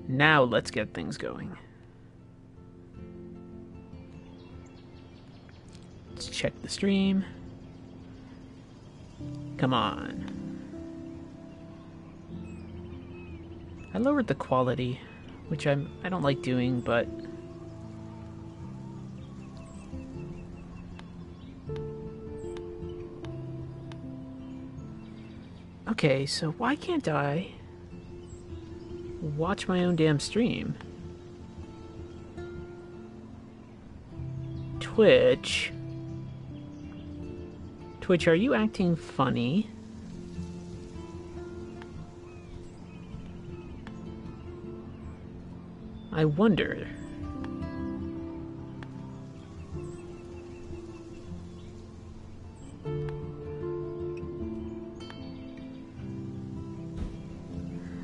Now let's get things going. Let's check the stream. Come on. I lowered the quality, which I don't like doing, but okay, so why can't I watch my own damn stream? Twitch, are you acting funny? I wonder.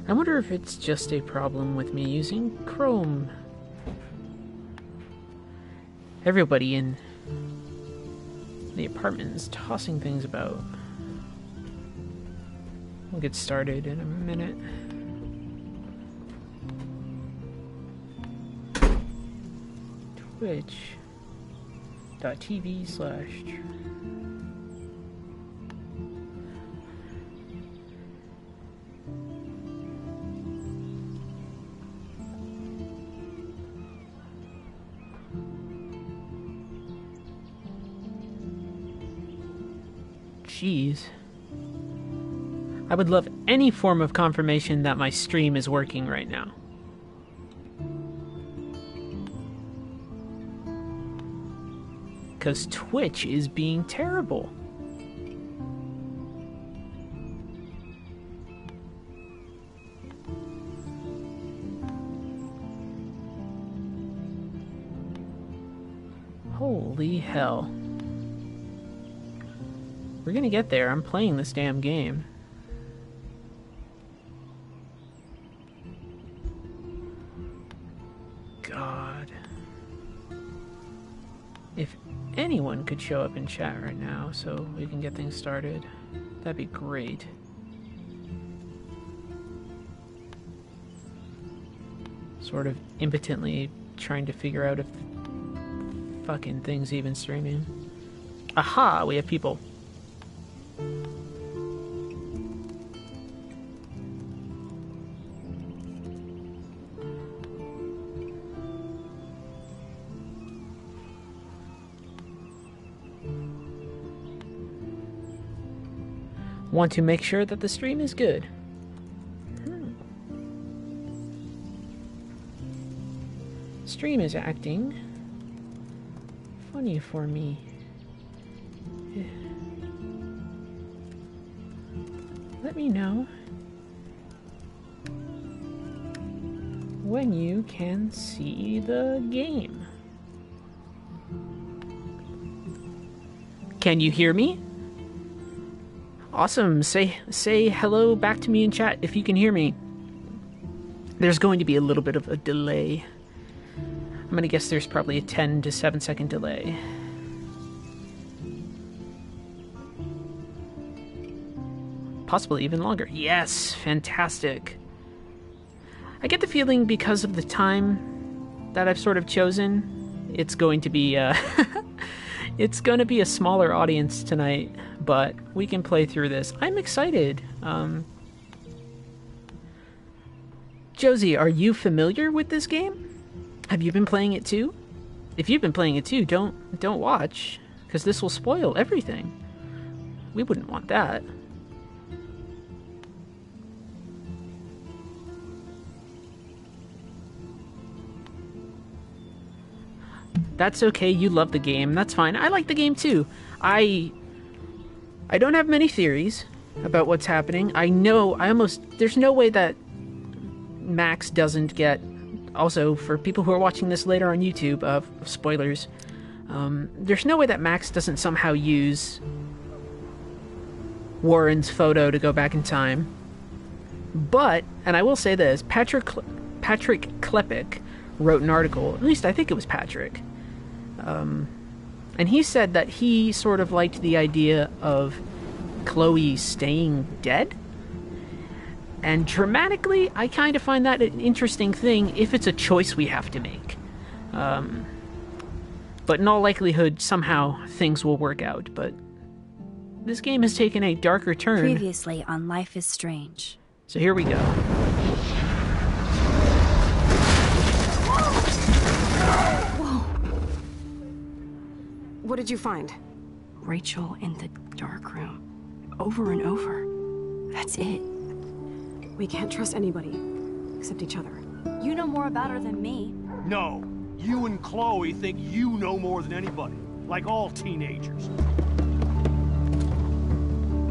I wonder if it's just a problem with me using Chrome. Everybody in the apartment is tossing things about. We'll get started in a minute. Twitch.tv/. Jeez. I would love any form of confirmation that my stream is working right now. Because Twitch is being terrible. Holy hell. We're gonna get there. I'm playing this damn game. God. If anyone could show up in chat right now so we can get things started, that'd be great. Sort of impotently trying to figure out if the fucking thing's even streaming. Aha! We have people. Want to make sure that the stream is good. Stream is acting funny for me. Let me know when you can see the game. Can you hear me? Awesome. Say hello back to me in chat if you can hear me. There's going to be a little bit of a delay. I'm going to guess there's probably a 10 to 7 second delay. Possibly even longer. Yes, fantastic. I get the feeling because of the time that I've sort of chosen, it's going to be it's going to be a smaller audience tonight, but we can play through this. I'm excited. Josie, are you familiar with this game? Have you been playing it too? If you've been playing it too, don't watch, because this will spoil everything. We wouldn't want that. That's okay, you love the game. That's fine. I like the game too. I don't have many theories about what's happening. There's no way that Max doesn't get... Also, for people who are watching this later on YouTube, spoilers, there's no way that Max doesn't somehow use Warren's photo to go back in time. But, and I will say this, Patrick Klepek wrote an article, at least I think it was Patrick, and he said that he sort of liked the idea of Chloe staying dead. And dramatically, I kind of find that an interesting thing if it's a choice we have to make. But in all likelihood, somehow things will work out. But this game has taken a darker turn. Previously on Life is Strange. So here we go. Whoa. What did you find? Rachel in the dark room. Over and over. That's it. We can't trust anybody, except each other. You know more about her than me. No. You and Chloe think you know more than anybody. Like all teenagers.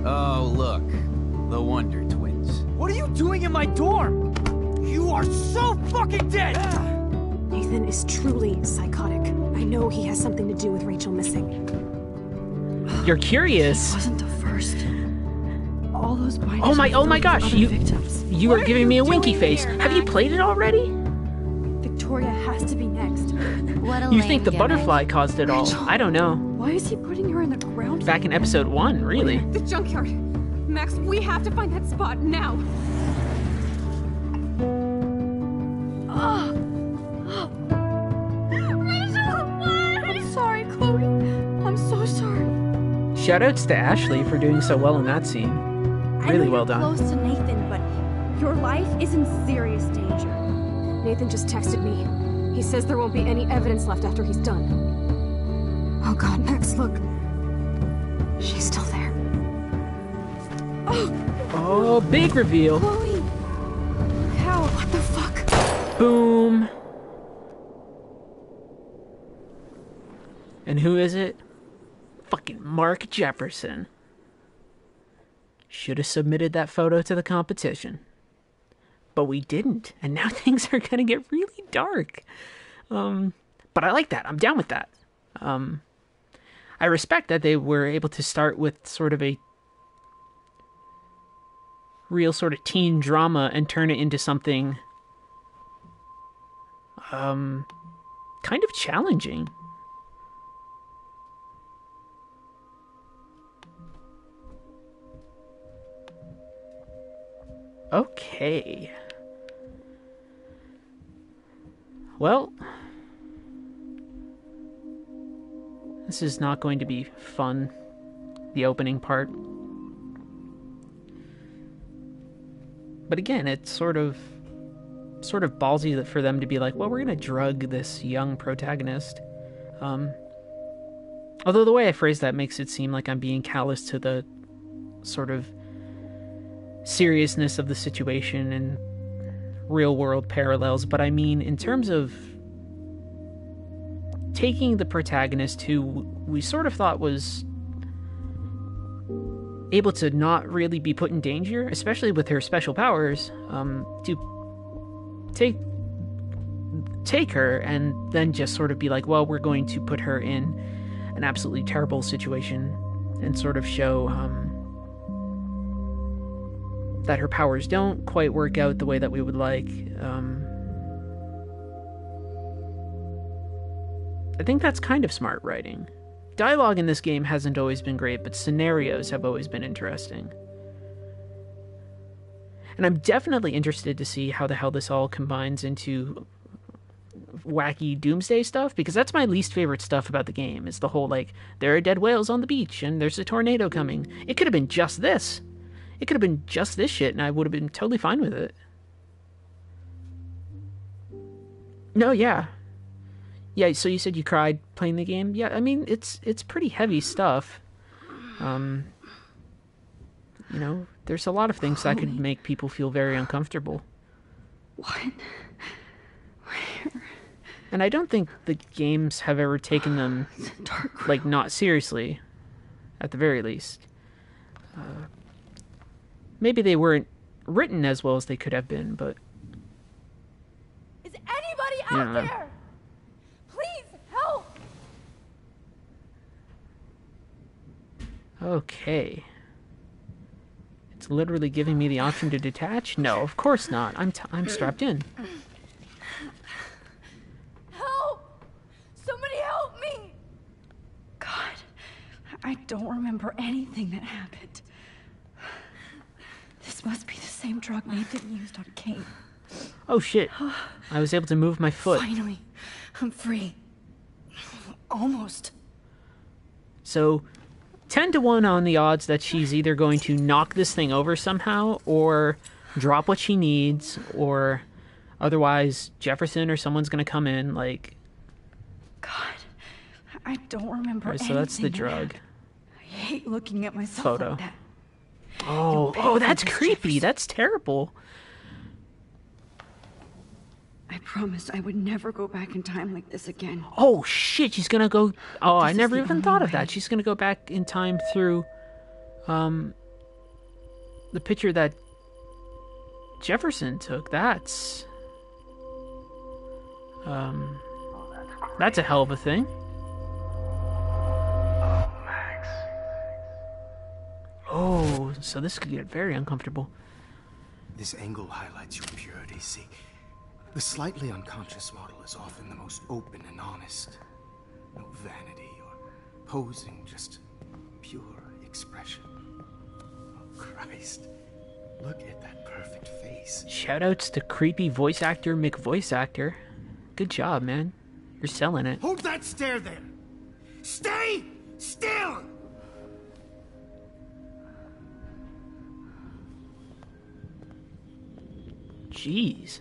Oh, look. The Wonder Twins. What are you doing in my dorm? You are so fucking dead! Nathan is truly psychotic. I know he has something to do with Rachel missing. You're curious. Wasn't the first. All those Oh my gosh, victims. You are giving me a winky face. Have you played it already? Victoria has to be next. What a You lame think the gimmick. butterfly caused it all? I don't know. Why is he putting her in the ground? Back in episode 1, really. The junkyard. Max, we have to find that spot now. Rachel, what? I'm sorry, Chloe. I'm so sorry. Shoutouts to Ashley for doing so well in that scene. Really well done. Close to Nathan, but your life is in serious danger. Nathan just texted me. He says there won't be any evidence left after he's done. Oh God, Max, look. She's still there. Oh, big reveal. Chloe! How? What the fuck? Boom. And who is it? Fucking Mark Jefferson. Should have submitted that photo to the competition. But we didn't, and now things are gonna get really dark. But I like that. I'm down with that. I respect that they were able to start with sort of a real sort of teen drama and turn it into something kind of challenging. Okay. Well, this is not going to be fun, the opening part. But again, it's sort of ballsy for them to be like, well, we're going to drug this young protagonist. Although the way I phrase that makes it seem like I'm being callous to the sort of seriousness of the situation and real world parallels, but I mean in terms of taking the protagonist who we sort of thought was able to not really be put in danger, especially with her special powers, to take her and then just sort of be like, well, we're going to put her in an absolutely terrible situation and sort of show that her powers don't quite work out the way that we would like. I think that's kind of smart writing. Dialogue in this game hasn't always been great, but scenarios have always been interesting. And I'm definitely interested to see how the hell this all combines into wacky doomsday stuff, because that's my least favorite stuff about the game, is the whole, like, there are dead whales on the beach, and there's a tornado coming. It could have been just this. It could have been just this shit, and I would have been totally fine with it. No, yeah. Yeah, so you said you cried playing the game? Yeah, I mean, it's pretty heavy stuff. You know, there's a lot of things that could make people feel very uncomfortable. What? Where? And I don't think the games have ever taken them, like, not seriously, at the very least. Maybe they weren't written as well as they could have been, but... Is anybody Yeah. out there? Please, help! Okay. It's literally giving me the option to detach? No, of course not. I'm strapped in. Help! Somebody help me! God, I don't remember anything that happened. This This must be the same drug Nathan used on Kate. Oh shit. I was able to move my foot. Finally, I'm free. Almost. So 10 to 1 on the odds that she's either going to knock this thing over somehow or drop what she needs, or otherwise Jefferson or someone's going to come in. Like, God, I don't remember right, so anything. that's the drug. I hate looking at myself Photo. like that. Oh, that's creepy. That's terrible. I promised I would never go back in time like this again. Oh shit, she's gonna go. Oh, I This is never the even only thought of way. that. She's gonna go back in time through the picture that Jefferson took. That's a hell of a thing. Oh, so this could get very uncomfortable. This angle highlights your purity, see? The slightly unconscious model is often the most open and honest. No vanity or posing, just pure expression. Oh, Christ. Look at that perfect face. Shoutouts to creepy voice actor McVoiceActor. Good job, man. You're selling it. Hold that stare there! Stay still! Jeez.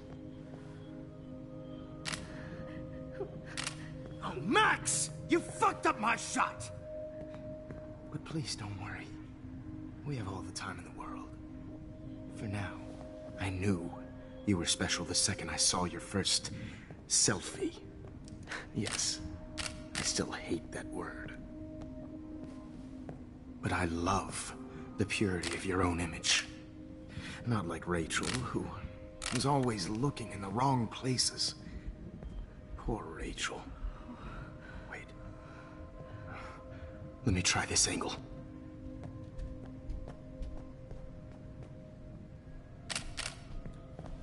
Oh, Max! You fucked up my shot! But please don't worry. We have all the time in the world. For now, I knew you were special the second I saw your first selfie. Yes, I still hate that word. But I love the purity of your own image. Not like Rachel, who was always looking in the wrong places. Poor Rachel. Wait. Let me try this angle.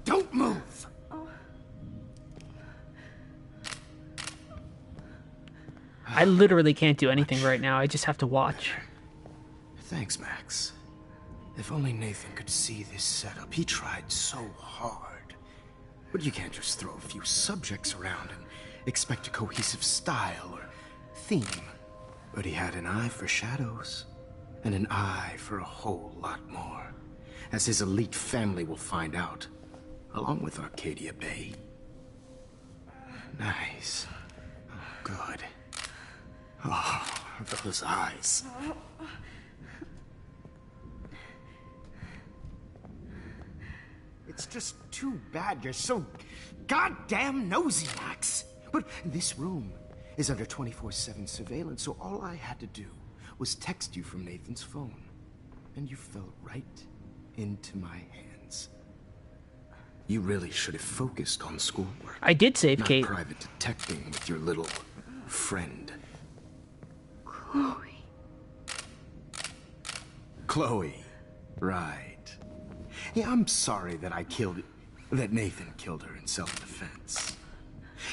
Don't move! I literally can't do anything right now. I just have to watch. Thanks, Max. If only Nathan could see this setup. He tried so hard. But you can't just throw a few subjects around and expect a cohesive style or theme. But he had an eye for shadows, and an eye for a whole lot more, as his elite family will find out, along with Arcadia Bay. Nice. Oh, good. Oh, those eyes. It's just too bad you're so goddamn nosy, Max. But this room is under 24/7 surveillance, so all I had to do was text you from Nathan's phone. And you fell right into my hands. You really should have focused on schoolwork. I did save not Kate. private detecting with your little friend. Chloe. Chloe. Right. Yeah, I'm sorry that that Nathan killed her in self-defense.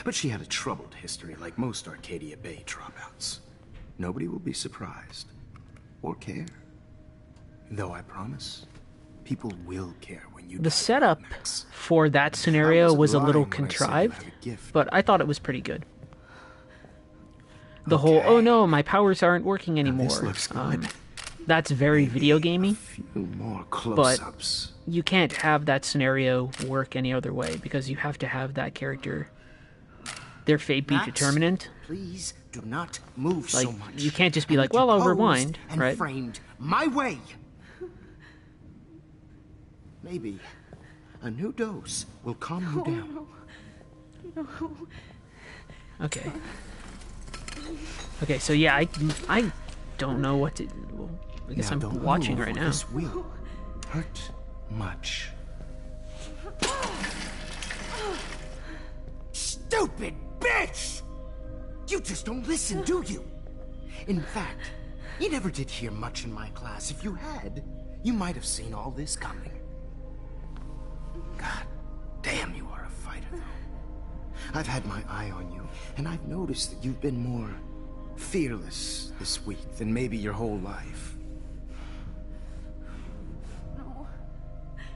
But she had a troubled history like most Arcadia Bay dropouts. Nobody will be surprised. Or care. Though I promise, people will care when you The die, setup Max. for that I scenario wasn't was a little lying when I said you contrived, have a gift. but I thought it was pretty good. The whole, oh no, my powers aren't working Now, anymore. this looks good. That's very video A gamey. few more close-ups. You can't have that scenario work any other way because you have to have that character, their fate be Max, determinant. Please do not move Like, so much. you can't just be I like, need you well, I'll posed rewind, and right? framed my way. Maybe a new dose will calm you down. Okay. Okay, so yeah, I don't know what to. Well, I guess Now, I'm don't watching move right or now. This will hurt much. Stupid bitch! You just don't listen, do you? In fact, you never did hear much in my class. If you had, you might have seen all this coming. God damn, you are a fighter, though. I've had my eye on you, and I've noticed that you've been more fearless this week than maybe your whole life.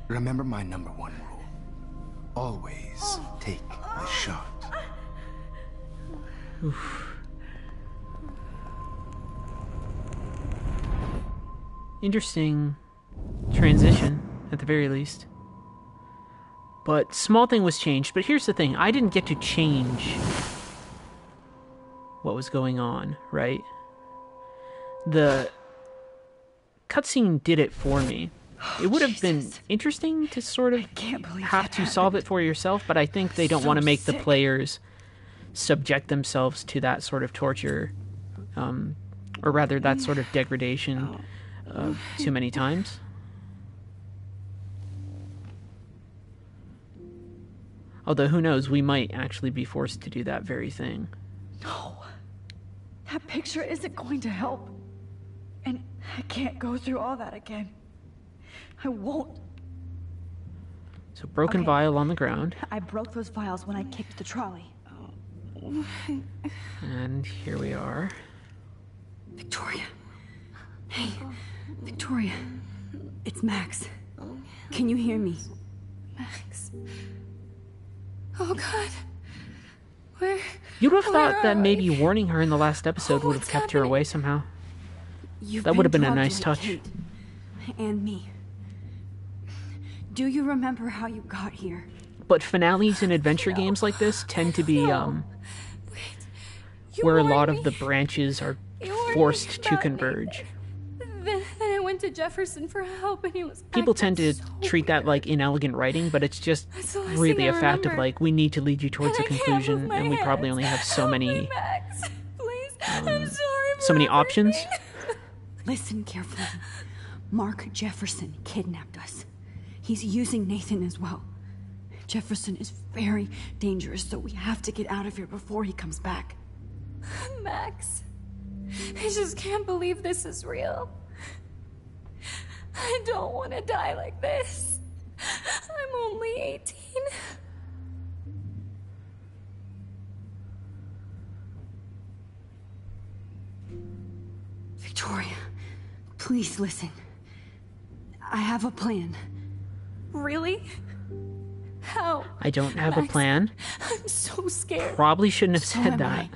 Remember my #1 rule. Always take the shot. Interesting transition, at the very least. But small thing was changed. But here's the thing. I didn't get to change what was going on, right? The cutscene did it for me. It would have been interesting to sort of have to solve it for yourself, but I think they don't want to make the players subject themselves to that sort of torture, or rather that sort of degradation too many times. Although, who knows, we might actually be forced to do that very thing. No. That picture isn't going to help. And I can't go through all that again. I won't. So, broken vial on the ground. I broke those vials when I kicked the trolley. And here we are. Victoria. Hey, Victoria. It's Max. Can you hear me? Max. Oh, God. Where? You'd have thought that maybe warning her in the last episode would have kept her away somehow. That would have been a nice touch. Kate and me. Do you remember how you got here? But finales in adventure games like this tend to be where a lot of the branches are forced to converge. Then I went to Jefferson for help, and he was. People tend to treat that like inelegant writing, but it's just really a fact of like, we need to lead you towards a conclusion, and we probably only have so many so many options. Listen carefully. Mark Jefferson kidnapped us. He's using Nathan as well. Jefferson is very dangerous, so we have to get out of here before he comes back. Max, I just can't believe this is real. I don't want to die like this. I'm only 18. Victoria, please listen. I have a plan. Really? How? I don't have a plan. I'm so scared. Probably shouldn't have So said am that. I.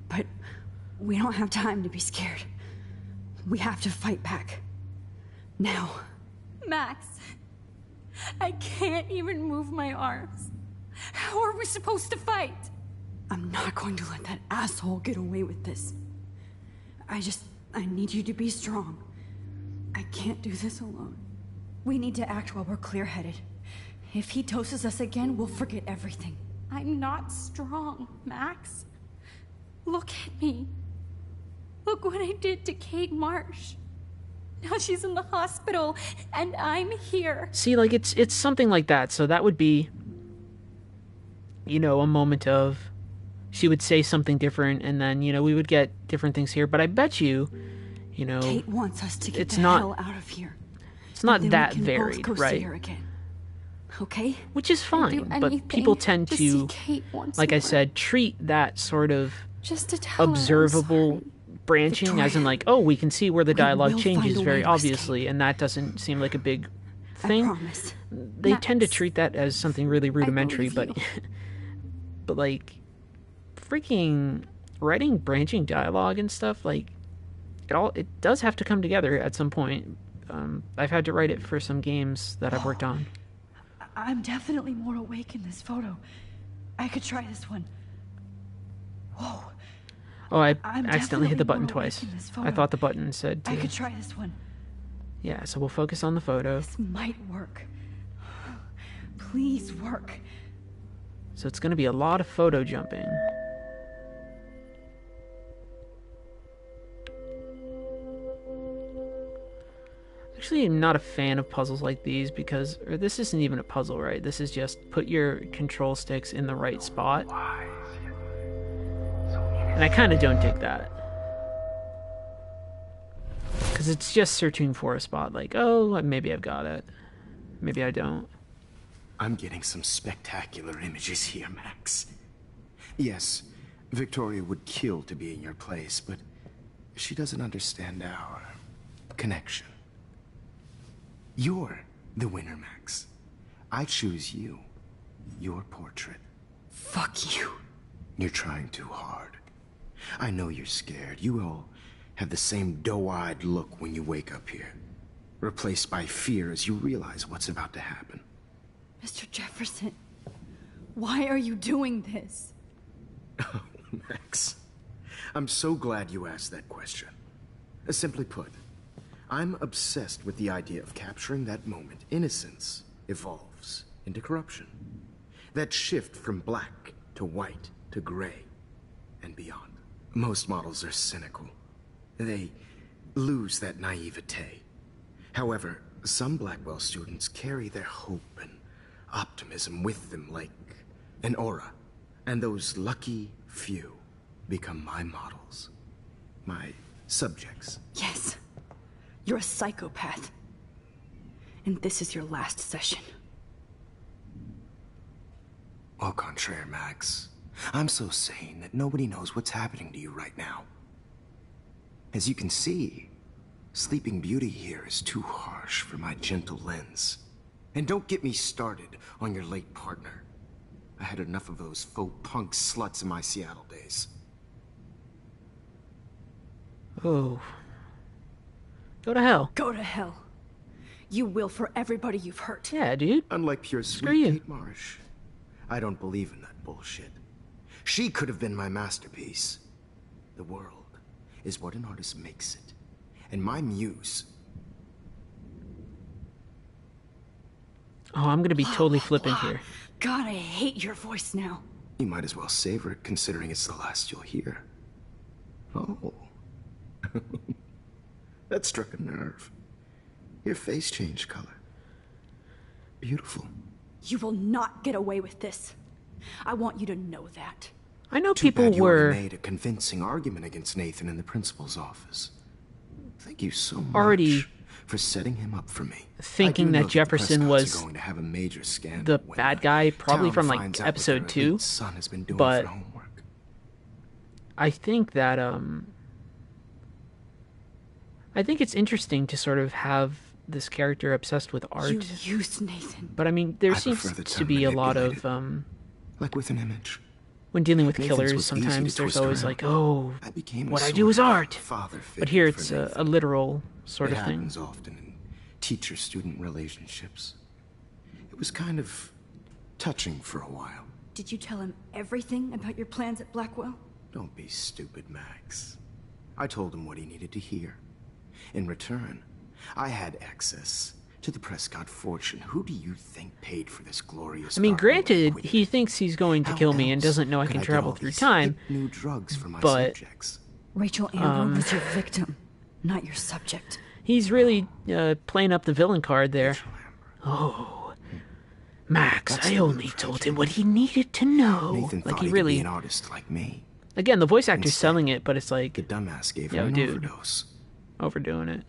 But we don't have time to be scared. We have to fight back. Now. Max, I can't even move my arms. How are we supposed to fight? I'm not going to let that asshole get away with this. I need you to be strong. I can't do this alone. We need to act while we're clear-headed. If he doses us again, we'll forget everything. I'm not strong, Max. Look at me. Look what I did to Kate Marsh. Now she's in the hospital, and I'm here. See, like, it's something like that. So that would be, you know, a moment of, she would say something different, and then, you know, we would get different things here. But I bet you, you know, Kate wants us to get it's the not- hell out of here. it's not Then that we can varied, both go right? See her again. Okay? Which is fine, but people tend to, like I said, treat that sort of just to tell her I'm observable sorry. branching as in Victoria, like, oh, we can see where the we dialogue will changes find a very way to obviously, and that doesn't seem like a big I thing. promise. They tend to Max, treat that as something really rudimentary, believe but you. but like freaking writing branching dialogue and stuff, like it does have to come together at some point. I've had to write it for some games that I've worked on. I'm definitely more awake in this photo. I could try this one. Whoa. Oh, I I'm accidentally hit the button definitely more twice. awake in this I photo. thought the button said I to... could try this one. Yeah, so we'll focus on the photo. This might work. Please work. So it's going to be a lot of photo jumping. Actually, I'm not a fan of puzzles like these because, or this isn't even a puzzle, right? This is just put your control sticks in the right spot. And I kind of don't dig that. Because it's just searching for a spot, like, oh, maybe I've got it. Maybe I don't. I'm getting some spectacular images here, Max. Yes, Victoria would kill to be in your place, but she doesn't understand our connection. You're The winner, Max. I choose you. Your portrait. Fuck you. You're trying too hard. I know you're scared. You all have the same doe-eyed look when you wake up here. Replaced by fear as you realize what's about to happen. Mr. Jefferson, why are you doing this? Oh, Max. I'm so glad you asked that question. Simply put, I'm obsessed with the idea of capturing that moment innocence evolves into corruption. That shift from black to white to gray and beyond. Most models are cynical. They lose that naivete. However, some Blackwell students carry their hope and optimism with them like an aura. And those lucky few become my models. My subjects. Yes. You're a psychopath. And this is your last session. Au contraire, Max. I'm so sane that nobody knows what's happening to you right now. As you can see, Sleeping Beauty here is too harsh for my gentle lens. And don't get me started on your late partner. I had enough of those faux punk sluts in my Seattle days. Oh. Go to hell. Go to hell. You will for everybody you've hurt. Yeah, dude. Unlike pure sweet Kate Marsh, I don't believe in that bullshit. She could have been my masterpiece. The world is what an artist makes it. And my muse... Oh, I'm gonna be totally flippant here. God, I hate your voice now. You might as well savor it, considering it's the last you'll hear. Oh. That struck a nerve. Your face changed color. Beautiful. You will not get away with this. I want you to know that. I know Too people bad you were already made a convincing argument against Nathan in the principal's office. Thank you so much already for setting him up for me. thinking I do know that Jefferson the was going to have a major scandal the when bad guy, probably town from like finds out what episode their 2. elite son has been doing But for homework. I think that I think it's interesting to sort of have this character obsessed with art. You used Nathan. But I mean, there I seems prefer the to term be a lot of manipulated. Like with an image. when dealing with Nathan's killers, was easy to sometimes there's twist always around. like, oh, I became a what I sort do is of art. father But figure here for it's Nathan. a literal sort It of thing. happens often in teacher-student relationships. It was kind of touching for a while. Did you tell him everything about your plans at Blackwell? Don't be stupid, Max. I told him what he needed to hear. In return, I had access to the Prescott fortune. Who do you think paid for this glorious I mean, art granted, equipment? he thinks he's going to How kill me and else doesn't know I could can get travel all through these time. hip new drugs for my but- subjects? Rachel Amber was your victim, not your subject. He's really playing up the villain card there. Oh, Max, That's I the only move, told Reggie. him what he needed to know. Nathan Like thought he he really, could be an artist like me. again, the voice actor's Instead, selling it, but it's like The dumbass gave Yo, her an dude. overdose. overdoing it.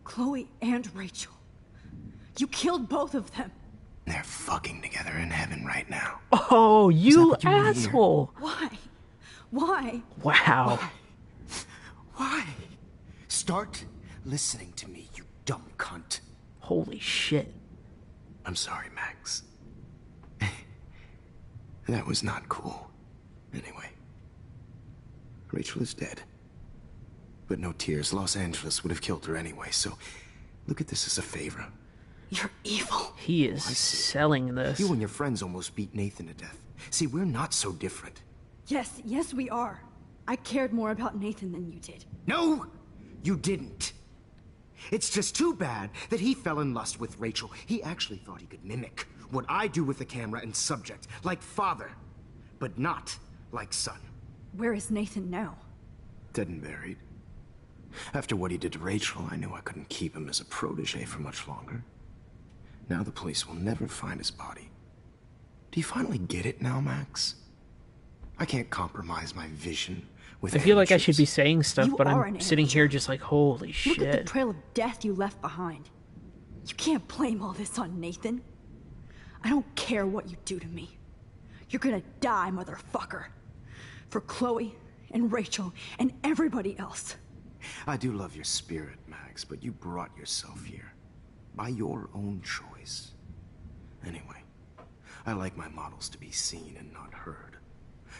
Chloe and Rachel. You killed both of them. They're fucking together in heaven right now. Oh, you what you wanna hear? asshole! Why? Why? Wow. Why? Start listening to me, you dumb cunt. Holy shit. I'm sorry, Max. That was not cool. Anyway, Rachel is dead. But no tears. Los Angeles would have killed her anyway, so look at this as a favor. You're evil. He is selling this. You and your friends almost beat Nathan to death. See, we're not so different. Yes, we are. I cared more about Nathan than you did. No, you didn't. It's just too bad that he fell in lust with Rachel. He actually thought he could mimic what I do with the camera and subject, like father, but not like son. Where is Nathan now? Dead and buried. After what he did to Rachel, I knew I couldn't keep him as a protege for much longer. Now the police will never find his body. Do you finally get it now, Max? I can't compromise my vision with I feel like I should be amateurs. saying stuff, You but are I'm an sitting amateur. here just like, holy Look at the shit. trail of death you left behind. You can't blame all this on Nathan. I don't care what you do to me. You're gonna die, motherfucker. For Chloe and Rachel and everybody else. I do love your spirit, Max, but you brought yourself here. by your own choice. Anyway, I like my models to be seen and not heard.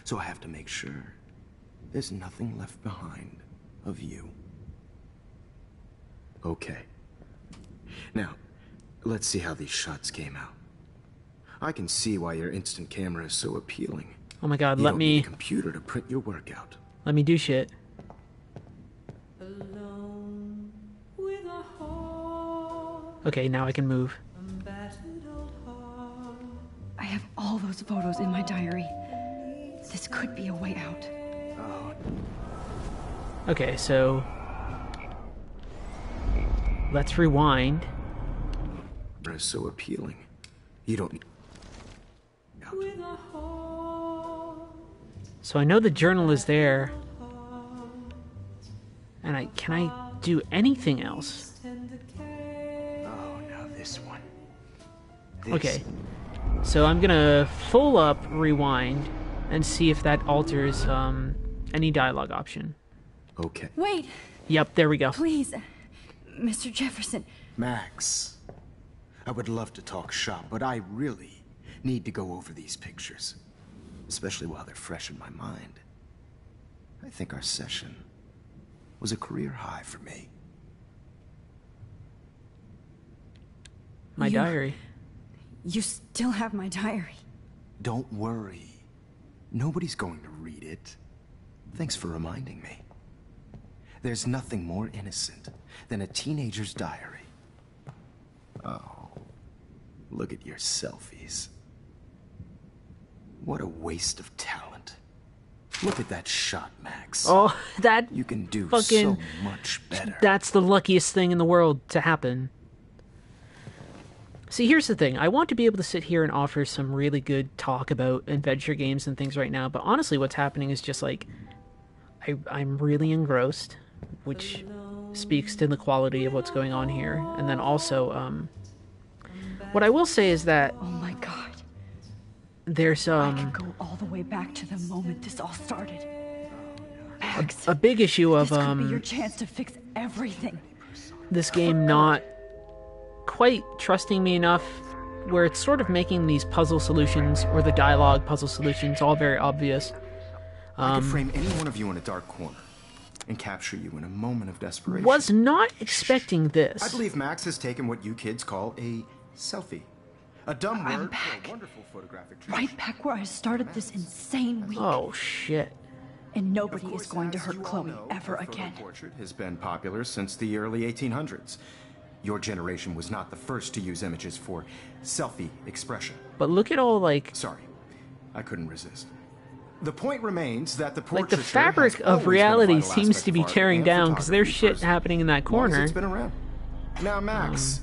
So I have to make sure there's nothing left behind of you. Okay. Now, let's see how these shots came out. I can see why your instant camera is so appealing. Oh my god, You let don't me... need a computer to print your work out. Let me do shit. Okay, now I can move. I have all those photos in my diary. This could be a way out. Okay, so... let's rewind. It's so appealing. You don't need... So I know the journal is there. And can I do anything else? Oh, now this one. Okay. So I'm gonna full up rewind and see if that alters any dialogue option. Okay. Wait, Yep, there we go. please. Mr. Jefferson, Max, I would love to talk shop, but I really need to go over these pictures. Especially while they're fresh in my mind. I think our session was a career high for me. My diary. you still have my diary. Don't worry. Nobody's going to read it. Thanks for reminding me. There's nothing more innocent than a teenager's diary. Oh, look at your selfies. What a waste of talent. Look at that shot, Max. Oh, that You can do fucking... so much better. That's the luckiest thing in the world to happen. See, here's the thing. I want to be able to sit here and offer some really good talk about adventure games and things right now, but honestly what's happening is just like... I'm really engrossed, which speaks to the quality of what's going on here. And then also, what I will say is that... Oh my god. There's, I can go all the way back to the moment this all started. Max, a big issue of, this could be your chance to fix everything. this game not quite trusting me enough, where it's sort of making these puzzle solutions, or the dialogue puzzle solutions, all very obvious. I could frame any one of you in a dark corner and capture you in a moment of desperation. Was not expecting this. I believe Max has taken what you kids call a selfie. A dumb I'm word back. for a wonderful photographic treat. Right back where I started this insane week. Oh, shit. And nobody Of is course, going to as hurt you all Chloe know, ever the photo again. portrait has been popular since the early 1800s. Your generation was not the first to use images for selfie expression. But look at all, like... Sorry, I couldn't resist. The point remains that the Like, portraiture the fabric has of always been a reality vital seems aspect to be of art tearing and down, because there's photography shit happening in that as long as corner. it's been around. Now, Max,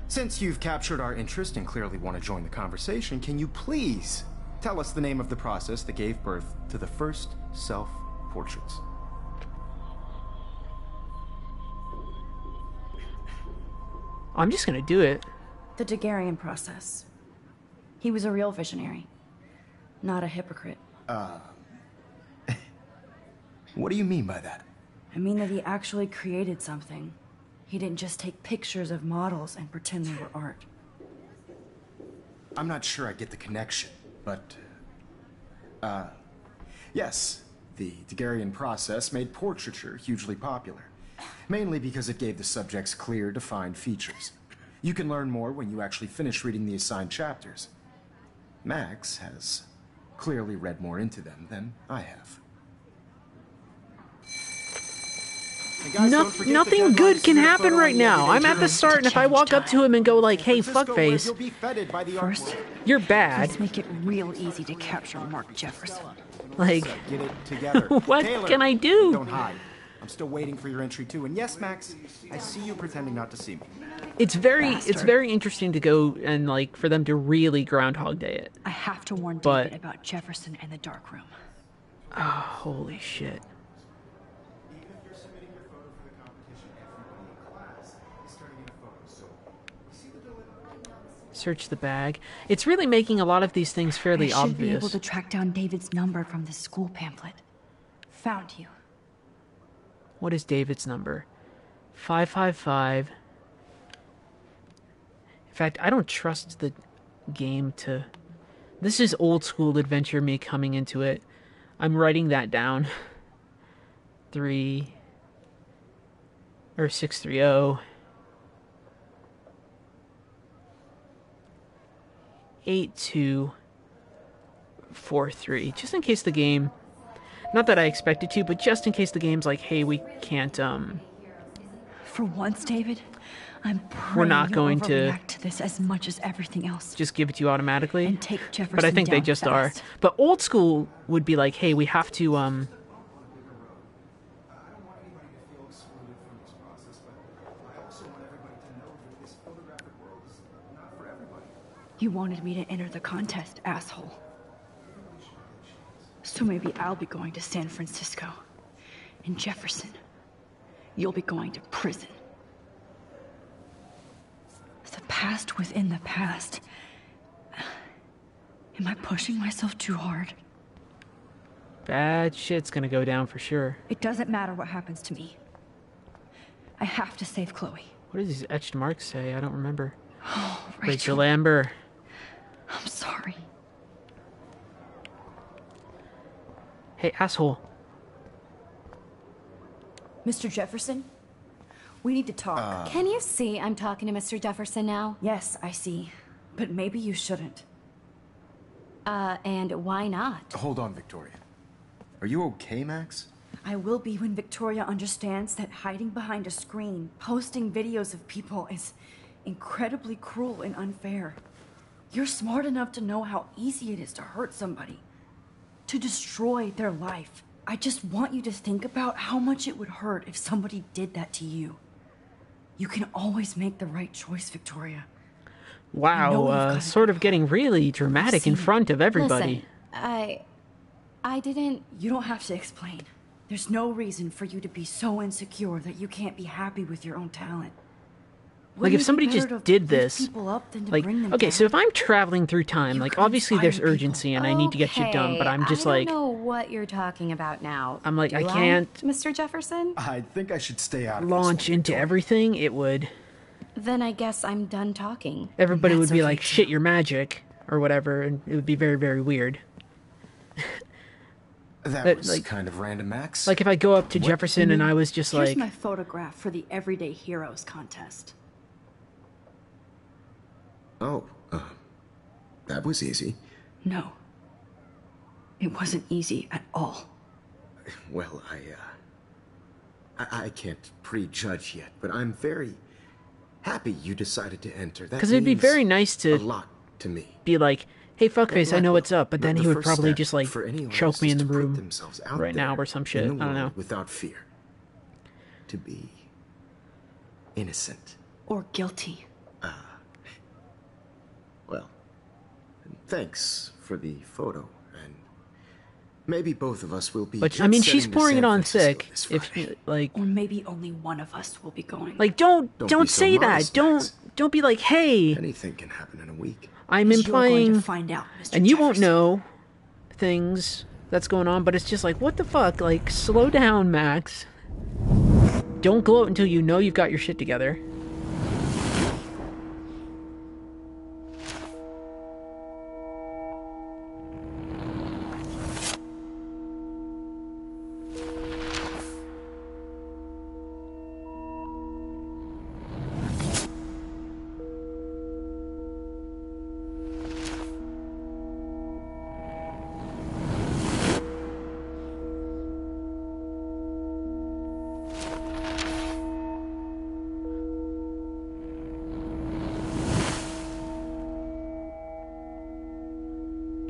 since you've captured our interest and clearly want to join the conversation, can you please tell us the name of the process that gave birth to the first self-portraits? I'm just gonna do it. The Daguerrean process. He was a real visionary, not a hypocrite. What do you mean by that? I mean that he actually created something. He didn't just take pictures of models and pretend they were art. I'm not sure I get the connection, but... yes, the Daguerrean process made portraiture hugely popular. Mainly because it gave the subjects clear, defined features. You can learn more when you actually finish reading the assigned chapters. Max has clearly read more into them than I have. And guys, don't forget the Nothing deadline good to can submit a happen photo right in the now. Everyday I'm at the Journal. start, and if I walk up to him and go like, hey, Francisco, where fuckface, you'll be feted by the art First, world. you're bad. let's make it real easy to capture Mark Jefferson. Like, Get it together. what Taylor, can I do? Don't hide. I'm still waiting for your entry too. And yes, Max, I see you pretending not to see me. it's very Bastard. interesting to go and, like, for them to really Groundhog Day it. I have to warn But- David about Jefferson and the dark room. Oh, holy shit. Even if you're submitting your photo for the competition, everybody in class is turning in a photo. So, you see the dilemma? Search the bag. It's really making a lot of these things fairly I should be obvious. able to track down David's number from the school pamphlet. Found you. What is David's number? 555 fact, I don't trust the game to... This is old school adventure me coming into it. I'm writing that down. 630 8243, just in case the game, not that I expect it to, but just in case the game's like, hey, we can't For once, David, I'm praying we're not you'll going to overreact to this as much as everything else. just give it to you automatically. And take Jefferson but I think they down just fast. are. But old school would be like, hey, we have to You wanted me to enter the contest, asshole. So maybe I'll be going to San Francisco. And Jefferson, you'll be going to prison. The past within the past. Am I pushing myself too hard? bad shit's gonna go down for sure. It doesn't matter what happens to me. I have to save Chloe. What does these etched marks say? I don't remember. Oh, Rachel Amber. I'm sorry. Hey, asshole. Mr. Jefferson? We need to talk. Can you see I'm talking to Mr. Jefferson now? Yes, I see. But maybe you shouldn't. And why not? Hold on, Victoria. Are you okay, Max? I will be when Victoria understands that hiding behind a screen, posting videos of people is incredibly cruel and unfair. You're smart enough to know how easy it is to hurt somebody, to destroy their life. I just want you to think about how much it would hurt if somebody did that to you. You can always make the right choice, Victoria. Wow, sort of getting really dramatic in front of everybody. Listen, I didn't... You don't have to explain. There's no reason for you to be so insecure that you can't be happy with your own talent. Like, if somebody just did this, like, okay, so if I'm traveling through time, like, obviously there's urgency and I need to get shit done, but I'm just like... I don't know what you're talking about now. I'm like, Do I can't... Mr. Jefferson? I think I should stay out of launch into everything, it would... Then I guess I'm done talking. Everybody would be like, shit, you're magic, or whatever, and it would be very, very weird. That was like, kind of random, Max. Like if I go up to Jefferson and I was just Here's like... my photograph for the Everyday Heroes contest. Oh, that was easy. No. It wasn't easy at all. Well, I can't prejudge yet, but I'm very happy you decided to enter. That because it'd be very nice to a lot to me. Be like, hey, fuckface, I know what's up, but then the he would first probably step just like for anyone choke else me is in the to put room themselves out right now there or some shit. in the I don't know. world without fear. To be innocent. Or guilty. Well, thanks for the photo, and maybe both of us will be. But I mean, she's jet-setting to pouring San it on Francisco thick. this If Friday. like, Or maybe only one of us will be going. like, don't be so say modest, that. Max. Don't be like, hey. Anything can happen in a week. I'm Because you're going implying, to find out, Mr. and you won't Jefferson. know things that's going on, but it's just like, what the fuck? Like, slow down, Max. Don't gloat until you know you've got your shit together.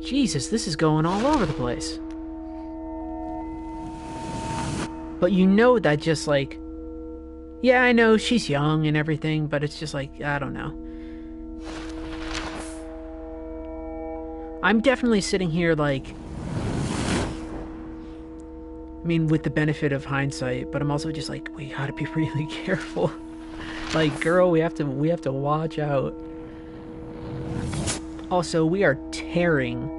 Jesus, this is going all over the place. But you know that just like... Yeah, I know she's young and everything, but it's just like, I don't know. I'm definitely sitting here like... I mean, with the benefit of hindsight, but I'm also just like, we gotta be really careful. Like, girl, we have to watch out. Also, we are tearing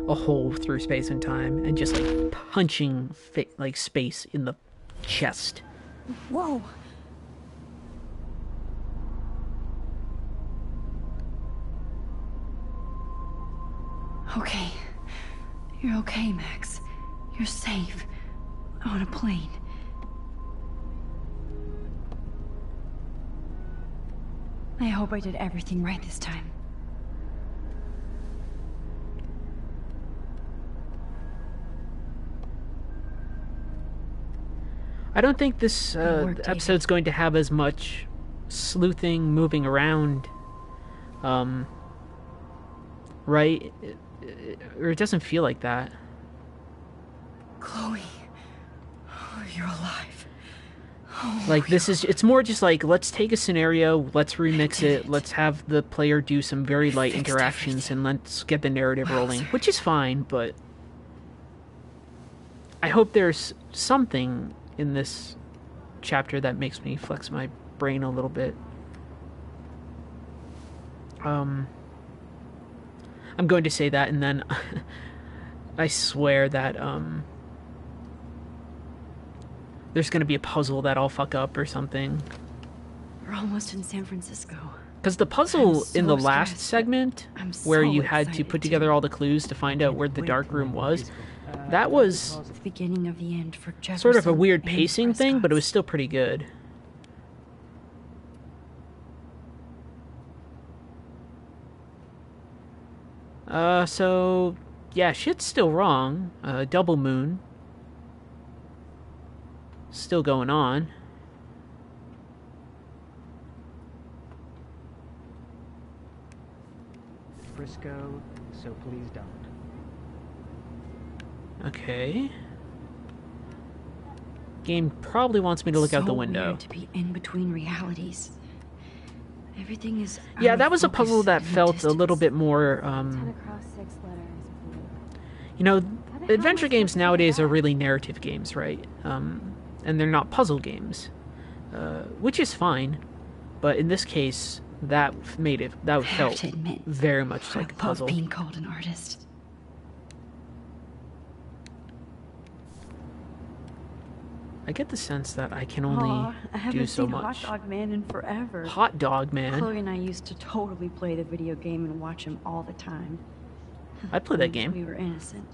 a hole through space and time and just like punching like space in the chest. Whoa. Okay. You're okay, Max. You're safe. On a plane. I hope I did everything right this time. I don't think this episode's going to have as much sleuthing, moving around, right? Or it doesn't feel like that. Chloe, oh, you're alive. Oh, like this is, it's more just like, let's take a scenario, let's remix it, let's have the player do some very light interactions, and let's get the narrative rolling, which is fine, but I hope there's something in this chapter that makes me flex my brain a little bit. I'm going to say that, and then I swear that there's going to be a puzzle that I'll fuck up or something. We're almost in San Francisco. Because the puzzle in the last segment, where you had to put together all the clues to find out where the dark room was, that was the beginning of the end for Jefferson, sort of a weird pacing thing, but it was still pretty good. So, yeah, shit's still wrong. Double moon. Still going on. Frisco, so please don't. Okay. Game probably wants me to look out the window. Weird to be in between realities. Everything is yeah, that was a puzzle that felt a little bit more, you know, adventure games nowadays are really narrative games, right? And they're not puzzle games, which is fine. But in this case, that felt very much like a puzzle. I love being called an artist. I get the sense that I can only do so much. I haven't seen Hot Dog Man in forever. Hot Dog Man? Chloe and I used to totally play the video game and watch him all the time. I'd play that game. We were innocent.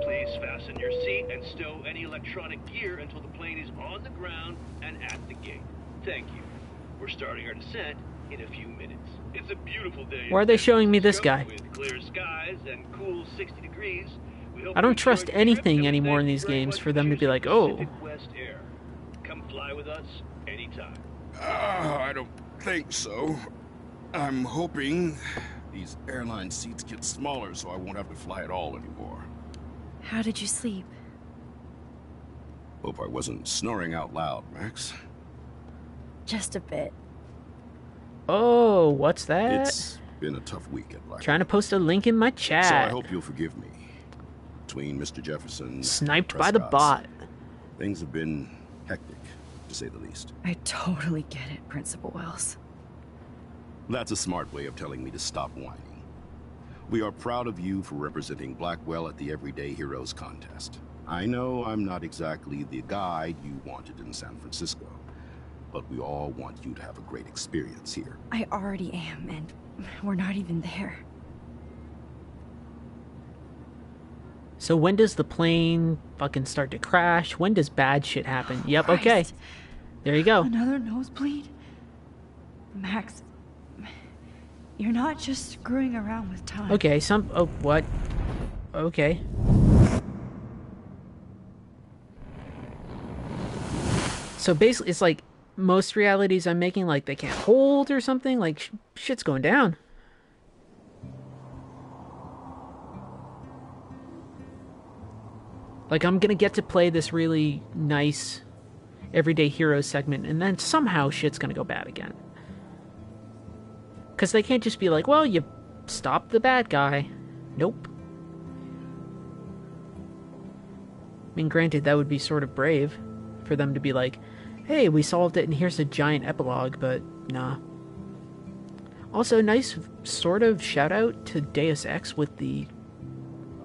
Please fasten your seat and stow any electronic gear until the plane is on the ground and at the gate. Thank you. We're starting our descent in a few minutes. It's a beautiful day. Why are they showing me this guy? With clear skies and cool 60 degrees. I don't trust anything anymore in these games for them to be like, oh. Come fly with us anytime. I don't think so. I'm hoping these airline seats get smaller so I won't have to fly at all anymore. How did you sleep? Hope I wasn't snoring out loud, Max. Just a bit. Oh, what's that? It's been a tough week at Black. Trying to post a link in my chat. So I hope you'll forgive me. Between Mr. Jefferson, sniped by the bot. Things have been hectic, to say the least. I totally get it, Principal Wells. That's a smart way of telling me to stop whining. We are proud of you for representing Blackwell at the Everyday Heroes contest. I know I'm not exactly the guide you wanted in San Francisco, but we all want you to have a great experience here. I already am, and we're not even there. So when does the plane fucking start to crash? When does bad shit happen? Yep, Christ. Okay. There you go. Another nosebleed? Max, you're not just screwing around with time. Okay, oh, what? Okay. So basically, it's like most realities I'm making, like they can't hold or something. Like shit's going down. Like, I'm gonna get to play this really nice Everyday Heroes segment, and then somehow shit's gonna go bad again. Because they can't just be like, well, you stopped the bad guy. Nope. I mean, granted, that would be sort of brave for them to be like, hey, we solved it, and here's a giant epilogue, but nah. Also, nice sort of shout-out to Deus Ex with the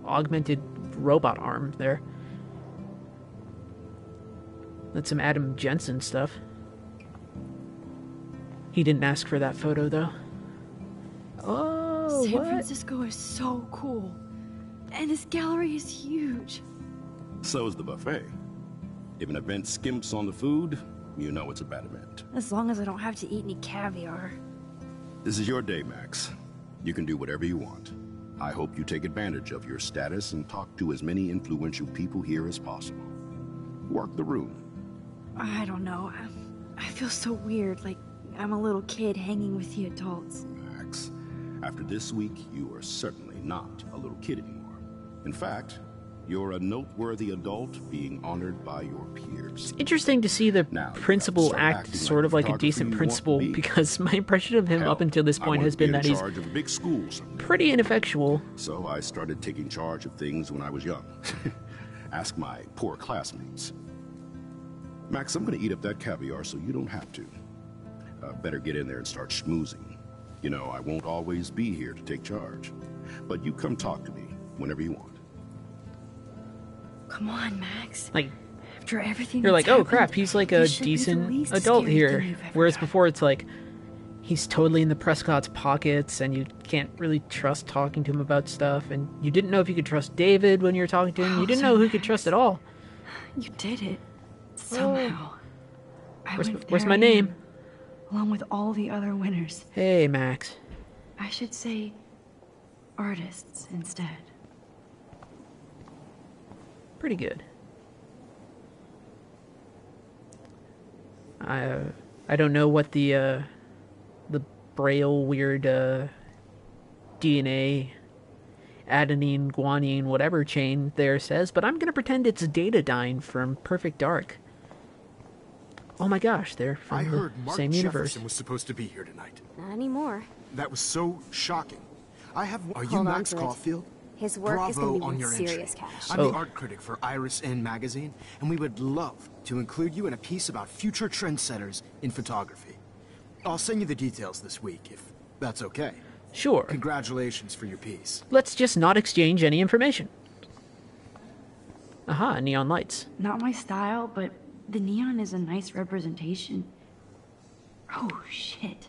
augmented robot arm there. That's some Adam Jensen stuff. He didn't ask for that photo, though. Oh! Whoa, San what? Francisco is so cool. And this gallery is huge. So is the buffet. If an event skimps on the food, you know it's a bad event. As long as I don't have to eat any caviar. This is your day, Max. You can do whatever you want. I hope you take advantage of your status and talk to as many influential people here as possible. Work the room. I don't know. I feel so weird, like I'm a little kid hanging with the adults. Max, after this week, you are certainly not a little kid anymore. In fact, you're a noteworthy adult being honored by your peers. Interesting to see the principal act sort of like a decent principal, because my impression of him up until this point has been that he's pretty ineffectual. So I started taking charge of things when I was young. Ask my poor classmates. Max, I'm gonna eat up that caviar so you don't have to. Better get in there and start schmoozing. You know, I won't always be here to take charge. But you come talk to me whenever you want. Come on, Max. Like, after everything you're that's like, oh happened, crap, he's like you a should be the decent least adult scared here. thing you've ever Whereas done. before it's like, he's totally in the Prescott's pockets and you can't really trust talking to him about stuff. And you didn't know if you could trust David when you were talking to him. You didn't know who you could trust at all. You did it. Somehow. Where's my name? Along with all the other winners. Hey, Max. I should say artists instead. Pretty good. I don't know what the Braille weird DNA adenine guanine whatever chain there says, but I'm gonna pretend it's Datadyne from Perfect Dark. Oh my gosh, they're from I heard the Mark same universe. Jefferson was supposed to be here tonight. Not anymore. That was so shocking. Are you Hold on Max to it. Caulfield? His work is Bravo going to on be your worth entry. serious cash. I'm the art critic for Iris N magazine, and we would love to include you in a piece about future trendsetters in photography. I'll send you the details this week, if that's okay. Sure. Congratulations for your piece. Let's just not exchange any information. Aha, neon lights. Not my style, but the neon is a nice representation. Oh, shit.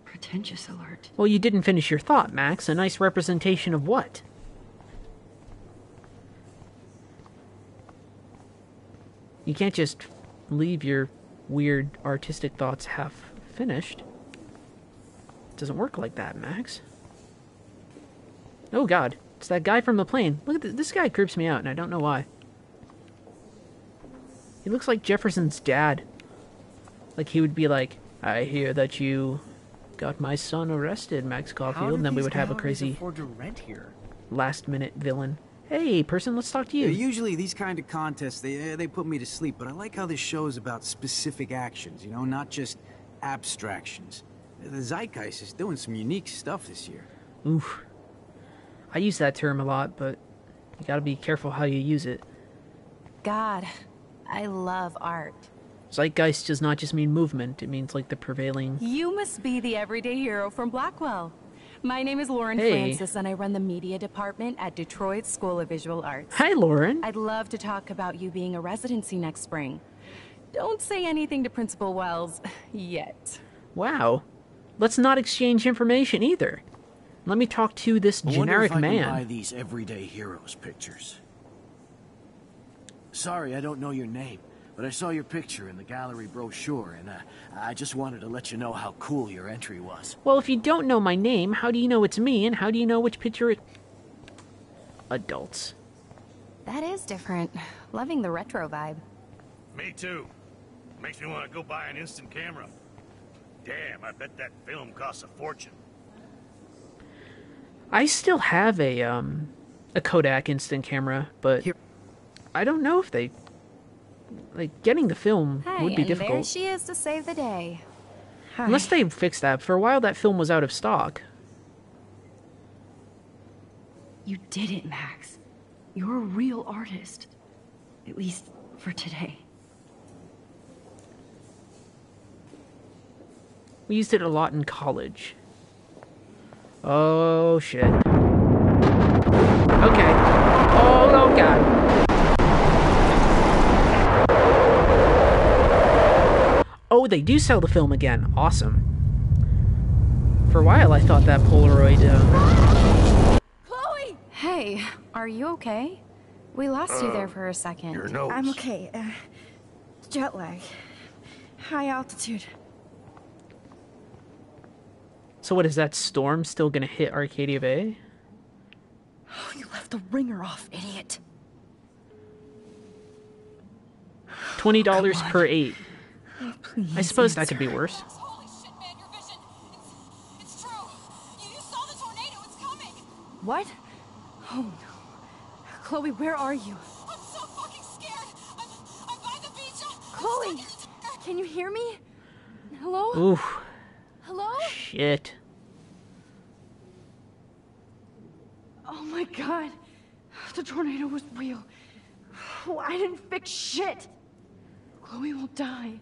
Pretentious alert. Well, you didn't finish your thought, Max. A nice representation of what? You can't just leave your weird artistic thoughts half finished. It doesn't work like that, Max. Oh god, it's that guy from the plane. Look at this. This guy creeps me out, and I don't know why. He looks like Jefferson's dad. Like he would be like, I hear that you got my son arrested, Max Caulfield, and then we would have a crazy afford to rent here? last-minute villain. Hey, person, let's talk to you. Yeah, usually these kind of contests, they put me to sleep, but I like how this show is about specific actions, you know, not just abstractions. The Zeitgeist is doing some unique stuff this year. Oof. I use that term a lot, but you gotta be careful how you use it. God, I love art. Zeitgeist does not just mean movement, it means like the prevailing... You must be the everyday hero from Blackwell. My name is Lauren Hey. Francis, and I run the media department at Detroit School of Visual Arts. Hi, Lauren. I'd love to talk about you being a residency next spring. Don't say anything to Principal Wells yet. Wow. Let's not exchange information either. Let me talk to this generic I wonder if I man. can buy these Everyday Heroes pictures. Sorry, I don't know your name, but I saw your picture in the gallery brochure, and I just wanted to let you know how cool your entry was. Well, if you don't know my name, how do you know it's me, and how do you know which picture it... Adults. That is different. Loving the retro vibe. Me too. Makes me want to go buy an instant camera. Damn, I bet that film costs a fortune. I still have a Kodak instant camera, but I don't know if they... Like, getting the film Hey, would be and there difficult. she is to save the day. Unless they fix that. For a while, that film was out of stock. You did it, Max. You're a real artist. At least for today. We used it a lot in college. Oh, shit. Okay. Oh, God. Oh, they do sell the film again. Awesome. For a while, I thought that Polaroid. Chloe! Hey, are you okay? We lost you there for a second. Your nose. I'm okay. Jet lag. High altitude. So what is that storm still gonna hit Arcadia Bay? Oh, you left the ringer off, idiot. $20 per 8. Oh, please I suppose that answer. could be worse. What? Oh no. Chloe, where are you? I'm so fucking scared. I'm by the beach. Chloe! Can you hear me? Hello? Oof. Hello? Shit. Oh my god. The tornado was real. Oh, I didn't fix shit. Chloe will die.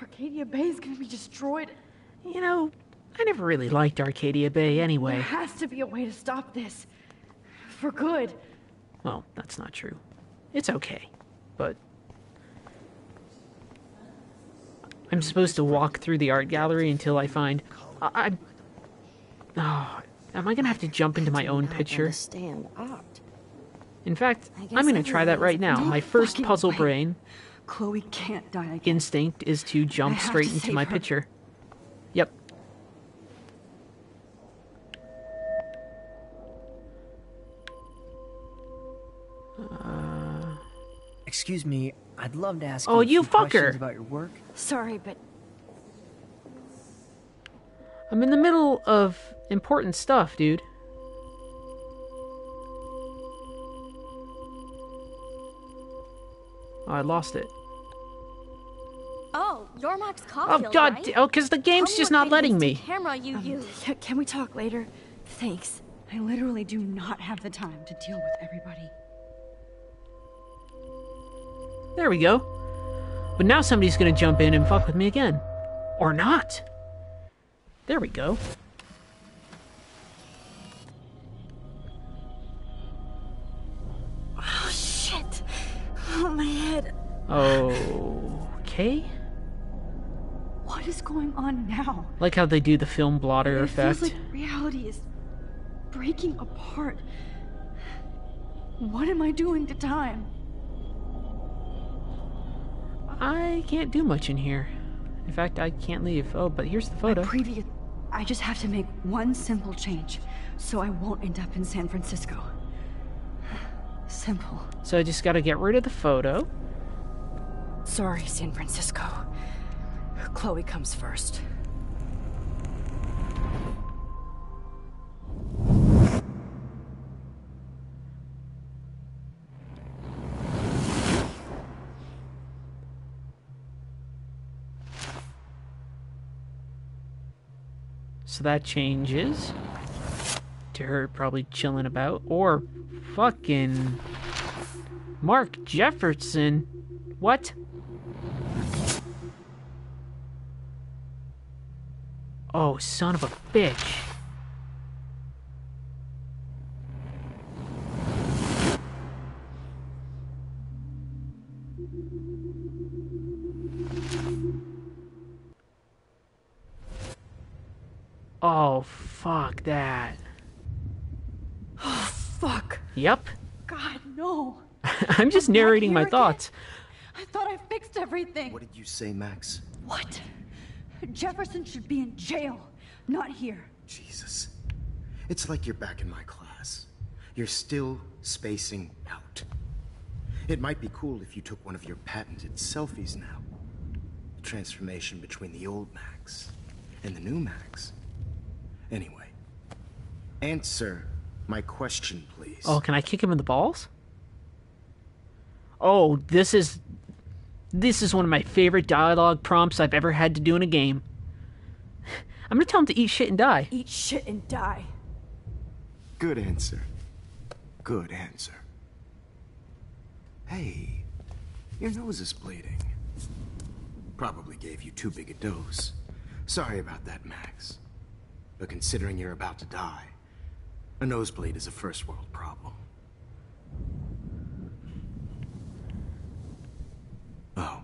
Arcadia Bay is gonna be destroyed. You know, I never really liked Arcadia Bay anyway. There has to be a way to stop this. For good. Well, that's not true. It's okay. But I'm supposed to walk through the art gallery until I find... Oh, am I gonna have to jump into my own picture? In fact, I'm gonna try that right now. My first puzzle brain Chloe can't die again. instinct is to jump have straight to into save my her. picture. Yep. Excuse me, I'd love to ask Oh, you a you few questions fucker. about your work. Sorry, but I'm in the middle of important stuff, dude. Oh, I lost it. Oh, you're Max Oh, Caulfield, God. right? Oh, because the game's Tell me just what not kind of letting me. instant camera you use. Can we talk later? Thanks. I literally do not have the time to deal with everybody. There we go. But now somebody's gonna jump in and fuck with me again. Or not. There we go. Oh, shit. Oh, my head. Okay. What is going on now? Like how they do the film blotter It effect. feels like reality is breaking apart. What am I doing to time? I can't do much in here. In fact, I can't leave. Oh, but here's the photo. I just have to make one simple change, so I won't end up in San Francisco. Simple. So I just gotta get rid of the photo. sorry, San Francisco. Chloe comes first. So that changes to her probably chilling about. Or fucking Mark Jefferson. What? Oh, son of a bitch. Oh, fuck that. Oh, fuck. Yep. God, no. I'm just narrating my here thoughts. I thought I fixed everything. What did you say, Max? What? Jefferson should be in jail, not here. Jesus. It's like you're back in my class. You're still spacing out. It might be cool if you took one of your patented selfies now. The transformation between the old Max and the new Max. Anyway, answer my question, please. Oh, can I kick him in the balls? Oh, this is one of my favorite dialogue prompts I've ever had to do in a game. I'm gonna tell him to eat shit and die. Eat shit and die. Good answer. Good answer. Hey, your nose is bleeding. Probably gave you too big a dose. Sorry about that, Max. But considering you're about to die, a nosebleed is a first world problem. Oh,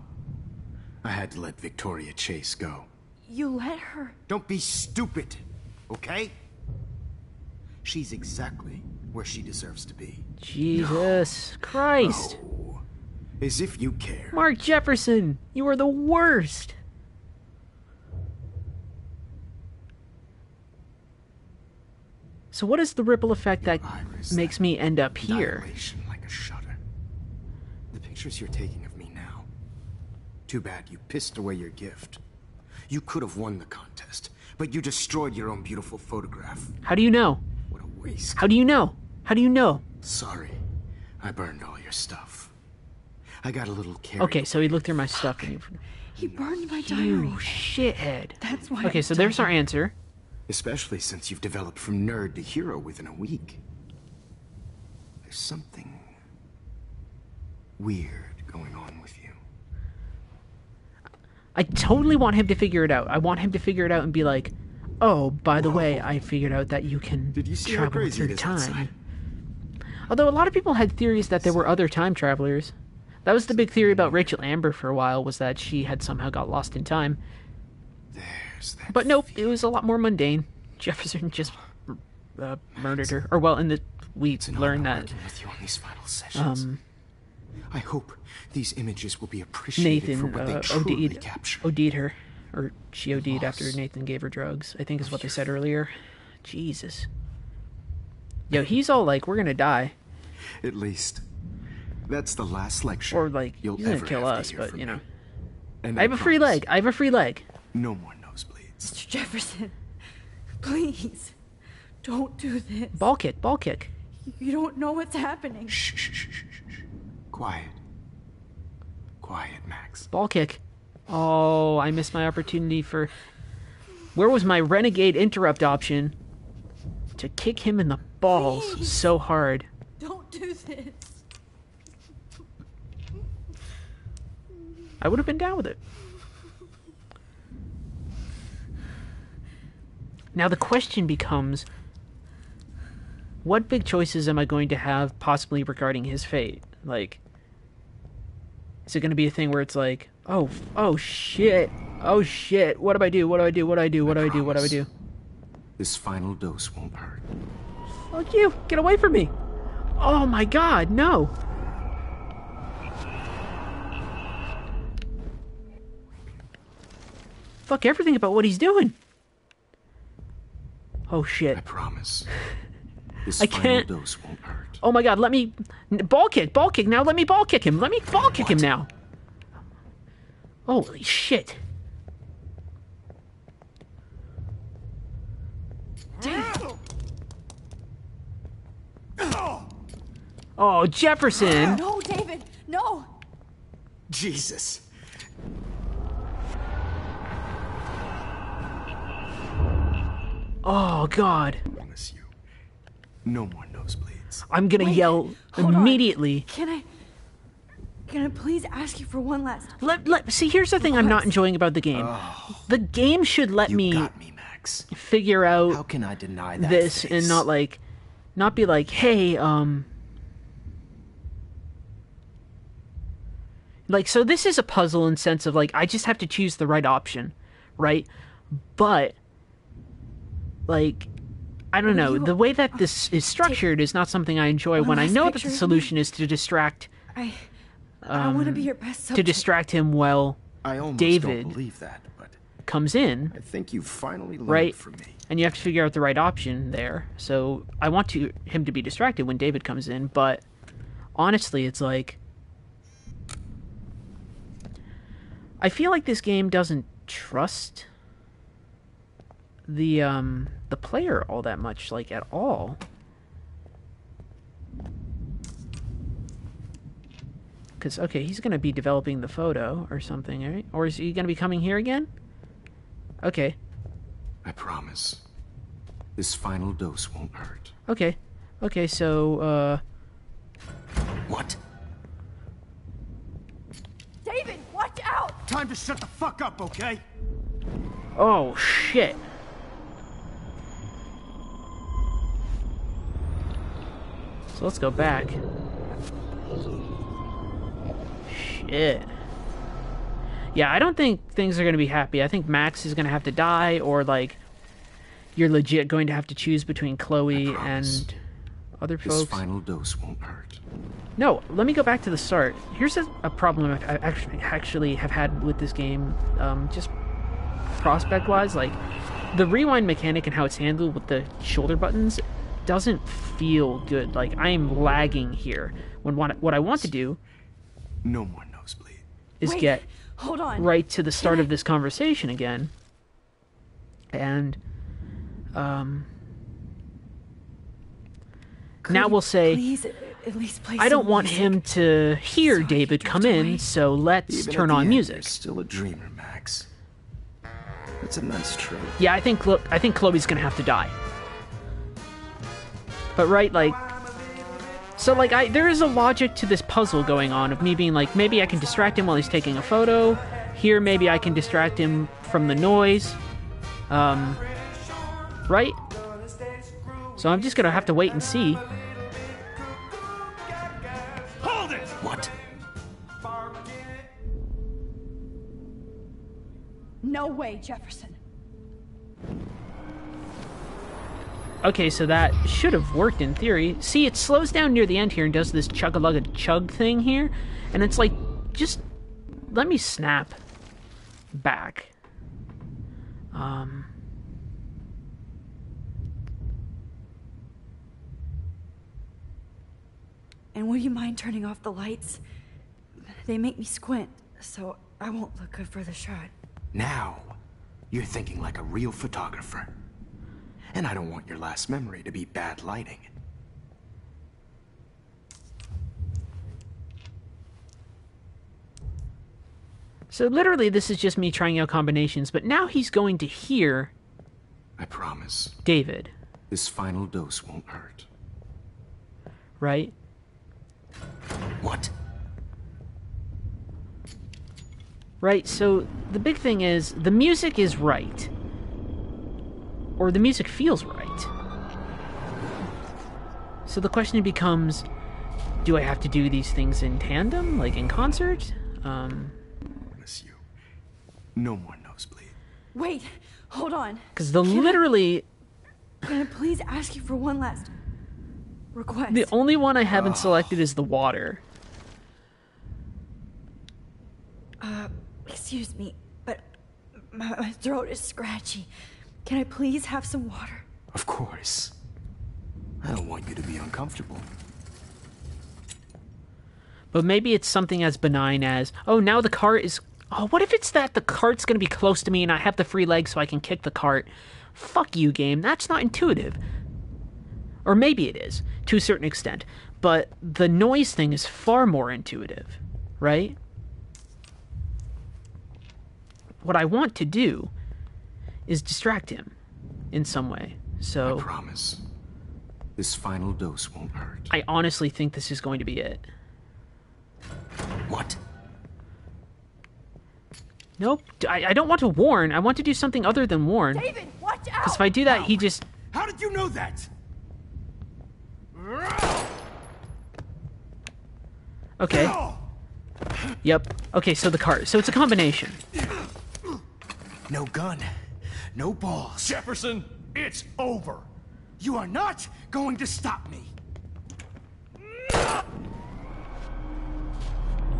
I had to let Victoria Chase go. You let her. Don't be stupid. okay? She's exactly where she deserves to be. Jesus Christ. No. As if you care. Mark Jefferson, you are the worst. So what is the ripple effect that makes me end up here? Dilation like a shutter. The pictures you're taking of me now. Too bad you pissed away your gift. You could have won the contest, but you destroyed your own beautiful photograph. How do you know? What a waste. How do you know? How do you know? Sorry, I burned all your stuff. I got a little carried. Okay, so he looked through my stuff and He burned my you diary. shithead. That's why. Okay, so there's our answer. Especially since you've developed from nerd to hero within a week. There's something weird going on with you. I totally want him to figure it out. I want him to figure it out and be like, oh, by the way, I figured out that you can travel through time. Although a lot of people had theories that there were other time travelers. That was the big theory about Rachel Amber for a while, was that she had somehow got lost in time. But nope, it was a lot more mundane. Jefferson just murdered her. Or, well, we learned that with you on these final sessions. I hope these images will be appreciated Nathan for what they truly capture. OD'd her. Or she OD'd after Nathan gave her drugs, I think is what they said earlier. Jesus. Yo, he's all like, we're gonna die. At least, that's the last lecture. Or like, you'll he's gonna ever kill have to us, hear but from you know. me. And I have a free leg. I have a free leg. No more nosebleeds. Mr. Jefferson, please, don't do this. Ball kick, ball kick. You don't know what's happening. Shh, shh, shh, shh, shh. Quiet. Quiet, Max. Ball kick. Oh, I missed my opportunity for... Where was my renegade interrupt option? To kick him in the balls. Please. So hard. Don't do this. I would have been down with it. Now the question becomes, what big choices am I going to have possibly regarding his fate? Like, is it going to be a thing where it's like, oh shit, what do I do, what do I do, what do I do, what do I do, what do I do? This final dose won't hurt. Fuck you, get away from me. Oh my god, no. Fuck everything about what he's doing. Oh shit. I promise. This I can't. Final dose won't hurt. Oh my god, let me... Ball kick, now let me ball kick him. Let me ball kick him now. Holy shit. Oh, Jefferson. No, David, no. Jesus. Oh god. I promise you. No more nosebleeds. I'm gonna yell immediately. Can I please ask you for one last... See, here's the thing I'm not enjoying about the game. Oh, the game should let me, got me, Max. Figure out How can I deny that this face? and not be like, hey, like, so this is a puzzle in sense of like, I just have to choose the right option, right? But, like, I don't know, the way that this is structured is not something I enjoy when I know that the solution is to distract... I want to be your best subject. To distract him while I almost David don't believe that, but comes in. I think you finally learned right? from me. And you have to figure out the right option there. So I want him to be distracted when David comes in, but honestly, it's like... I feel like this game doesn't trust the player all that much, like, at all. Because, okay, he's going to be developing the photo or something, right? Or is he going to be coming here again? Okay. I promise. This final dose won't hurt. Okay. Okay, so, What? David, watch out! Time to shut the fuck up, okay? Oh, shit. So let's go back. Shit. Yeah, I don't think things are going to be happy. I think Max is going to have to die, or, like, you're legit going to have to choose between Chloe and other This folks. final dose won't hurt. No, let me go back to the start. Here's a problem I actually have had with this game, just prospect-wise. Like, the rewind mechanic and how it's handled with the shoulder buttons doesn't feel good. Like, I am lagging here. When what I want to do No more nosebleed. is Wait, get hold on. right to the start of this conversation again. And, now we'll say, Please, at least play I don't some want music. him to hear David come in, so let's Even turn at the on end, music. You're still a dreamer, Max. It's a nice trait. Yeah, I think Chloe's gonna have to die. But right, like, so like there is a logic to this puzzle going on of me being like, maybe I can distract him while he's taking a photo. Here, maybe I can distract him from the noise. Right? So I'm just gonna have to wait and see. Hold it! What? No way, Jefferson. Okay, so that should have worked in theory. See, it slows down near the end here and does this chug-a-lug-a-chug thing here. And it's like, just let me snap back. And would you mind turning off the lights? They make me squint, so I won't look good for the shot. Now, you're thinking like a real photographer. And I don't want your last memory to be bad lighting. So literally, this is just me trying out combinations, but now he's going to hear I promise. David, This final dose won't hurt. right? What? Right, so the big thing is, the music is right. Or the music feels right. So the question becomes, do I have to do these things in tandem, like in concert? Miss you. No more nosebleed. Wait, hold on. Because literally, Can I please ask you for one last request? the only one I haven't selected is the water. Excuse me, but my throat is scratchy. Can I please have some water? Of course. I don't want you to be uncomfortable. But maybe it's something as benign as, oh, now the cart is... Oh, what if it's that the cart's going to be close to me and I have the free leg so I can kick the cart? Fuck you, game. That's not intuitive. Or maybe it is, to a certain extent. But the noise thing is far more intuitive, right? What I want to do is distract him in some way. So I promise. This final dose won't hurt. I honestly think this is going to be it. What? Nope. I don't want to warn. I want to do something other than warn. David, watch out! Because if I do that, he just... How did you know that? Okay. Yep. Okay, so the cart. So it's a combination. No gun. No balls. Jefferson, it's over. You are not going to stop me.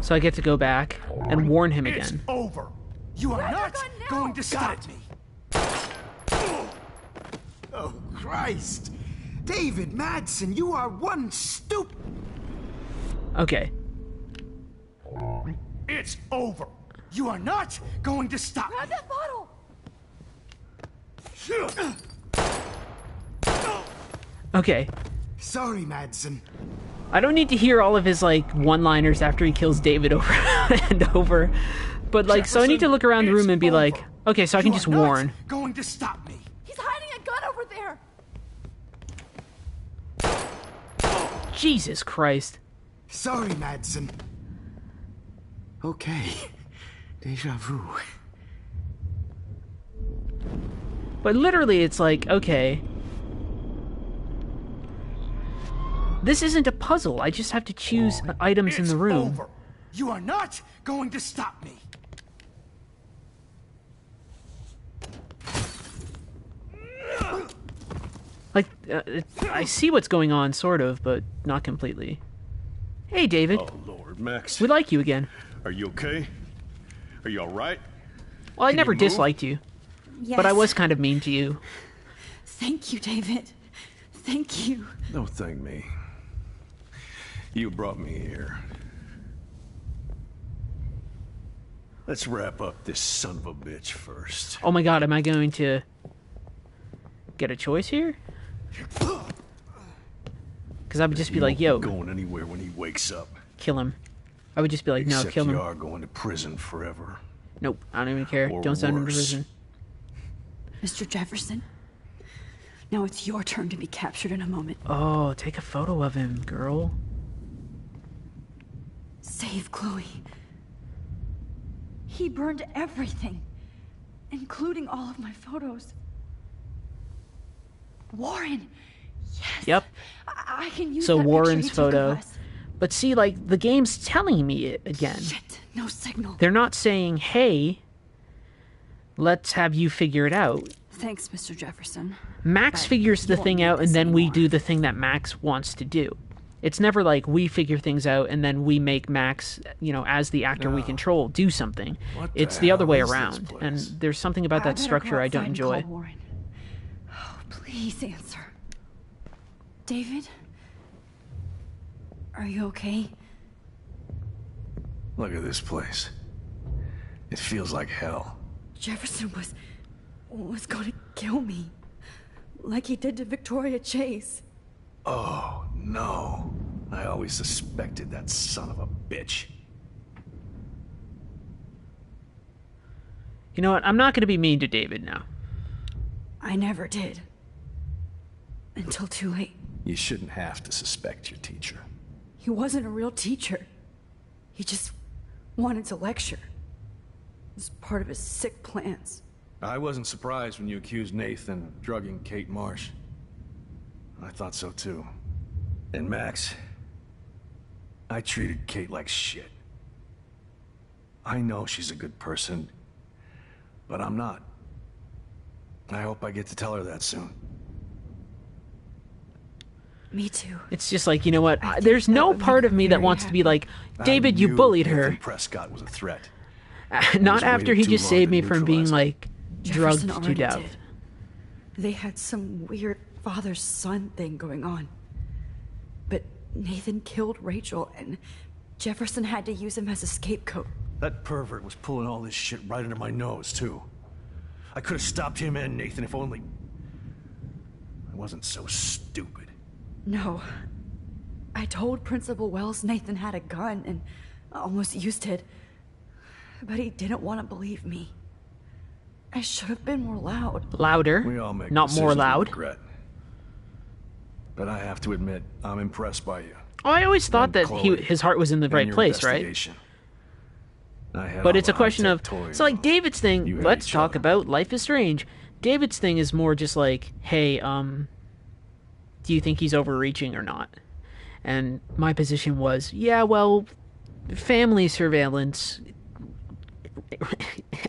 So I get to go back and warn him It's again. over. You are not going to stop me. Oh, Christ. David Madsen, you are one stupid... Okay. It's over. You are not going to stop Grab me. that bottle! Okay. Sorry, Madsen. I don't need to hear all of his, like, one-liners after he kills David over and over. But, like, so I need to look around the room and be like, okay, so I can just warn. Going to stop me. He's hiding a gun over there! Jesus Christ. Sorry, Madsen. Okay. Deja vu. But literally, it's like, okay. This isn't a puzzle. I just have to choose items in It's the room. over. You are not going to stop me. Like, I see what's going on, sort of, but not completely. Hey, David. Oh, Lord, Max. We like you again. Are you okay? Are you alright? Well, I never disliked you. Yes. But I was kind of mean to you. Thank you, David. Thank you. Don't thank me. You brought me here. Let's wrap up this son of a bitch first. Oh my god, am I going to get a choice here? Because I would just be like, yo. Going anywhere when he wakes up. Kill him. I would just be like, no, Except kill him. you are going to prison forever. Nope, I don't even care. Or Don't send him to worse. prison. Mr. Jefferson, now it's your turn to be captured in a moment. Oh, take a photo of him, girl. Save Chloe. He burned everything, including all of my photos. Warren! Yes! Yep. I can use So that Warren's picture he took of photo. us. But see, like, the game's telling me it again. Shit, no signal. They're not saying, hey, let's have you figure it out. Thanks, Mr. Jefferson. Max But figures the you won't thing need out, and this then we anymore. do the thing that Max wants to do. It's never like we figure things out and then we make Max, you know, as the actor we control, do something. What It's the the other hell way is this around. place? And there's something about that better structure go I don't outside and enjoy. call Warren. Oh, please answer. David? Are you okay? Look at this place. It feels like hell. Jefferson was going to kill me. Like he did to Victoria Chase. Oh, no. I always suspected that son of a bitch. You know what? I'm not going to be mean to David now. I never did. Until too late. You shouldn't have to suspect your teacher. He wasn't a real teacher. He just wanted to lecture. It was part of his sick plans. I wasn't surprised when you accused Nathan of drugging Kate Marsh. I thought so too. And Max, I treated Kate like shit. I know she's a good person, but I'm not. I hope I get to tell her that soon. Me too. It's just like, you know what? There's no part of me that wants to be like, David, you bullied her. Nathan Prescott was a threat. Not He's after waited he too just long saved to me from being, neutralize like, drugged Jefferson to already death. did. They had some weird father-son thing going on. But Nathan killed Rachel, and Jefferson had to use him as a scapegoat. That pervert was pulling all this shit right under my nose, too. I could have stopped him and Nathan if only I wasn't so stupid. No. I told Principal Wells Nathan had a gun and almost used it. But he didn't want to believe me. I should have been more loud. Louder, We all make not more decisions we loud. regret. But I have to admit, I'm impressed by you. Oh, I always thought And that Chloe, his heart was in the and right your place, right? investigation. I had But all it's a the question of, high-tech toys so like on. David's thing, You had let's each talk other. about Life is Strange. David's thing is more just like, hey, do you think he's overreaching or not? And my position was, yeah, well, family surveillance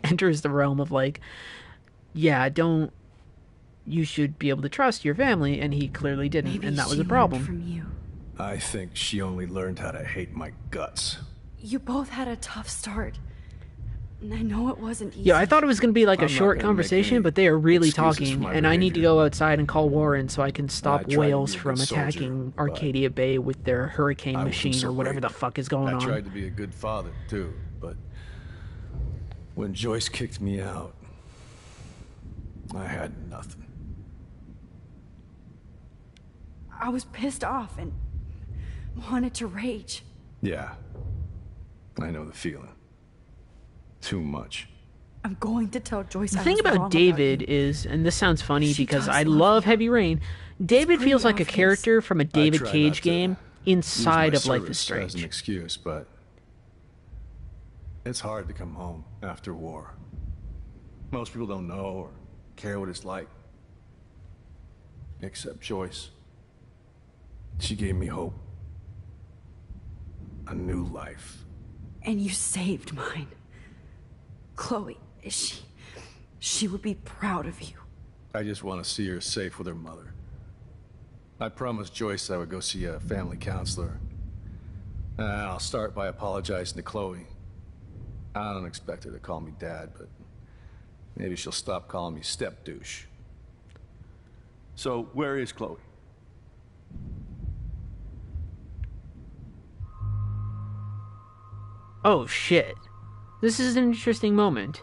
enters the realm of like, yeah, you should be able to trust your family, and he clearly didn't, Maybe and that was she a problem. learned from you. I think she only learned how to hate my guts. You both had a tough start. And I know it wasn't easy. Yeah, I thought it was going to be like a I'm not short gonna make conversation, any but they are really excuses for talking, my and I need to behavior. go outside and call Warren so I can stop tried to whales be a from good soldier, attacking but Arcadia Bay with their hurricane I wasn't machine so or whatever great. the fuck is going I on. tried to be a good father, too, but when Joyce kicked me out, I had nothing. I was pissed off and wanted to rage. Yeah, I know the feeling. Too much. I'm going to tell Joyce The I thing was wrong about about David is, and this sounds funny She because does I love love you. Heavy Rain, David pretty feels like a obvious. character from a David try Cage not to game use inside my of Life is service as an Strange. excuse, but it's hard to come home after war. Most people don't know or care what it's like. Except Joyce. She gave me hope. A new life. And you saved mine. Chloe, she would be proud of you. I just want to see her safe with her mother. I promised Joyce I would go see a family counselor. I'll start by apologizing to Chloe. I don't expect her to call me Dad, but maybe she'll stop calling me step douche. So, where is Chloe? Oh, shit. This is an interesting moment.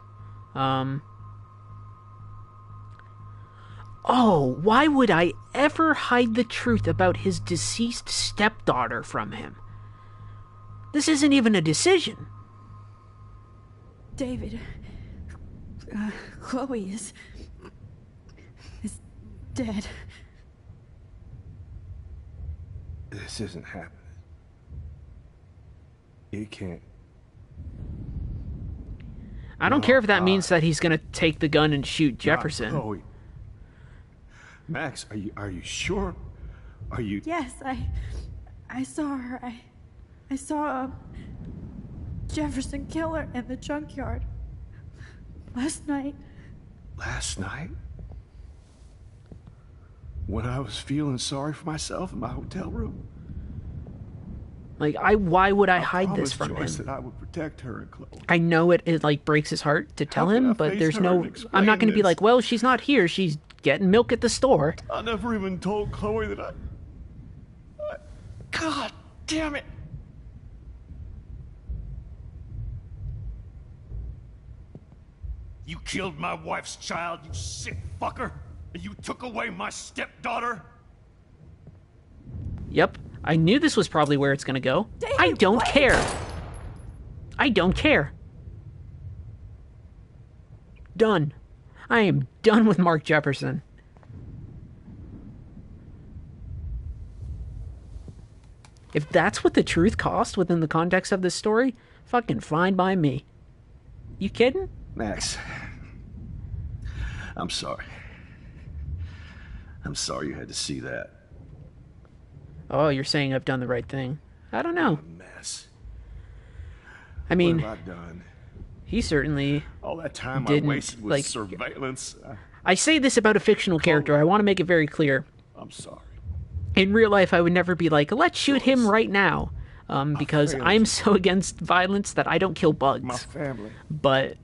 Oh, why would I ever hide the truth about his deceased stepdaughter from him? This isn't even a decision. David, Chloe is dead. This isn't happening. It can't. I don't care if that means that he's gonna take the gun and shoot Jefferson. Chloe. Max, are you sure? Are you? Yes, I saw her. I saw Jefferson kill her in the junkyard last night. Last night? When I was feeling sorry for myself in my hotel room? Like, why would I hide this from him? That I would protect her and Chloe. I know it like breaks his heart to tell him, but there's no. I'm not going to be like, well, she's not here. She's getting milk at the store. I never even told Chloe that I... God damn it! You killed my wife's child, you sick fucker! And you took away my stepdaughter? Yep. I knew this was probably where it's gonna go. David, I don't care. I don't care. Done. I am done with Mark Jefferson. If that's what the truth cost within the context of this story, fucking fine by me. You kidding? Max, I'm sorry. I'm sorry you had to see that. Oh, you're saying I've done the right thing. I don't know. Mess. I mean, what have I done? He certainly all that time didn't, I wasted with surveillance. I say this about a fictional character. I want to make it very clear. I'm sorry. In real life, I would never be like, let's shoot him right now. Because I'm so against violence that I don't kill bugs. My family. But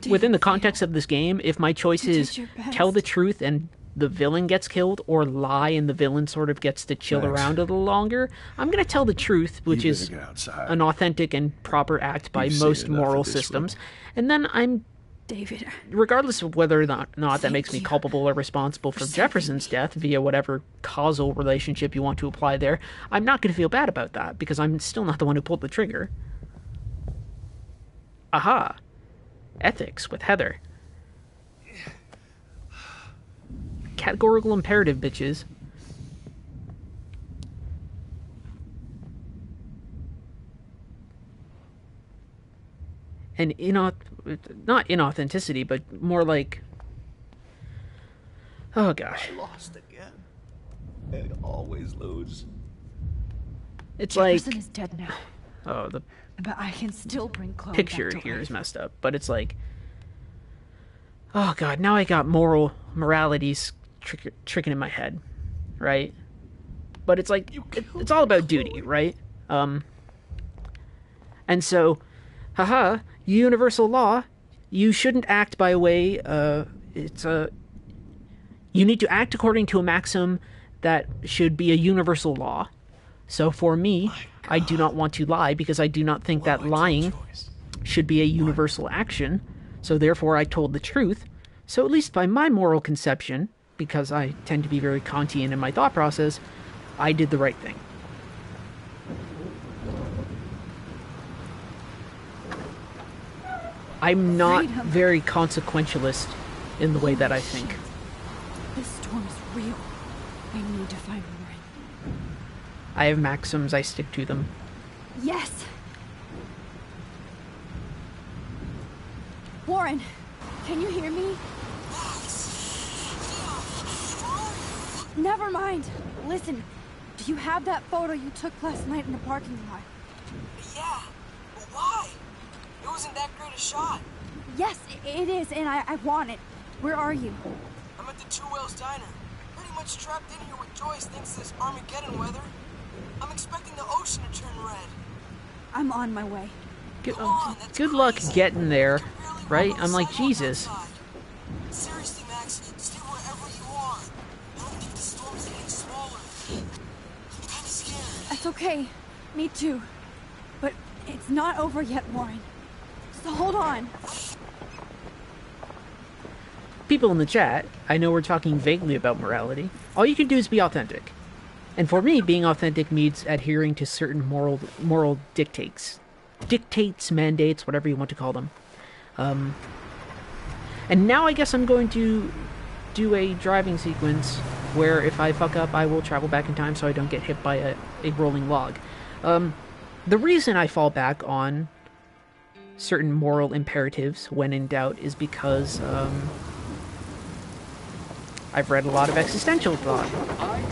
within the context of this game, if my choice is tell the truth and the villain gets killed, or lie and the villain sort of gets to chill around a little longer, I'm going to tell the truth, which is an authentic and proper act by most moral systems. And then I'm... David, regardless of whether or not that makes me culpable or responsible for Jefferson's death via whatever causal relationship you want to apply there, I'm not going to feel bad about that, because I'm still not the one who pulled the trigger. Aha. Ethics with Heather. Categorical imperative, bitches. And not inauthenticity, but more like, oh gosh, I lost again. I always lose. It's Jefferson like is dead now. Oh, the but I can still bring Chloe picture back to here life. is messed up, but it's like, oh god, now I got moralities tricking in my head, right? But it's like it's all about duty, right? And so, haha, universal law. You shouldn't act by a way. You need to act according to a maxim that should be a universal law. So for me, I do not want to lie because I do not think that lying should be a universal action. So therefore, I told the truth. So at least by my moral conception, because I tend to be very Kantian in my thought process, I did the right thing. I'm not very consequentialist in the way that I think. This storm is real. I need to find Warren. I have maxims, I stick to them. Yes! Warren, can you hear me? Never mind. Listen, do you have that photo you took last night in the parking lot? Yeah, but why? It wasn't that great a shot. Yes, it is, and I want it. Where are you? I'm at the Two Whales Diner, pretty much much trapped in here with Joyce thanks to this Armageddon weather. I'm expecting the ocean to turn red. I'm on my way. Good luck getting there, right? I'm like, Jesus. Seriously, Max, stay wherever you are. I don't think the storm's getting smaller. I'm kinda scared. That's okay. Me too. But it's not over yet, Warren. So hold on. People in the chat, I know we're talking vaguely about morality. All you can do is be authentic. And for me, being authentic means adhering to certain moral dictates. Dictates, mandates, whatever you want to call them. And now I guess I'm going to do a driving sequence where if I fuck up, I will travel back in time so I don't get hit by a rolling log. The reason I fall back on certain moral imperatives when in doubt is because I've read a lot of existential thought,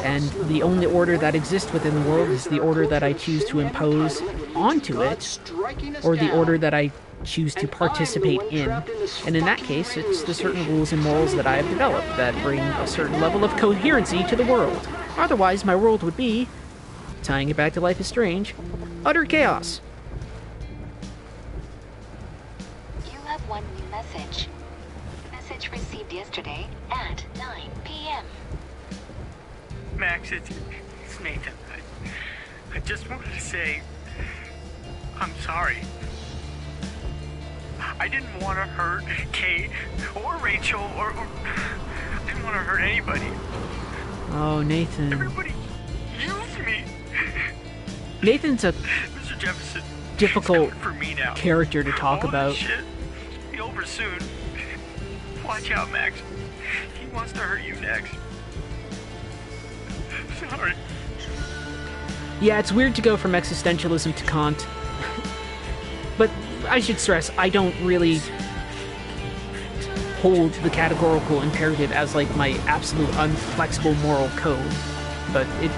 and the only order that exists within the world is the order that I choose to impose onto it, or the order that I choose to participate in. And in that case, it's the certain rules and morals that I have developed that bring a certain level of coherency to the world. Otherwise, my world would be, tying it back to Life is Strange, utter chaos. You have one new message. Message received yesterday at 9 p.m. Max, it's Nathan. I just wanted to say I'm sorry. I didn't want to hurt Kate or Rachel or I didn't want to hurt anybody. Oh, Nathan. Everybody used me. Nathan's a Mr. Jefferson, difficult for me now. character to talk about. Shit. Be over soon. Watch out, Max. He wants to hurt you next. Sorry. Yeah, it's weird to go from existentialism to Kant. But I should stress, I don't really hold the categorical imperative as like my absolute unflexible moral code. But it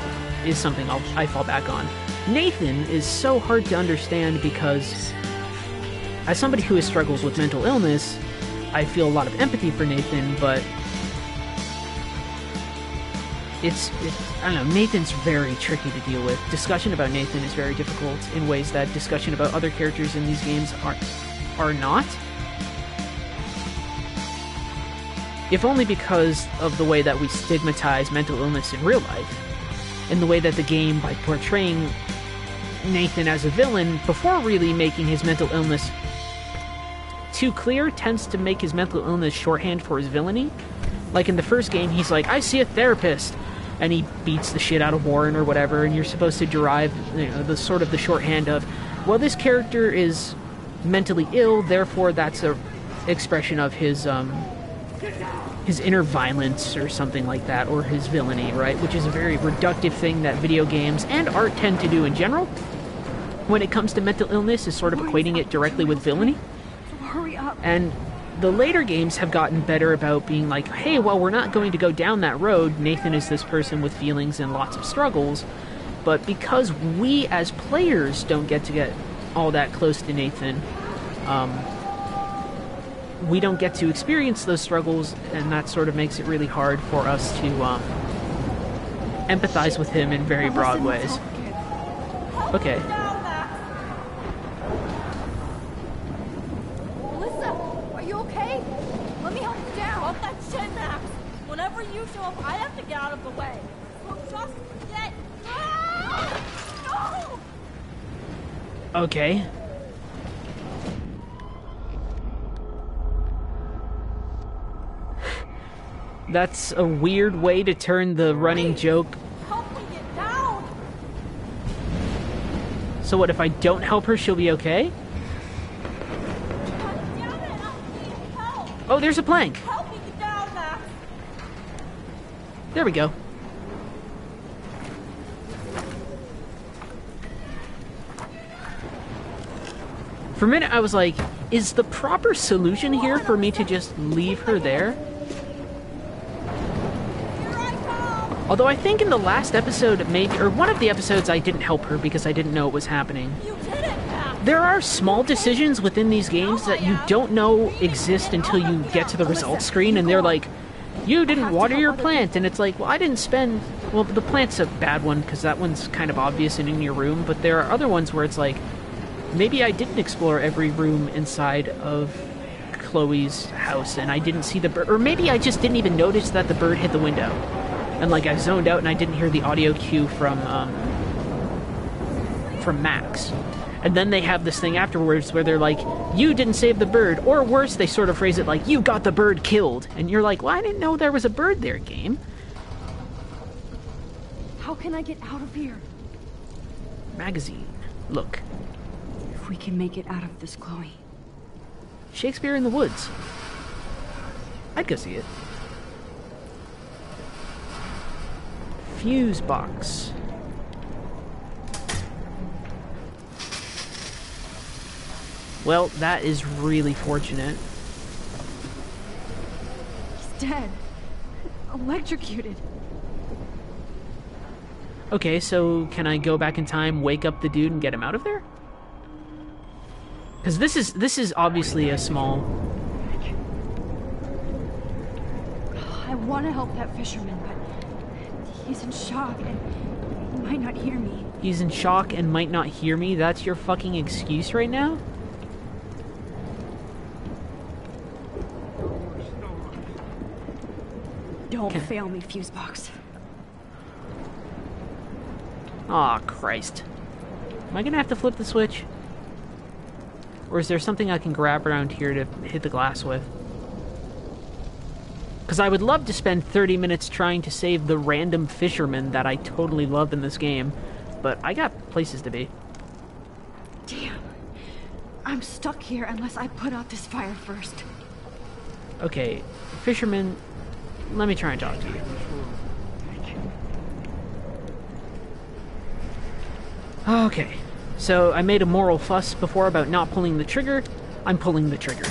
is something I fall back on. Nathan is so hard to understand because as somebody who has struggled with mental illness, I feel a lot of empathy for Nathan, but it's I don't know, Nathan's very tricky to deal with. Discussion about Nathan is very difficult in ways that discussion about other characters in these games are not. If only because of the way that we stigmatize mental illness in real life, and the way that the game, by portraying Nathan as a villain before really making his mental illness too clear, tends to make his mental illness shorthand for his villainy. Like in the first game, he's like, I see a therapist, and he beats the shit out of Warren or whatever, and you're supposed to derive, you know, the sort of the shorthand of, well, this character is mentally ill, therefore that's a expression of his inner violence or something like that, or his villainy, right? Which is a very reductive thing that video games and art tend to do in general. When it comes to mental illness, is sort of equating it directly with villainy. Hurry up. And the later games have gotten better about being like, hey, well, we're not going to go down that road. Nathan is this person with feelings and lots of struggles. But because we as players don't get to get all that close to Nathan, we don't get to experience those struggles, and that sort of makes it really hard for us to empathize with him in very broad ways. Okay. You show up, I have to get out of the way. So just get... No! Okay. That's a weird way to turn the running joke. Help me get down! So what, if I don't help her, she'll be okay? God damn it, I need help! Oh, there's a plank! Help me get down, Max! There we go. For a minute I was like, is the proper solution here for me to just leave her there? Although I think in the last episode, maybe, or one of the episodes, I didn't help her because I didn't know it was happening. There are small decisions within these games that you don't know exist until you get to the results screen, and they're like, You didn't water your plant, and it's like, well, I didn't spend... Well, the plant's a bad one, because that one's kind of obvious and in your room, but there are other ones where it's like, maybe I didn't explore every room inside of Chloe's house, and I didn't see the bird, or maybe I just didn't even notice that the bird hit the window, and like I zoned out and I didn't hear the audio cue from Max. And then they have this thing afterwards where they're like, you didn't save the bird. Or worse, they sort of phrase it like, you got the bird killed. And you're like, well, I didn't know there was a bird there, game. How can I get out of here? Magazine. Look. If we can make it out of this, Chloe. Shakespeare in the Woods. I'd go see it. Fuse box. Well, that is really fortunate. He's dead. Electrocuted. Okay, so can I go back in time, wake up the dude, and get him out of there? Because this is obviously a small... I want to help that fisherman, but he's in shock and he might not hear me. He's in shock and might not hear me? That's your fucking excuse right now? Don't fail me, Fusebox. Aw, Christ. Am I gonna have to flip the switch? Or is there something I can grab around here to hit the glass with? Because I would love to spend 30 minutes trying to save the random fisherman that I totally love in this game, but I got places to be. Damn. I'm stuck here unless I put out this fire first. Okay, fisherman, let me try and talk to you. Okay, so I made a moral fuss before about not pulling the trigger. I'm pulling the trigger.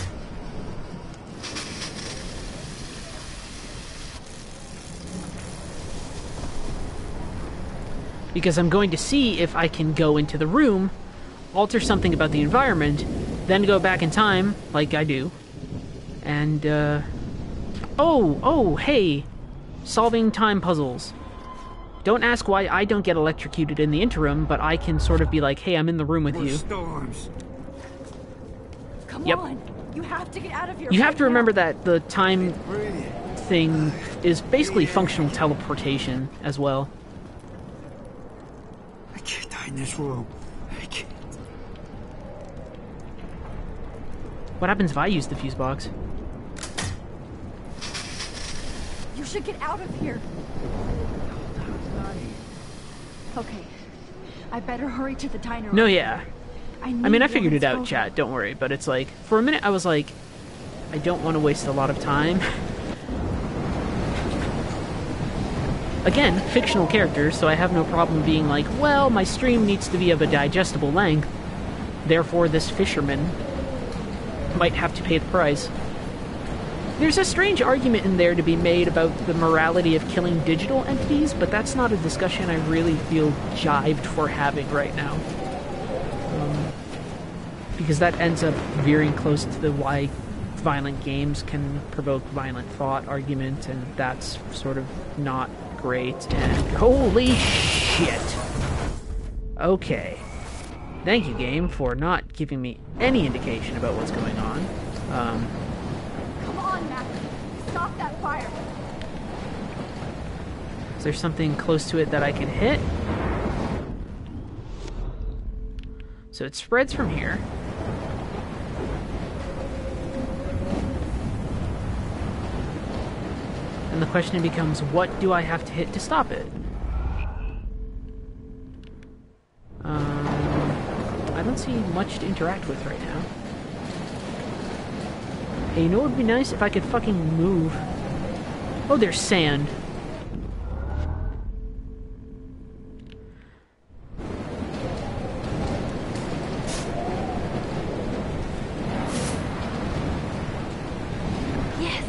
Because I'm going to see if I can go into the room, alter something about the environment, then go back in time, like I do, and, Oh, hey! Solving time puzzles. Don't ask why I don't get electrocuted in the interim, but I can sort of be like, hey, I'm in the room with you. Storms. Come on! You have to get out of here. You have to remember that the time thing is basically functional teleportation as well. I can't die in this room. I can't. What happens if I use the fuse box? You should get out of here. Okay. I better hurry to the diner. No, yeah. I mean, I figured it out, chat, don't worry. But it's like, for a minute I was like, I don't want to waste a lot of time. Again, fictional characters, so I have no problem being like, well, my stream needs to be of a digestible length. Therefore, this fisherman might have to pay the price. There's a strange argument in there to be made about the morality of killing digital entities, but that's not a discussion I really feel jived for having right now. Because that ends up veering close to the why violent games can provoke violent thought argument, and that's sort of not great, and holy shit! Okay. Thank you, game, for not giving me any indication about what's going on. Come on, Max. Stop that fire. Is there something close to it that I can hit? So it spreads from here. And the question becomes, what do I have to hit to stop it? I don't see much to interact with right now. Hey, you know what would be nice? If I could fucking move. Oh, there's sand. Yes.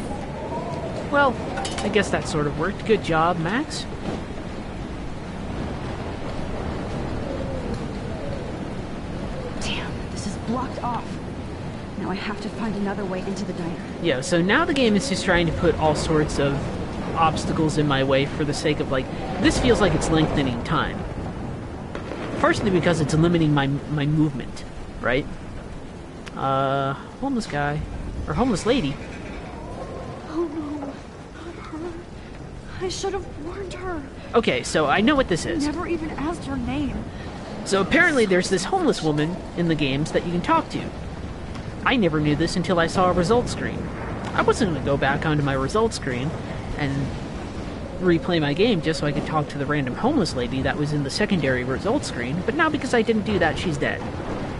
Well, I guess that sort of worked. Good job, Max. Damn, this is blocked off. Now I have to find another way into the diner. Yeah, so now the game is just trying to put all sorts of obstacles in my way for the sake of, like, this feels like it's lengthening time. Partially because it's limiting my movement, right? Homeless guy. Or homeless lady. Oh no, not her. I should have warned her. Okay, so I know what this is. I never even asked her name. So apparently there's this homeless woman in the games that you can talk to. I never knew this until I saw a results screen. I wasn't going to go back onto my results screen and replay my game just so I could talk to the random homeless lady that was in the secondary results screen, but now because I didn't do that, she's dead.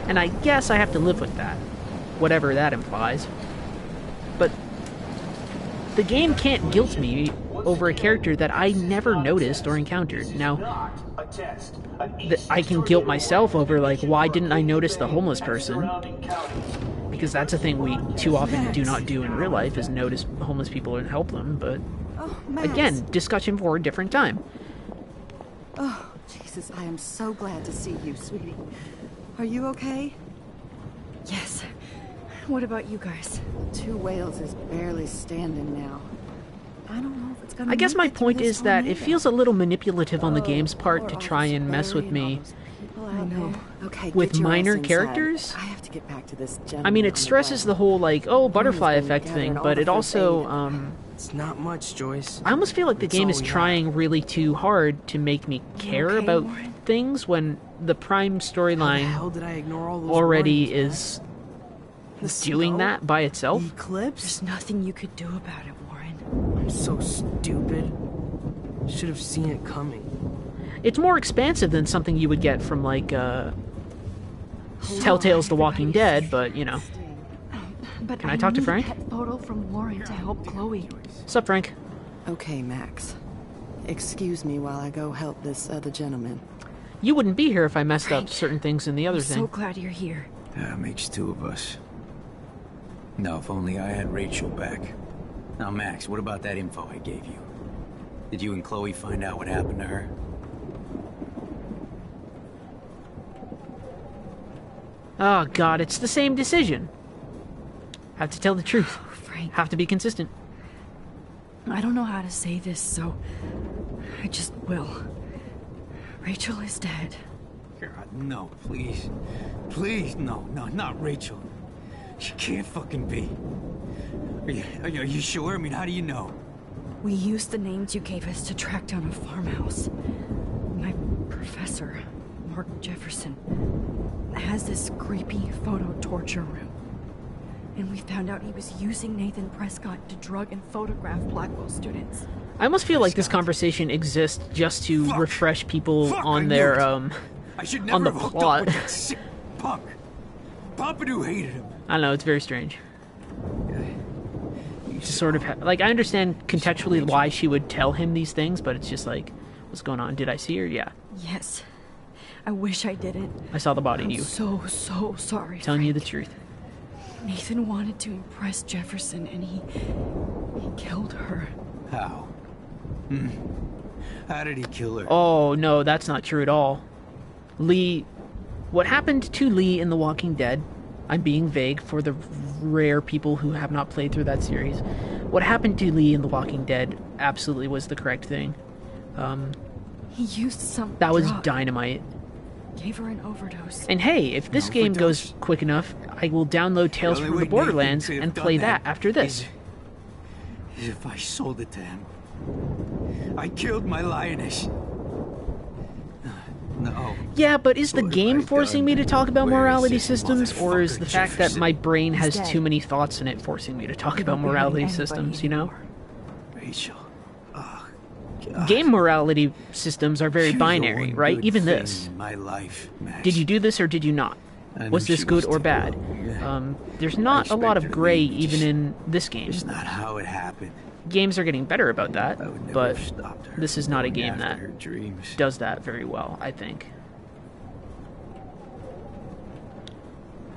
And I guess I have to live with that. Whatever that implies. But the game can't guilt me over a character that I never noticed or encountered. Now, I can guilt myself over, like, why didn't I notice the homeless person? Because that's a thing we too often do not do in real life, is notice homeless people and help them, but again, discussion for a different time. Oh, Jesus, I am so glad to see you, sweetie. Are you okay? Yes. What about you guys? Two Whales is barely standing now. I don't know if it's gonna. I guess my point is that it feels a little manipulative on the game's part to try and mess with me I know. Okay, with get your minor ass inside. characters. I have to get back to this I mean, it stresses the whole, like, oh, butterfly effect thing, but it also, It's not much, Joyce. I almost feel like the game is trying really too hard to make me care about things when the prime storyline already is doing that by itself. There's nothing you could do about it, Warren. I'm so stupid. Should have seen it coming. It's more expansive than something you would get from, like, Telltale's The Walking Dead, but, you know. But Can I talk to Frank? That photo from Warren to help Chloe. Sup, Frank? Okay, Max. Excuse me while I go help this other gentleman. You wouldn't be here if I messed up certain things in the other thing. So glad you're here. Yeah, makes two of us. Now, if only I had Rachel back. Now, Max, what about that info I gave you? Did you and Chloe find out what happened to her? Oh, God, it's the same decision. Have to tell the truth. Frank. Have to be consistent. I don't know how to say this, so I just will. Rachel is dead. God, no, please. Please, no, not Rachel. She can't fucking be. Are you sure? I mean, how do you know? We used the names you gave us to track down a farmhouse. My professor, Mark Jefferson, has this creepy photo torture room. And we found out he was using Nathan Prescott to drug and photograph Blackwell students. I almost feel like this conversation exists just to refresh people on their, I should on never the have hooked plot. up with that sick punk. Pompidou hated him. I don't know, it's very strange. To sort of, like, I understand contextually why she would tell him these things, but it's just like, what's going on? Did I see her? Yeah. Yes. I wish I didn't. I saw the body. I'm You. so sorry. Telling you the truth. Nathan wanted to impress Jefferson, and he killed her. How? How did he kill her? Oh, no, that's not true at all. Lee... What happened to Lee in The Walking Dead, I'm being vague for the rare people who have not played through that series. What happened to Lee in The Walking Dead absolutely was the correct thing. He used some That was drug. dynamite. Gave her an overdose. And hey, if this game goes quick enough, I will download Tales from the Borderlands and play that after this. If I sold it to him, I killed my lioness. No. Yeah, but is the game forcing me to talk about morality systems, or is the fact that my brain has too many thoughts in it forcing me to talk about morality systems, you know? Rachel. Game morality systems are very binary, right? Even this. My life, Max. Did you do this or did you not? Was this good or bad? There's not a lot of gray even in this game. It's not how it happened. Games are getting better about that, but this is not a game that her dreams. does that very well, I think.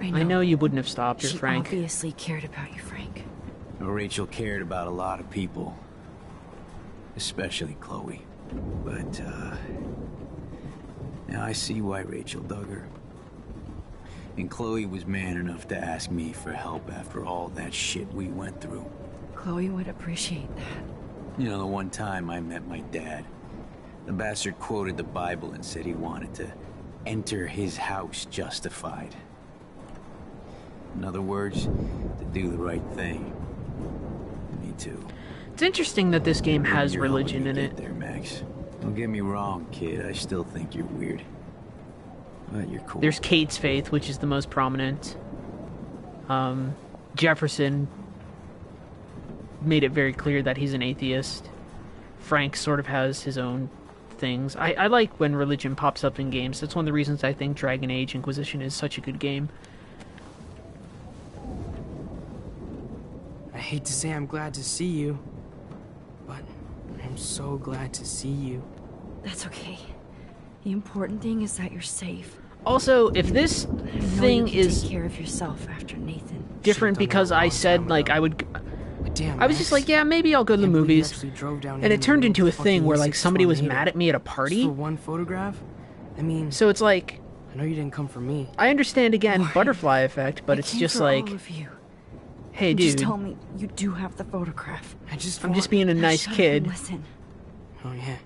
I know you wouldn't have stopped her, She Frank. obviously cared about you, Frank. Rachel cared about a lot of people. Especially Chloe. But, now I see why Rachel dug her. And Chloe was man enough to ask me for help after all that shit we went through. Chloe would appreciate that. You know, the one time I met my dad, the bastard quoted the Bible and said he wanted to enter his house justified. In other words, to do the right thing. Me too. It's interesting that this game has You're religion helping me in get it. there, Max. Don't get me wrong, kid. I still think you're weird. But you're cool. There's Kate's faith, which is the most prominent. Jefferson made it very clear that he's an atheist. Frank sort of has his own things. I like when religion pops up in games. That's one of the reasons I think Dragon Age Inquisition is such a good game. I hate to say I'm glad to see you, but I'm so glad to see you. That's okay. The important thing is that you're safe. Also, if this thing is take care of yourself after Nathan. different because I said like I would. Damn, I was just like, yeah, maybe I'll go to the movies, and it turned into a thing where like somebody was mad at me at a party. For one photograph? I mean, so it's like, I know you didn't come for me. I understand again, butterfly effect, but it's just like, hey, dude, just tell me you do have the photograph. I'm just being a nice kid. Listen. Oh yeah,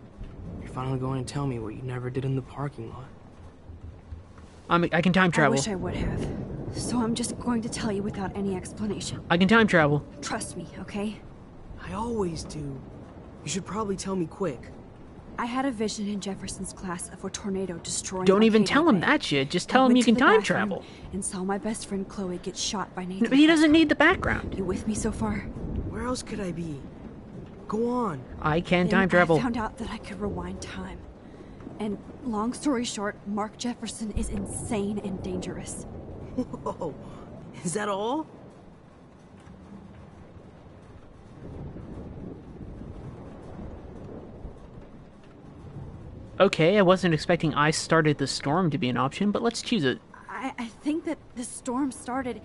you're finally going to tell me what you never did in the parking lot. I can time travel. I wish I would have. So I'm just going to tell you without any explanation. I can time travel. Trust me, okay? I always do. You should probably tell me quick. I had a vision in Jefferson's class of a tornado destroying. Don't even Arcadia tell him Bay. that shit. Just I tell him went you to can the time bathroom travel. And saw my best friend Chloe get shot by Nathan. No, he doesn't need the background. You with me so far? Where else could I be? Go on. I can Then time travel. I found out that I could rewind time. And long story short, Mark Jefferson is insane and dangerous. Whoa. Is that all? Okay, I wasn't expecting I started the storm to be an option, but let's choose it. I think that the storm started,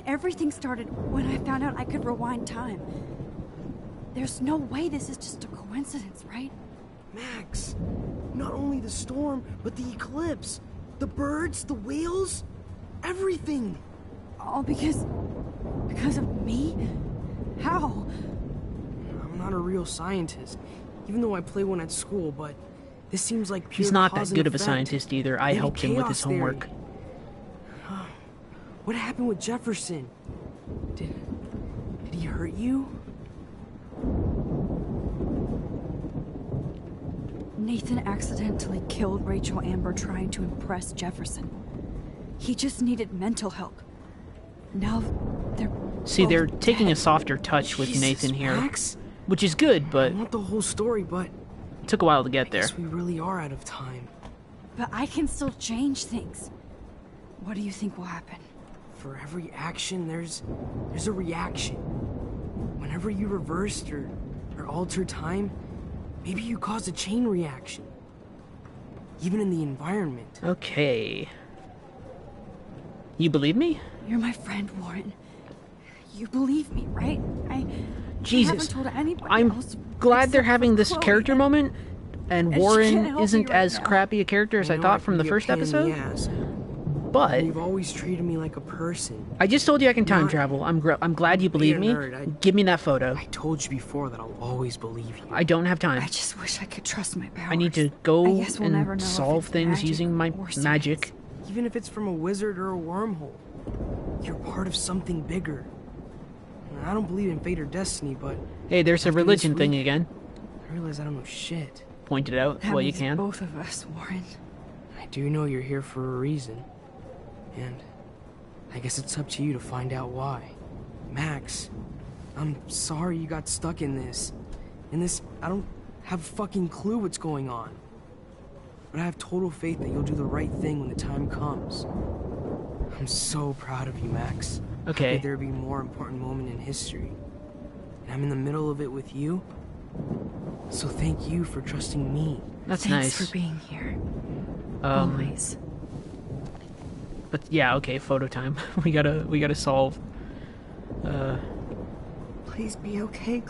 everything started when I found out I could rewind time. There's no way this is just a coincidence, right? Max, not only the storm, but the eclipse. The birds, the whales, everything. All because of me? How? I'm not a real scientist, even though I play one at school, but this seems like pure He's not that cause and good of a effect. scientist either. I Maybe helped him with his chaos theory. homework. What happened with Jefferson? Did he hurt you? Nathan accidentally killed Rachel Amber trying to impress Jefferson. He just needed mental help. Now they're They're both taking a dead. softer touch with Jesus, Nathan here, Max? which is good, but I want the whole story, but it took a while to get there. guess we really are out of time. But I can still change things. What do you think will happen? For every action, there's a reaction. Whenever you reversed or altered time, maybe you caused a chain reaction. Even in the environment. Okay. You believe me? You're my friend, Warren. You believe me, right? I Jesus. haven't told anybody I'm else glad they're except having for this Chloe. character moment, and And she can't Warren help me isn't right as now. crappy a character as I know thought I from can the be a first pain in the episode. ass, But you've always treated me like a person. I just told you I can time Not- travel. I'm glad you believe Be a me. nerd. Give me that photo. I told you before that I'll always believe you. I don't have time. I just wish I could trust my powers. I need to go I guess we'll never and know if solve it's things magic using my or science. magic. Even if it's from a wizard or a wormhole, you're part of something bigger. I don't believe in fate or destiny, but Hey, there's a after this religion thing week, again. I realize I don't know shit. Point it out That while you means can. both of us, Warren. I do know you're here for a reason, and I guess it's up to you to find out why. Max, I'm sorry you got stuck in this. I don't have a fucking clue what's going on. But I have total faith that you'll do the right thing when the time comes. I'm so proud of you, Max. Okay. How could there be a more important moment in history? And I'm in the middle of it with you. So thank you for trusting me. That's Thanks nice. for being here. Um, Always. But yeah, okay, photo time. we gotta solve. Please be okay.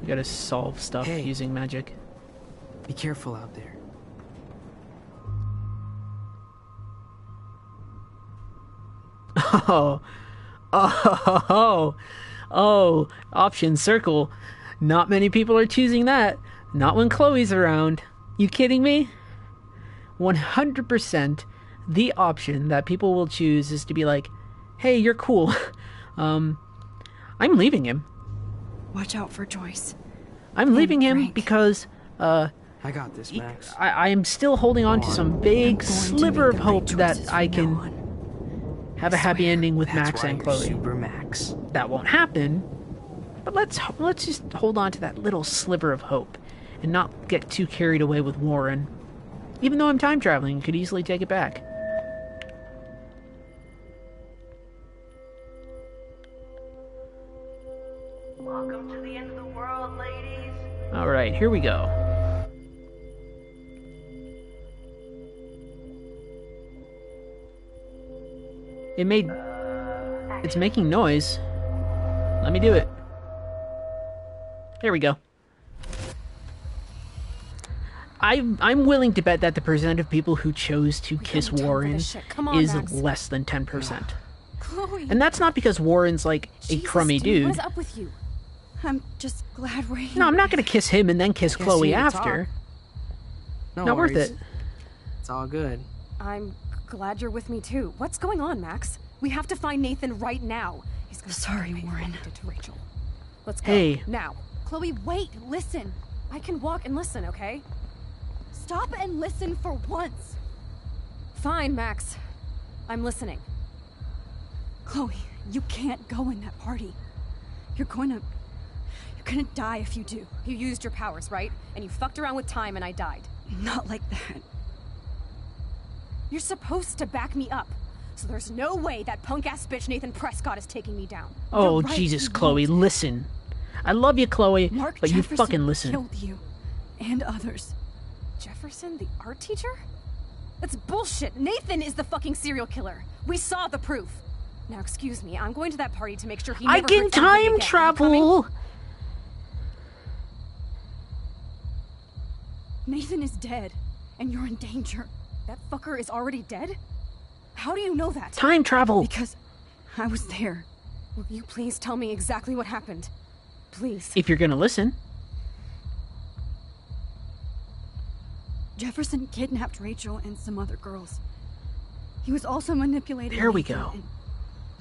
We gotta solve stuff Hey. using magic. Be careful out there. Oh, option circle. Not many people are choosing that. Not when Chloe's around. You kidding me? 100% the option that people will choose is to be like, hey, you're cool. I'm leaving him. Watch out for Joyce. I'm leaving him because, I got this, Max. I am still holding on to some big sliver of hope that I can have a happy ending with Max and Chloe. Super Max. That won't happen, but let's just hold on to that little sliver of hope and not get too carried away with Warren. Even though I'm time traveling, could easily take it back. Welcome to the end of the world, ladies. Alright, here we go. It's making noise. Let me do it. There we go. I'm willing to bet that the percent of people who chose to kiss Warren is Max. less than 10%. Chloe. And that's not because Warren's like a crummy dude. What's up with you? I'm just glad we're here. No, I'm not gonna kiss him and then kiss Chloe after. No Not worth worries. it. It's all good. I'm glad you're with me too. What's going on, Max? We have to find Nathan right now. He's gonna Sorry, Warren. To Rachel. Let's go. Hey. Now. Chloe, wait, listen. I can walk and listen, okay? Stop and listen for once. Fine, Max. I'm listening. Chloe, you can't go in that party. You're gonna die if you do. You used your powers, right? And you fucked around with time and I died. Not like that. You're supposed to back me up. So there's no way that punk-ass bitch Nathan Prescott is taking me down. Oh, right, Jesus, he Chloe, won't. listen. I love you, Chloe, Mark but you Jefferson fucking listen. killed you and others. Jefferson, the art teacher? That's bullshit. Nathan is the fucking serial killer. We saw the proof. Now, excuse me, I'm going to that party to make sure he never I can hurts anybody time again. travel! Nathan is dead, and you're in danger. That fucker is already dead? How do you know that? Time travel! Because I was there. Will you please tell me exactly what happened? Please. If you're gonna listen. Jefferson kidnapped Rachel and some other girls. He was also manipulating There we Nathan, go. and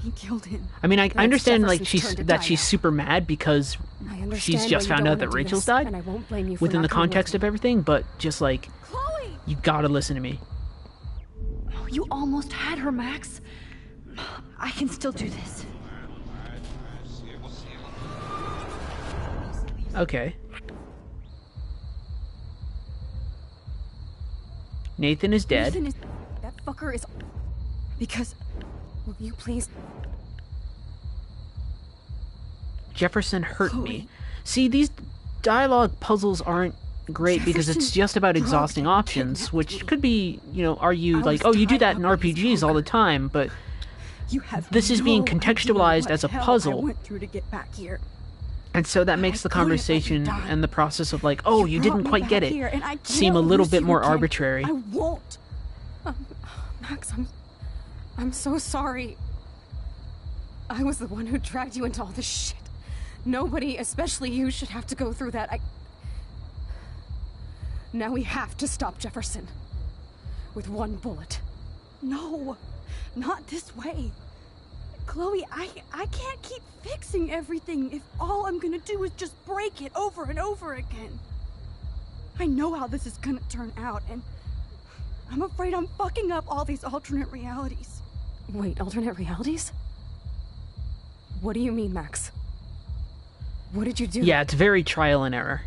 he killed him. I mean, I understand like Jefferson's turn to that die she's now. super mad because I understand she's why just you found don't out wanna that do Rachel's this, died and I won't blame you for within not the coming with context me. of everything, but just like, Chloe! you gotta listen to me. Oh, you almost had her, Max. I can still do this. Okay. Nathan is dead. Nathan is... That fucker is... Because... Will you please... Jefferson hurt me. See, these dialogue puzzles aren't great because it's just about exhausting options, which could be, you know, argued like, oh, you do that in RPGs all the time, but this is being contextualized as a I puzzle. went through to get back here. And so that makes the conversation and the process of like, oh, you didn't quite get it, seem a can't little lose bit you more again. arbitrary. I won't. Max, I'm so sorry. I was the one who dragged you into all this shit. Nobody, especially you, should have to go through that. Now we have to stop Jefferson. With one bullet. No, not this way. Chloe, I can't keep fixing everything if all I'm gonna do is just break it over and over again. I know how this is gonna turn out, and I'm afraid I'm fucking up all these alternate realities. Wait, alternate realities? What do you mean, Max? What did you do? Yeah, it's very trial and error.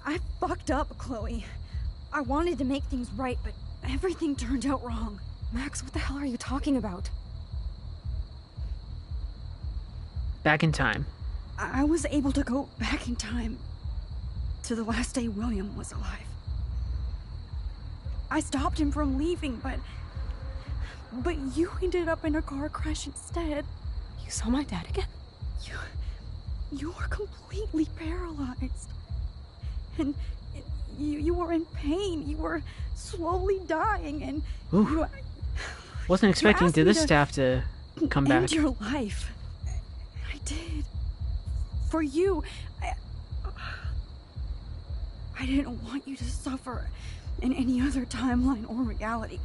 I fucked up, Chloe. I wanted to make things right, but everything turned out wrong. Max, what the hell are you talking about? Back in time. I was able to go back in time to the last day William was alive. I stopped him from leaving, but you ended up in a car crash instead. You saw my dad again? You were completely paralyzed. And You were in pain. You were slowly dying, and Ooh. Wasn't expecting to this staff to come back. End your life. I did. For you. I didn't want you to suffer in any other timeline or reality.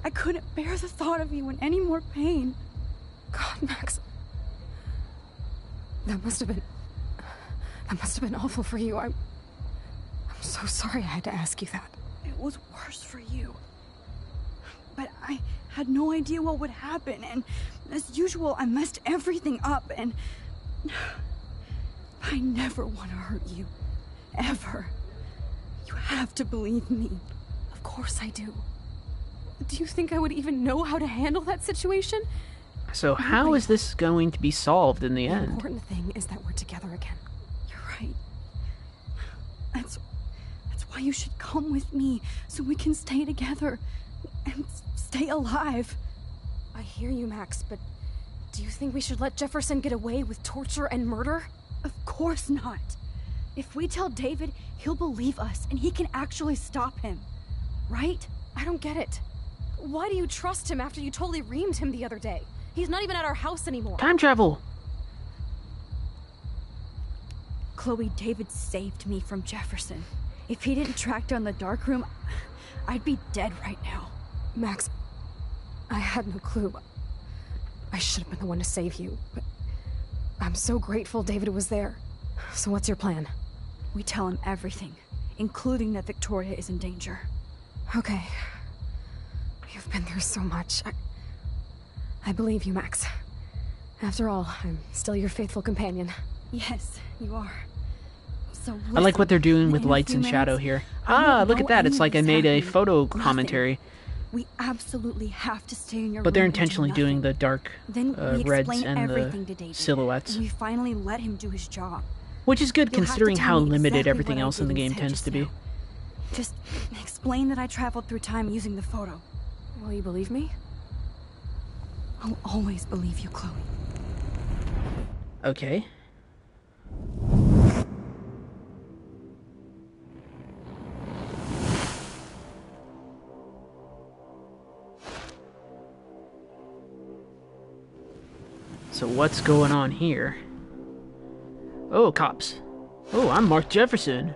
I couldn't bear the thought of you in any more pain. God, Max. That must have been awful for you. I'm so sorry I had to ask you that. It was worse for you. But I had no idea what would happen, and as usual, I messed everything up, and I never want to hurt you. Ever. You have to believe me. Of course I do. Do you think I would even know how to handle that situation? So how is this going to be solved in the end? The important thing is that we're together again. You're right. That's why you should come with me, so we can stay together and stay alive. I hear you, Max, but do you think we should let Jefferson get away with torture and murder? Of course not. If we tell David, he'll believe us, and he can actually stop him. Right? I don't get it. Why do you trust him after you totally reamed him the other day? He's not even at our house anymore. Time travel! Chloe, David saved me from Jefferson. If he didn't track down the dark room, I'd be dead right now. Max, I had no clue. I should have been the one to save you, but I'm so grateful David was there. So what's your plan? We tell him everything, including that Victoria is in danger. Okay. You've been through so much. I believe you, Max. After all, I'm still your faithful companion. Yes, you are. So I like what they're doing with lights and shadow here. Ah, look at that. It's like I made a photo commentary. We absolutely have to stay in your room. But they're intentionally doing the dark reds and the silhouettes. And we finally let him do his job. Which is good considering how limited everything else in the game tends to be. Just explain that I traveled through time using the photo. Will you believe me? I'll always believe you, Chloe. Okay. So what's going on here? Oh, cops. Oh, I'm Mark Jefferson.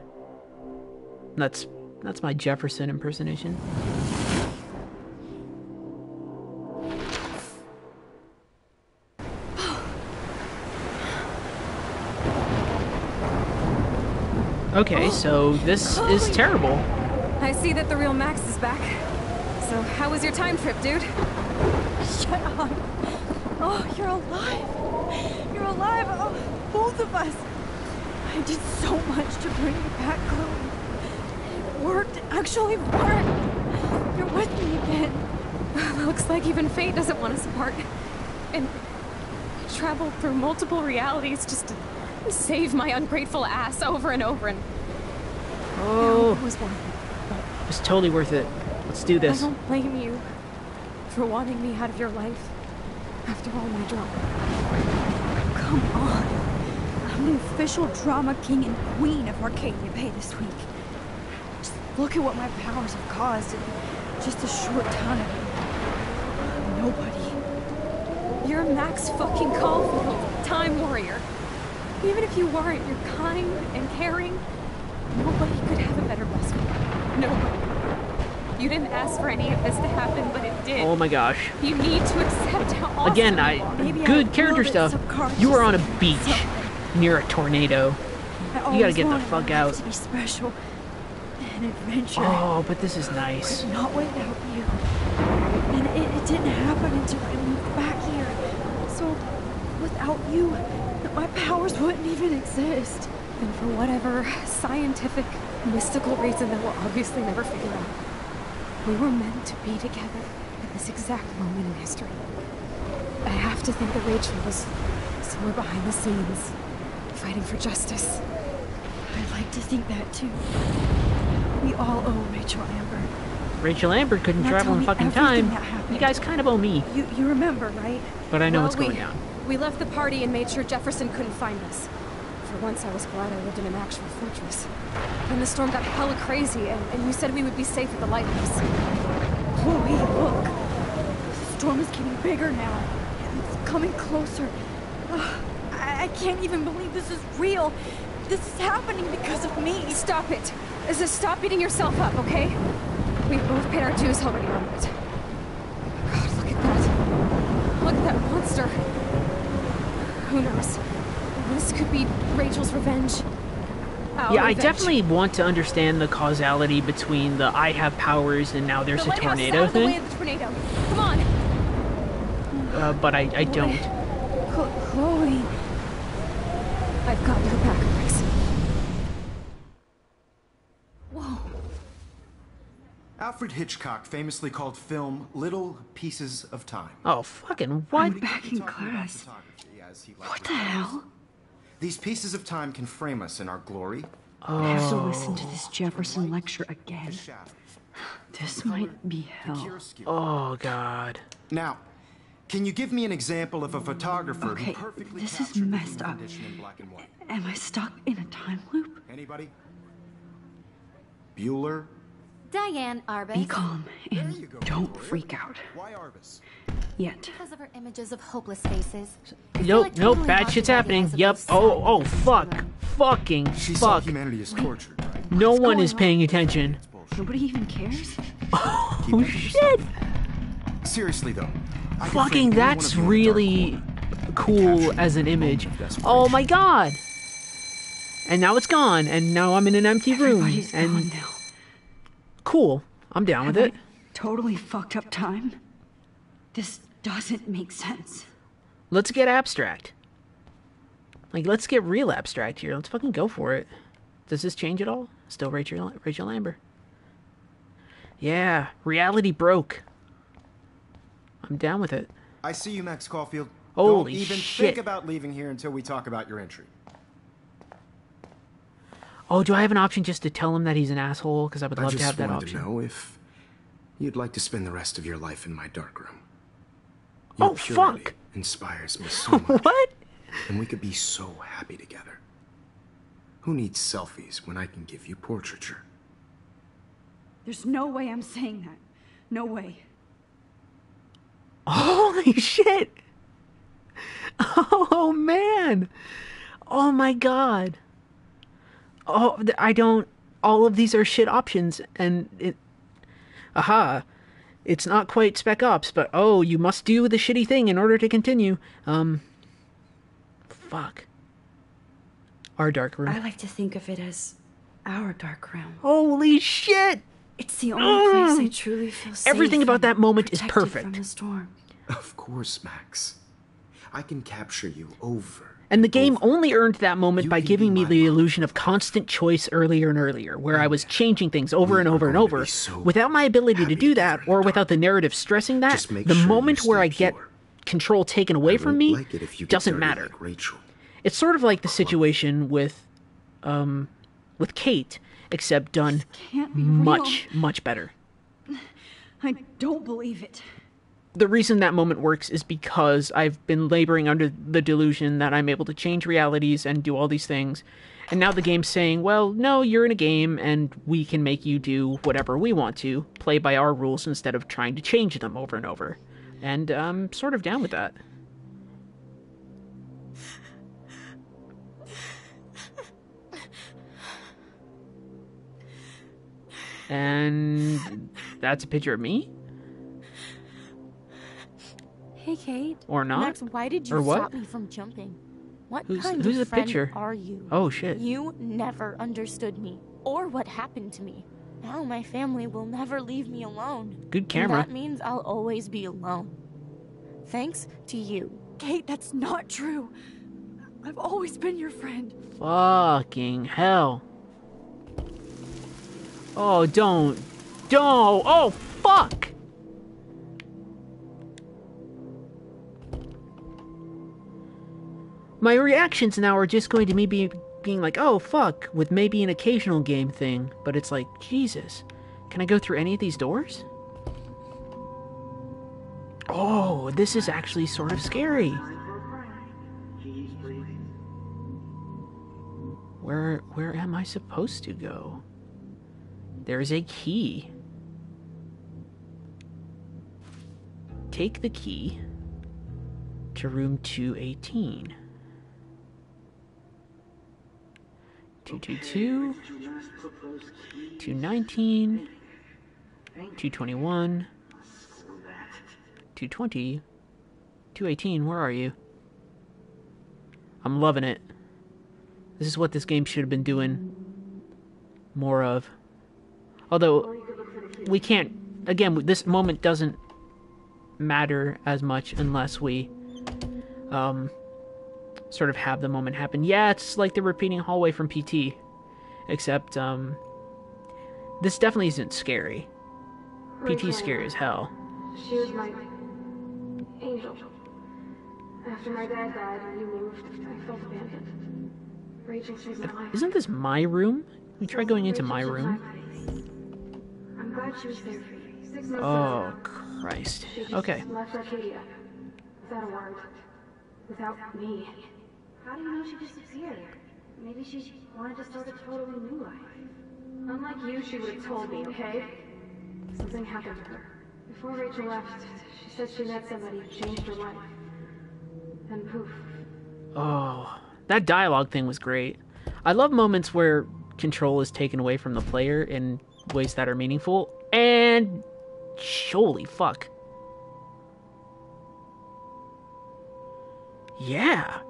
That's my Jefferson impersonation. Okay, so this is terrible. I see that the real Max is back. So how was your time trip, dude? Shut up. Oh, you're alive. You're alive. Oh, both of us. I did so much to bring you back, Chloe. It worked. It actually worked. You're with me again. Looks like even fate doesn't want us apart. And traveled through multiple realities just to save my ungrateful ass over and over, and oh, it was worth it. It was totally worth it. Let's do this. I don't blame you for wanting me out of your life after all my drama. Come on. I'm the official drama king and queen of Arcadia Bay this week. Just look at what my powers have caused in just a short time. Nobody. You're Max fucking Caulfield, Time Warrior. Even if you weren't, you're kind and caring. Nobody could have a better best friend. Nobody. You didn't ask for any of this to happen, but it did. Oh my gosh. You need to accept how awesome Again, good character stuff. You were on a beach near a tornado. You gotta get the fuck out. To be special. An adventure. Oh, but this is nice. But not without you. And it didn't happen until I moved back here. So, without you, my powers wouldn't even exist. And for whatever scientific, mystical reason that we'll obviously never figure out, we were meant to be together at this exact moment in history. I have to think that Rachel was somewhere behind the scenes, fighting for justice. I'd like to think that too. We all owe Rachel Amber. Rachel Amber couldn't travel in fucking time. You guys kind of owe me. You remember, right? But I know what's going down. We left the party and made sure Jefferson couldn't find us. For once, I was glad I lived in an actual fortress. Then the storm got hella crazy, and you said we would be safe at the lighthouse. Chloe, look. The storm is getting bigger now. It's coming closer. Ugh, I can't even believe this is real. This is happening because of me. Stop it. Stop beating yourself up, okay? We've both paid our dues already on it. God, look at that. Look at that monster. Who knows? This could be Rachel's revenge. Yeah, I definitely want to understand the causality between the I have powers and now there's a tornado thing. The way of the tornado. Come on. But I don't. Chloe. I've got your back, Max. Whoa. Alfred Hitchcock famously called film little pieces of time. Oh, fucking what? I'm back in class. What the hell? These pieces of time can frame us in our glory. I have to listen to this Jefferson lecture again. This might be hell. Oh, God. Now, can you give me an example of a photographer who perfectly this is messed up. Am I stuck in a time loop? Anybody? Bueller? Diane Arbus. Be calm and don't freak out. Why Arbus? Yet. Because of her images of hopeless faces. Nope, nope, bad shit's happening. Yep. Oh, fuck. Fucking she fuck. Saw humanity is tortured, right? No one is paying attention. Nobody even cares? Oh, shit. Seriously, though. Fucking, that's really cool as an image. Oh my god. And now it's gone, and now I'm in an empty room. Everybody's gone now. Cool. I'm down with it. Totally fucked up time. This doesn't make sense. Let's get abstract. Like, let's get real abstract here. Let's fucking go for it. Does this change at all? Still Rachel Amber. Yeah, reality broke. I'm down with it. I see you, Max Caulfield. Holy Don't even shit. think about leaving here until we talk about your entry. Oh, do I have an option just to tell him that he's an asshole? Because I would love to have that option. I just wanted to know if you'd like to spend the rest of your life in my darkroom. Oh, fuck! Inspires me so much. What? And we could be so happy together. Who needs selfies when I can give you portraiture? There's no way I'm saying that. No way. Holy shit! Oh, man! Oh, my God. Oh, I don't... All of these are shit options, and it... Aha. It's not quite Spec Ops, but oh, you must do the shitty thing in order to continue. Fuck. Our dark room. I like to think of it as our dark room. Holy shit! It's the only place I truly feel safe. Everything about that moment is perfect. From the storm. Of course, Max. I can capture you over. And the game only earned that moment by giving me the illusion of constant choice earlier and earlier, where I was changing things over and over and over. Without my ability to do that, or without the narrative stressing that, the moment where I get control taken away from me doesn't matter. It's sort of like the situation with Kate, except done much, much better. I don't believe it. The reason that moment works is because I've been laboring under the delusion that I'm able to change realities and do all these things. And now the game's saying, well, no, you're in a game and we can make you do whatever we want to, play by our rules instead of trying to change them over and over. And I'm sort of down with that. And that's a picture of me? Hey, Kate. Or not? Max, why did you stop me from jumping? What kind who's of the friend picture? are you? Oh, shit. You never understood me, or what happened to me. Now my family will never leave me alone. Good camera. And that means I'll always be alone. Thanks to you. Kate, that's not true. I've always been your friend. Fucking hell. Oh, don't. Oh, fuck! My reactions now are just going to me being like, oh, fuck, with maybe an occasional game thing. But it's like, Jesus. Can I go through any of these doors? Oh, this is actually sort of scary. Where am I supposed to go? There's a key. Take the key to room 218. 222, 219, 221, 220, 218, where are you? I'm loving it. This is what this game should have been doing more of. Although, we can't... Again, this moment doesn't matter as much unless we sort of have the moment happen. Yeah, it's like the repeating hallway from PT. Except, this definitely isn't scary. PT's scary as hell. She was my angel. After my dad died and you moved, I felt abandoned. Rachel saved my life. Isn't this my room? We tried going into my room. I'm glad she was there for you. 6 months Oh, ago, Christ. she just Okay. left Arcadia. Without a word. Without me. How do you know she disappeared? Maybe she wanted to start a totally new life. Unlike you, she would have told me, okay? Something happened to her. Before Rachel left, she said she met somebody who changed her life. And poof. Oh, that dialogue thing was great. I love moments where control is taken away from the player in ways that are meaningful. And holy fuck. Yeah.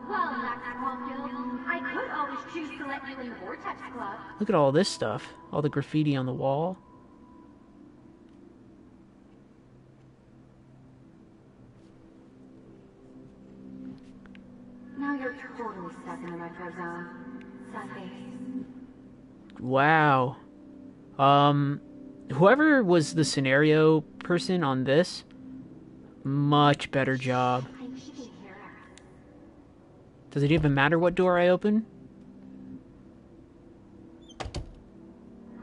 Well, Max Caulfield, I could always choose to let you in the Vortex Club. Look at all this stuff. All the graffiti on the wall. Now you're totally stuck in the retro zone. Sundays. Wow. Whoever was the scenario person on this, much better job. Does it even matter what door I open?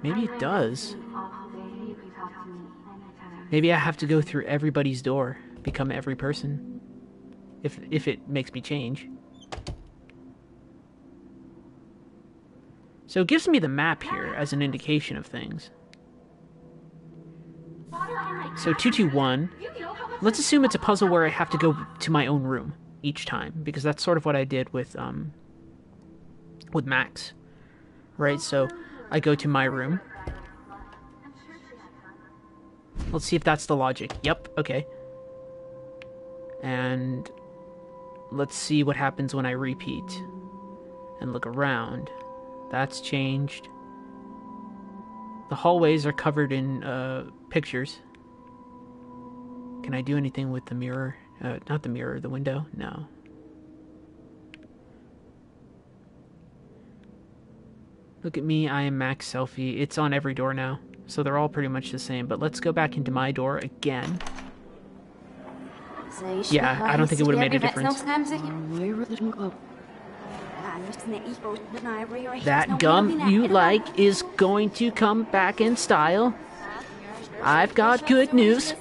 Maybe it does. Maybe I have to go through everybody's door, become every person. If it makes me change. So it gives me the map here as an indication of things. So 221. Let's assume it's a puzzle where I have to go to my own room each time, because that's sort of what I did with Max. Right, so I go to my room. Let's see if that's the logic. Yep, okay. And let's see what happens when I repeat and look around. That's changed. The hallways are covered in pictures. Can I do anything with the mirror? Not the mirror, the window? No. Look at me, I am Max Selfie. It's on every door now, so they're all pretty much the same. But let's go back into my door again. Yeah, I don't think it would have made a difference. That gum you like is going to come back in style. I've got good news.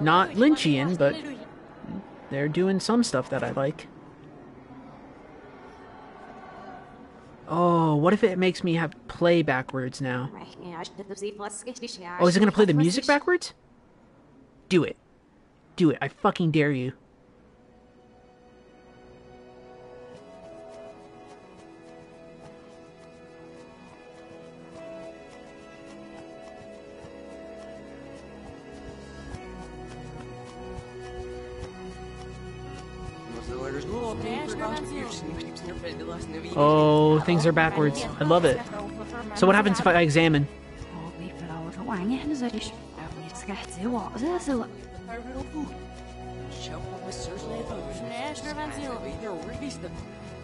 Not Lynchian, but they're doing some stuff that I like. Oh, what if it makes me have play backwards now? Oh, is it gonna play the music backwards? Do it. Do it. I fucking dare you. Oh, things are backwards. I love it. So what happens if I examine?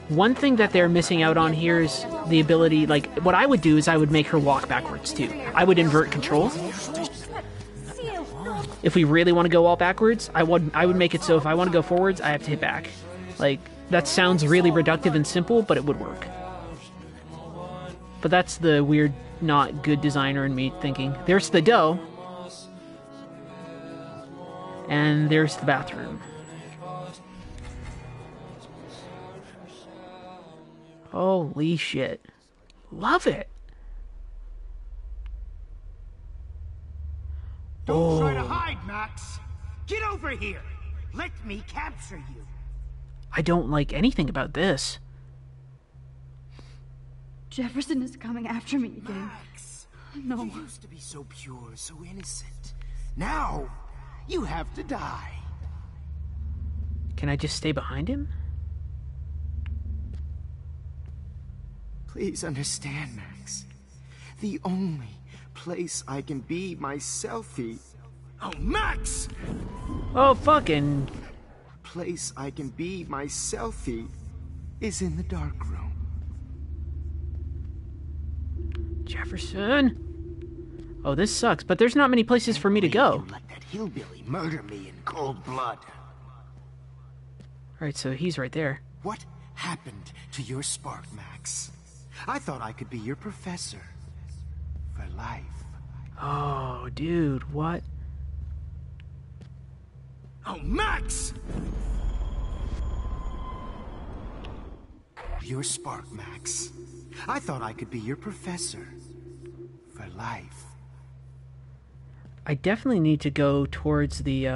One thing that they're missing out on here is the ability, like, what I would do is I would make her walk backwards too. I would invert controls. If we really want to go all backwards, I would make it so if I want to go forwards, I have to hit back. Like, that sounds really reductive and simple, but it would work. But that's the weird not good designer in me thinking, there's the dough. And there's the bathroom. Holy shit. Love it. Don't try to hide, Max. Get over here. Let me capture you. I don't like anything about this. Jefferson is coming after me again. Max, no. You used to be so pure, so innocent. Now, you have to die. Can I just stay behind him? Please understand, Max. The only place I can be myself. Oh, Max! Oh, fucking... Place I can be myself is in the dark room. Jefferson? Oh, this sucks, but there's not many places for me to go. Let that hillbilly murder me in cold blood. Alright, so he's right there. What happened to your spark, Max? I thought I could be your professor. For life. Oh, dude, what? Oh, Max! Your spark, Max. I thought I could be your professor. For life. I definitely need to go towards the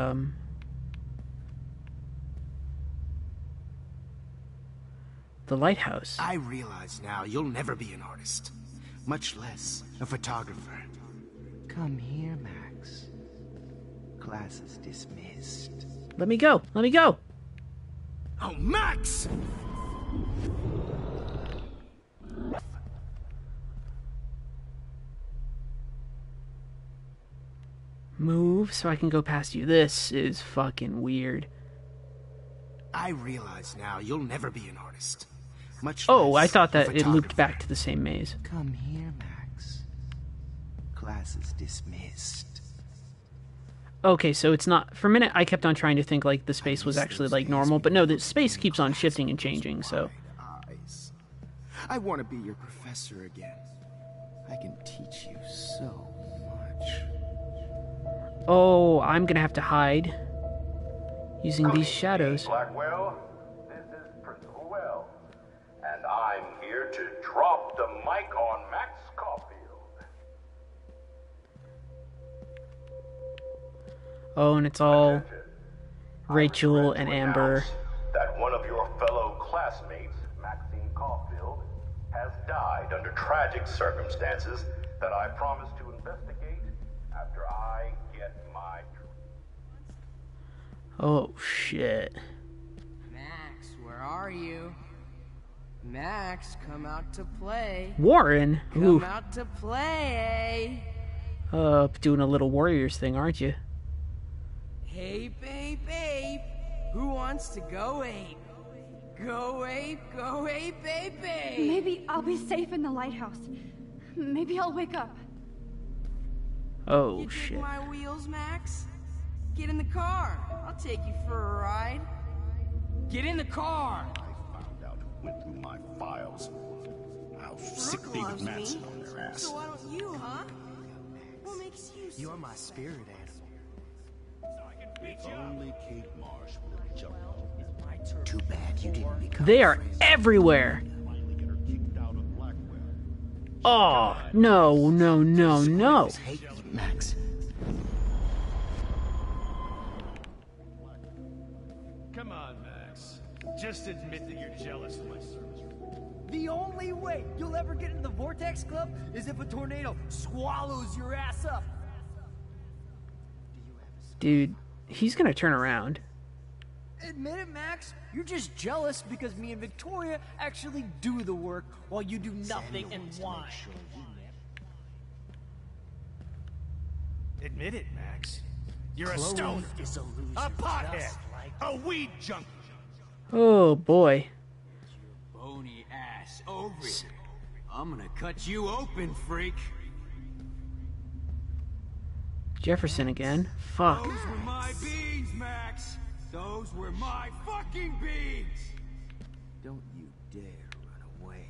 lighthouse. I realize now you'll never be an artist. Much less a photographer. Come here, Max. Class is dismissed. Let me go. Let me go. Oh, Max! Move so I can go past you. This is fucking weird. I realize now you'll never be an artist. Much Oh, less I thought a that it looped back to the same maze. Come here, Max. Class is dismissed. Okay, so it's not... For a minute, I kept on trying to think like the space was actually like normal, but no, the space keeps on shifting and changing, so... Eyes. I want to be your professor again. I can teach you so much. Oh, I'm gonna have to hide. Using these shadows. Blackwell, this is Principal Well, and I'm here to drop the mic on Max Caulfield. Oh, and it's all Rachel and Amber. That one of your fellow classmates, Maxine Caulfield, has died under tragic circumstances that I promise to investigate after I get my truth. Oh, shit. Max, where are you? Max, come out to play. Warren? Ooh. Come out to play. Doing a little Warriors thing, aren't you? Hey, babe, babe. Who wants to go ape? Go ape, babe, babe. Maybe I'll be safe in the lighthouse. Maybe I'll wake up. Oh, you shit. dig my wheels, Max? Get in the car. I'll take you for a ride. Get in the car. I found out who went through my files. How sick David Madsen on their ass. So why don't you, huh? What makes you so You're my spirit animal. If only Kate Marsh would have jumped. Too bad you didn't become They are everywhere. Oh, no, no, no, no. Hate me, Max. Come on, Max. Just admit that you're jealous of my service. The only way you'll ever get into the Vortex Club is if a tornado swallows your ass up. Dude, he's gonna turn around. Admit it, Max. You're just jealous because me and Victoria actually do the work while you do nothing and whine. Admit it, Max. You're a Chloe stoner, is a loser, a pothead, just like a weed junkie. Oh, boy. Bony ass over here. I'm gonna cut you open, freak. Jefferson again. Fuck. Those were my beans, Max. Those were my fucking beans. Don't you dare run away.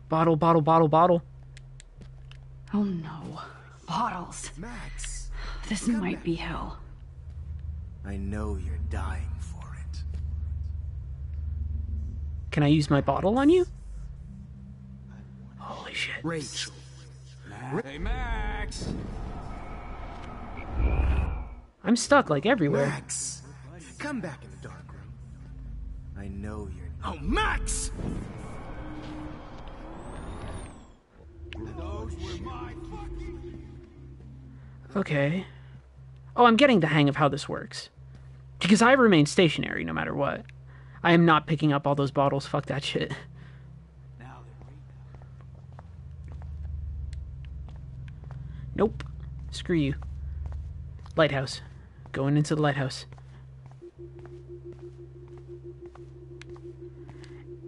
Bottle, bottle, bottle, bottle. Oh no. Bottles. Max. This might be hell. I know you're dying for it. Can I use my bottle on you? Holy shit. Rachel. Hey, Max! I'm stuck, like, everywhere. Max. Come back in the dark room. I know you're... Oh, Max! Okay. Oh, I'm getting the hang of how this works. Because I remain stationary no matter what. I am not picking up all those bottles. Fuck that shit. Nope. Screw you. Lighthouse. Going into the lighthouse.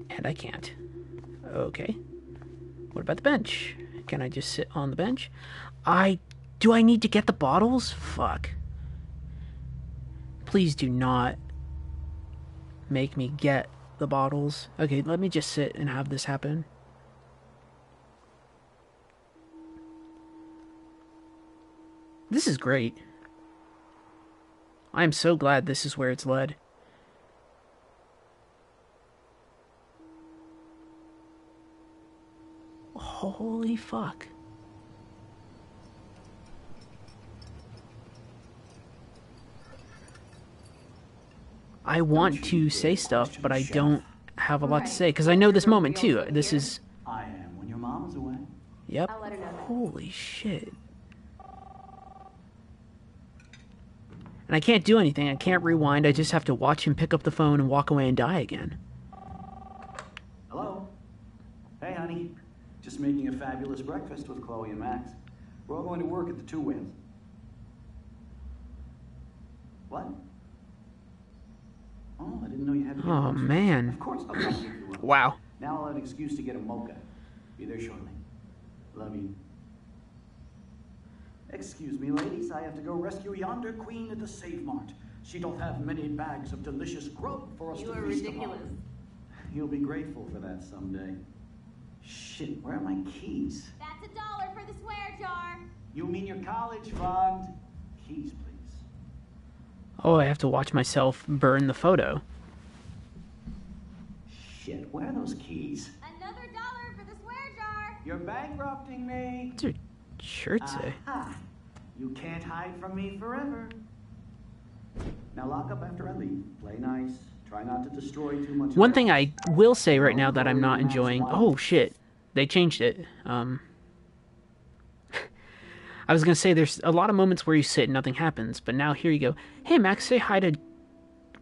And I can't. Okay. What about the bench? Can I just sit on the bench? Do I need to get the bottles? Fuck. Please do not make me get the bottles. Okay, let me just sit and have this happen. This is great. I am so glad this is where it's led. Holy fuck. I want to say stuff, but I don't have a lot to say, because I know this moment too. This is... I am when your mom is away. Yep. Holy shit. And I can't do anything. I can't rewind. I just have to watch him pick up the phone and walk away and die again. Hello? Hey, honey. Just making a fabulous breakfast with Chloe and Max. We're all going to work at the Two Whales. What? Oh, I didn't know you had to be Oh, man. Of course, I'll come here. Wow. Now I'll have an excuse to get a mocha. Be there shortly. Love you. Excuse me, ladies. I have to go rescue yonder queen at the Save Mart. She don't have many bags of delicious grub for us to feast upon. You are ridiculous. You'll be grateful for that someday. Shit, where are my keys? That's $1 for the swear jar. You mean your college fund? Keys, please. Oh, I have to watch myself burn the photo. Shit, where are those keys? Another $1 for the swear jar. You're bankrupting me. What's your shirt say? You can't hide from me forever. Now lock up after I leave. Play nice. Try not to destroy too much. One thing I will say right now that I'm not enjoying... Oh, shit. They changed it. I was going to say there's a lot of moments where you sit and nothing happens, but now here you go. Hey, Max, say hi to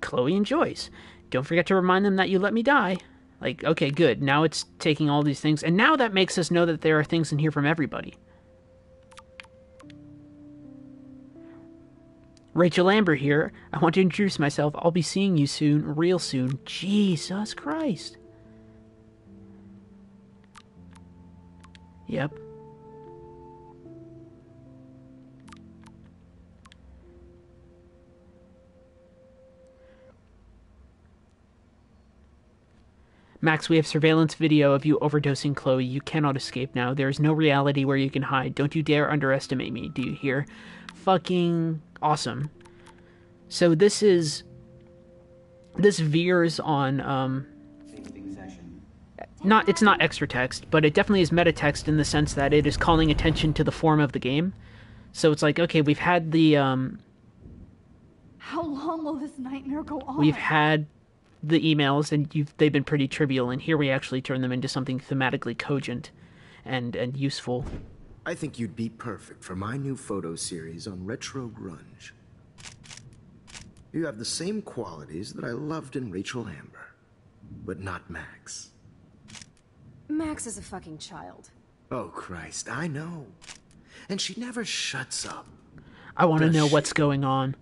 Chloe and Joyce. Don't forget to remind them that you let me die. Like, okay, good. Now it's taking all these things, and now that makes us know that there are things in here from everybody. Rachel Amber here. I want to introduce myself. I'll be seeing you soon, real soon. Jesus Christ. Yep. Max, we have surveillance video of you overdosing Chloe. You cannot escape now. There is no reality where you can hide. Don't you dare underestimate me. Do you hear? Fucking awesome. So this veers on, it's not extra text, but it definitely is meta text in the sense that it is calling attention to the form of the game. So it's like, okay, we've had the, How long will this nightmare go on? we've had the emails, and they've been pretty trivial, and here we actually turn them into something thematically cogent and useful. I think you'd be perfect for my new photo series on retro grunge. You have the same qualities that I loved in Rachel Amber, but not Max. Max is a fucking child. Oh, Christ, I know. And she never shuts up. I want to know what's going on.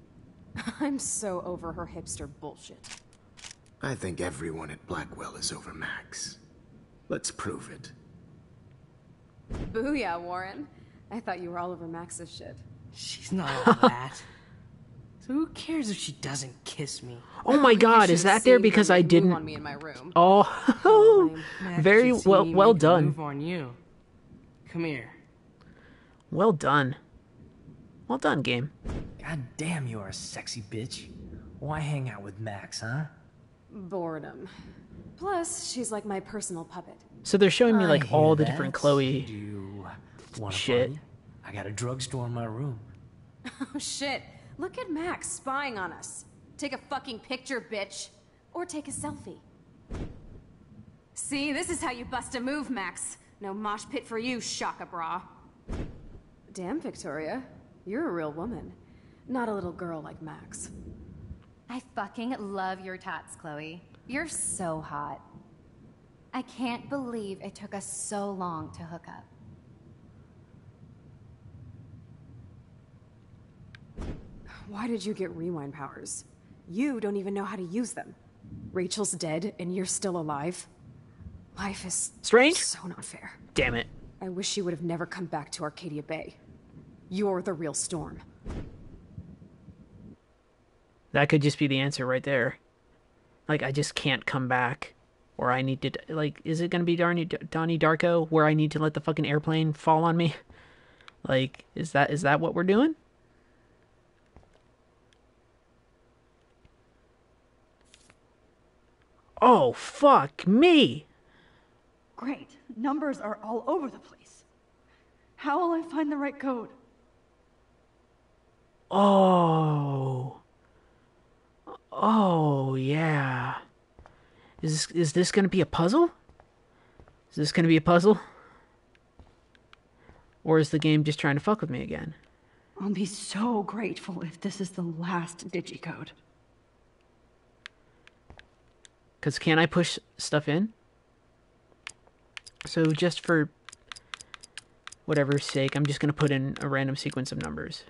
I'm so over her hipster bullshit. I think everyone at Blackwell is over Max. Let's prove it. Booyah, Warren. I thought you were all over Max's shit. She's not all that. So who cares if she doesn't kiss me? Oh my god, is that there because I didn't... on me in my room. Oh, very well done. Move on you. Come here. Well done. Well done, game. God damn, you are a sexy bitch. Why hang out with Max, huh? Boredom. Plus, she's like my personal puppet. So they're showing me like I all hear the that. different Chloe Do you want shit. I got a drugstore in my room. Oh shit. Look at Max spying on us. Take a fucking picture, bitch. Or take a selfie. See, this is how you bust a move, Max. No mosh pit for you, Shaka Bra. Damn, Victoria. You're a real woman. Not a little girl like Max. I fucking love your tats, Chloe. You're so hot. I can't believe it took us so long to hook up. Why did you get rewind powers? You don't even know how to use them. Rachel's dead and you're still alive. Life is strange. So not fair. Damn it. I wish she would have never come back to Arcadia Bay. You're the real Storm. That could just be the answer right there. Like, I just can't come back. Or I need to, like, is it going to be Donnie Darko where I need to let the fucking airplane fall on me? Like, is that what we're doing? Oh, fuck me! Great. Numbers are all over the place. How will I find the right code? Oh. Oh, yeah. Is this going to be a puzzle? Is this going to be a puzzle? Or is the game just trying to fuck with me again? I'll be so grateful if this is the last digicode. Because can I push stuff in? So just for whatever's sake, I'm just going to put in a random sequence of numbers.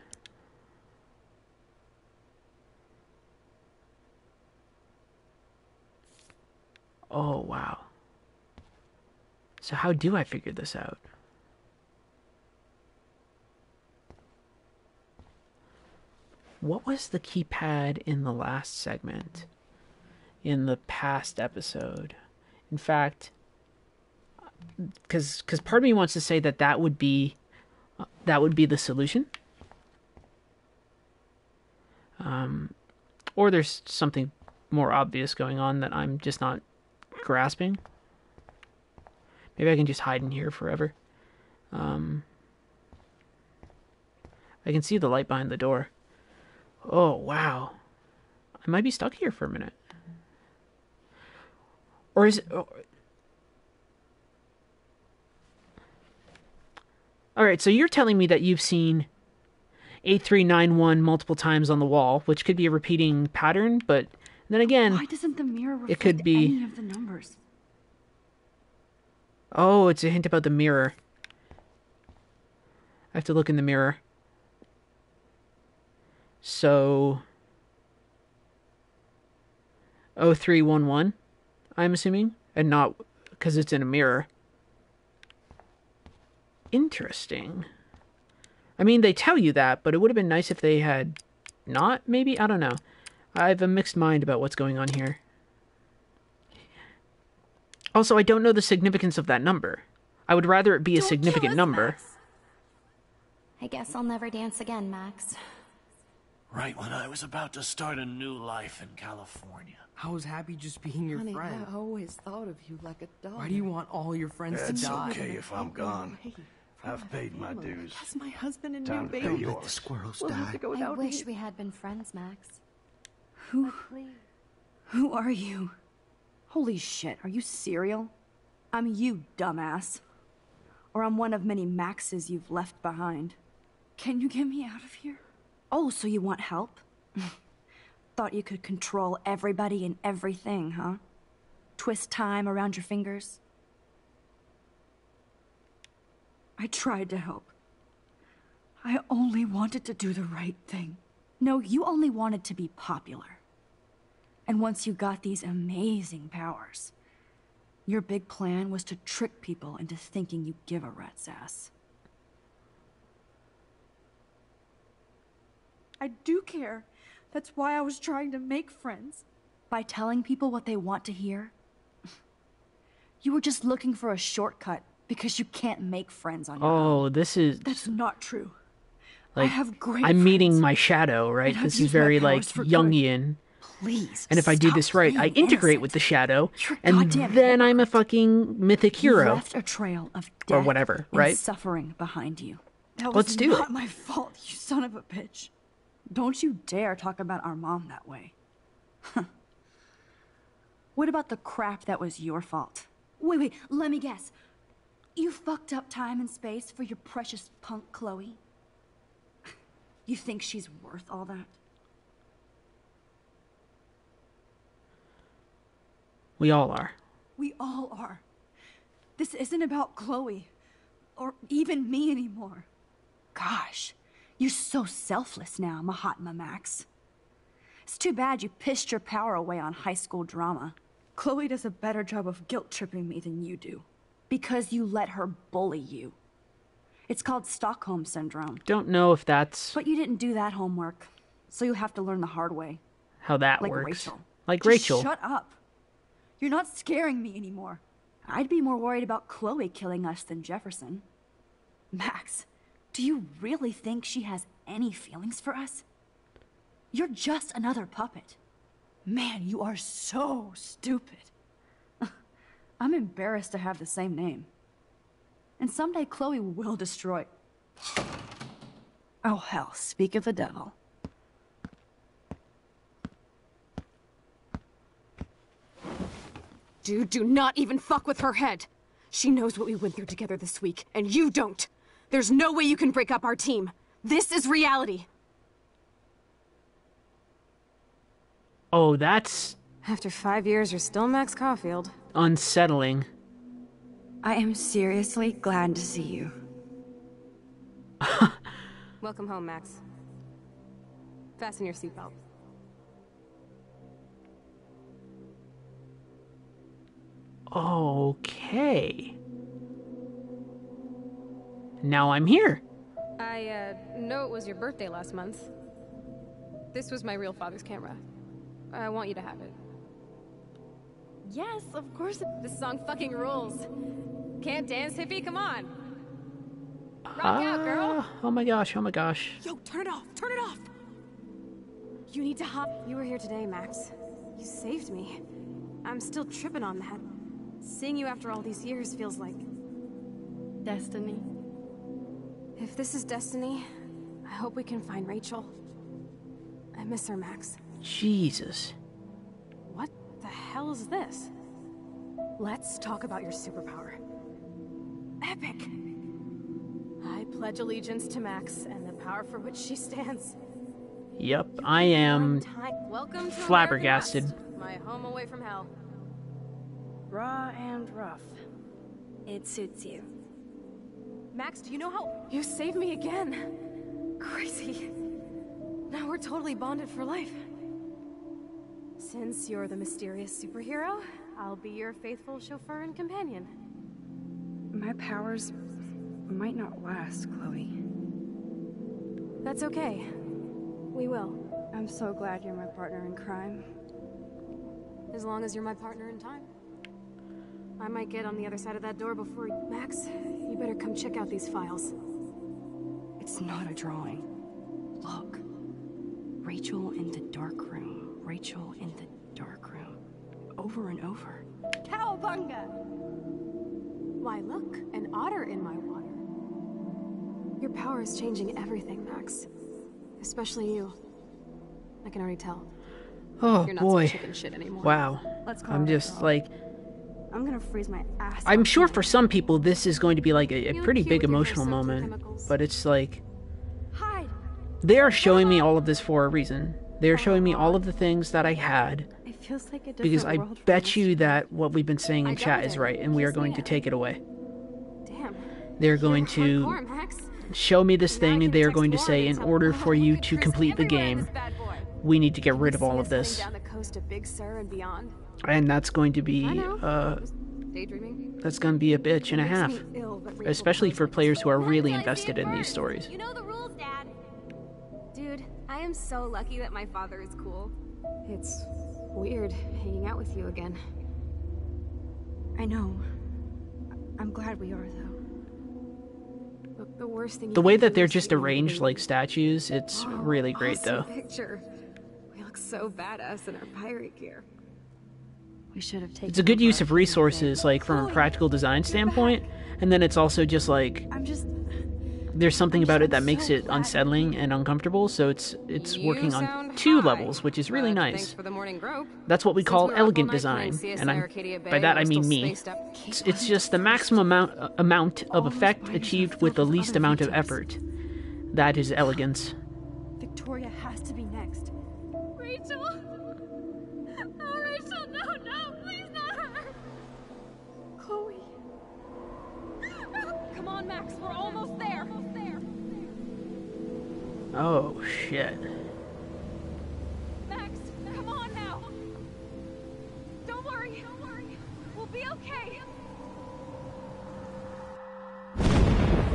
Oh, wow. So how do I figure this out? What was the keypad in the last segment? In the past episode? In fact, because part of me wants to say that would be the solution. Or there's something more obvious going on that I'm just not grasping. Maybe I can just hide in here forever. I can see the light behind the door. Oh, wow. I might be stuck here for a minute. Or is it... Oh. Alright, so you're telling me that you've seen 8391 multiple times on the wall, which could be a repeating pattern, but then again... Why doesn't the mirror reflect it could be... any of the numbers? Oh, it's a hint about the mirror. I have to look in the mirror. So... 0311, I'm assuming, and not because it's in a mirror. Interesting. I mean, they tell you that, but it would have been nice if they had not, maybe? I don't know. I have a mixed mind about what's going on here. Also, I don't know the significance of that number. I would rather it be a significant number. I guess I'll never dance again, Max. Right when I was about to start a new life in California. I was happy just being your Honey, friend. I always thought of you like a dog. Why do you want all your friends to It's die? okay if I'm gone. I've paid my dues. That's my husband and Time new to baby. pay Let yours. the squirrels We'll have die. to go I without wish me. we had been friends, Max. Who? Please. Who are you? Holy shit, are you serial? I'm you, dumbass. Or I'm one of many Maxes you've left behind. Can you get me out of here? Oh, so you want help? Thought you could control everybody and everything, huh? Twist time around your fingers? I tried to help. I only wanted to do the right thing. No, you only wanted to be popular. And once you got these amazing powers, your big plan was to trick people into thinking you give a rat's ass. I do care. That's why I was trying to make friends. By telling people what they want to hear? You were just looking for a shortcut, Because you can't make friends on your own. Oh, this is That's not true. like I have great I'm meeting friends, my shadow, right? and I've This is used my very like powers for good. Jungian. Please, And if I do stop this right, I being integrate innocent. with the shadow, You're and goddamn then I'm a fucking mythic You hero. left a trail of death Or whatever, and right? suffering behind you. That Let's was do not it. my fault, you son of a bitch. Don't you dare talk about our mom that way. What about the crap that was your fault? Wait, let me guess. You fucked up time and space for your precious punk Chloe? You think she's worth all that? We all are. We all are. This isn't about Chloe. Or even me anymore. Gosh, you're so selfless now, Mahatma Max. It's too bad you pissed your power away on high school drama. Chloe does a better job of guilt-tripping me than you do. Because you let her bully you. It's called Stockholm Syndrome. Don't know if that's But you didn't do that homework. So you'll have to learn the hard way. how that Like works. Rachel. Like Just Rachel. shut up. You're not scaring me anymore. I'd be more worried about Chloe killing us than Jefferson. Max, do you really think she has any feelings for us? You're just another puppet. Man, you are so stupid. I'm embarrassed to have the same name. And someday Chloe will destroy... Oh hell, speak of the devil. Dude, do not even fuck with her head. She knows what we went through together this week, and you don't. There's no way you can break up our team. This is reality. Oh, that's After 5 years, you're still Max Caulfield. unsettling. I am seriously glad to see you. Welcome home, Max. Fasten your seatbelt. Okay. Now I'm here. I, know it was your birthday last month. This was my real father's camera. I want you to have it. Yes, of course. This song fucking rules. Can't dance, hippie? Come on. Rock out, girl. Oh my gosh, oh my gosh. Yo, turn it off. Turn it off. You need to hop. You were here today, Max. You saved me. I'm still tripping on that. Seeing you after all these years feels like... Destiny. If this is destiny, I hope we can find Rachel. I miss her, Max. Jesus. What the hell is this? Let's talk about your superpower. Epic! I pledge allegiance to Max and the power for which she stands. Yep, I am Welcome to flabbergasted. American Rust, my home away from hell. Raw and rough. It suits you. Max, do you know how... You saved me again. Crazy. Now we're totally bonded for life. Since you're the mysterious superhero, I'll be your faithful chauffeur and companion. My powers might not last, Chloe. That's okay. We will. I'm so glad you're my partner in crime. As long as you're my partner in time. I might get on the other side of that door before you... Max, you better come check out these files. It's not a drawing. Look. Rachel in the dark room. Rachel in the dark room. Over and over. Cowabunga! Why, look, an otter in my water. Your power is changing everything, Max. Especially you. I can already tell. Oh You're not boy. some chicken shit anymore. Wow. Let's call I'm it just off. like I'm gonna freeze my ass I'm off sure tonight. for some people this is going to be like a You pretty look big cute with your emotional hair soaked in moment, chemicals. but it's like Hide! they are showing me all of this for a reason. They're showing me all of the things that I had It feels like a different because I world from bet this. you that what we've been saying I in chat got is it. right, and we are Kiss going me to up. take it away. Damn. They're going to Hardcore, Max. show me this Now I thing, can and they are text going to Lauren say, and in tell order her, for "Oh, you look at to Chris complete the everywhere in game, this bad boy." we need to get rid of See all us of this. heading down the coast of Big Sur and beyond. And that's going to be I know. Daydreaming. that's going to be a bitch and a Makes half, me ill that Rachel especially feels for like players this who are way. really Until I see invested it in these first. stories. You know the rules, Dad. Dude, I am so lucky that my father is cool. It's weird hanging out with you again. I know. I'm glad we are, though. Look, the worst thing. The way that they're just arranged like statues, it's really great, awesome though. Picture. We look so badass in our pirate gear. We should have taken. It's a good use of resources, like from a practical design standpoint, and then it's also just like there's something about it that makes it unsettling and uncomfortable. So it's working on two levels, which is really nice. Thanks for the morning grope. That's what we call Since we're up elegant all night design, playing CSI and Arcadia Bay, by that I we're mean still me. spaced up. It's just the maximum amount of effect achieved with the least amount of effort. That is elegance. Victoria has to be next. Rachel! Oh, Rachel, no, please not her! Chloe. Come on, Max, we're almost there. Oh shit. Max, come on now. Don't worry. We'll be okay.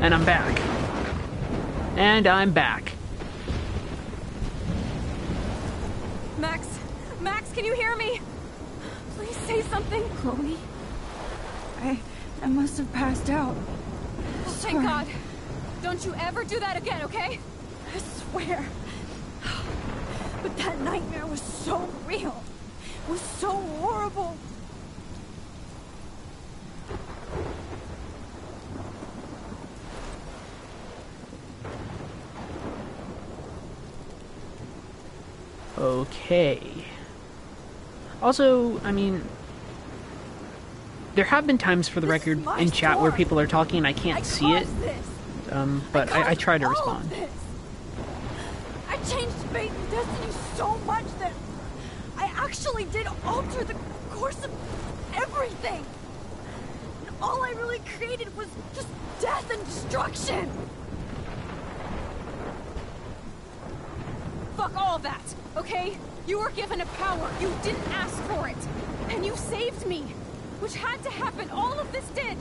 And I'm back. And I'm back. Max, can you hear me? Please say something. Chloe? I must have passed out. Oh, thank God. Don't you ever do that again, okay? I swear. But that nightmare was so real. It was so horrible. Okay. Also, I mean, there have been times, for the record, in chat where people are talking and I can't see it. But I try to respond. I changed fate and destiny so much that I actually did alter the course of everything. And all I really created was just death and destruction. Fuck all that, okay? You were given a power. You didn't ask for it. And you saved me. Which had to happen. All of this did.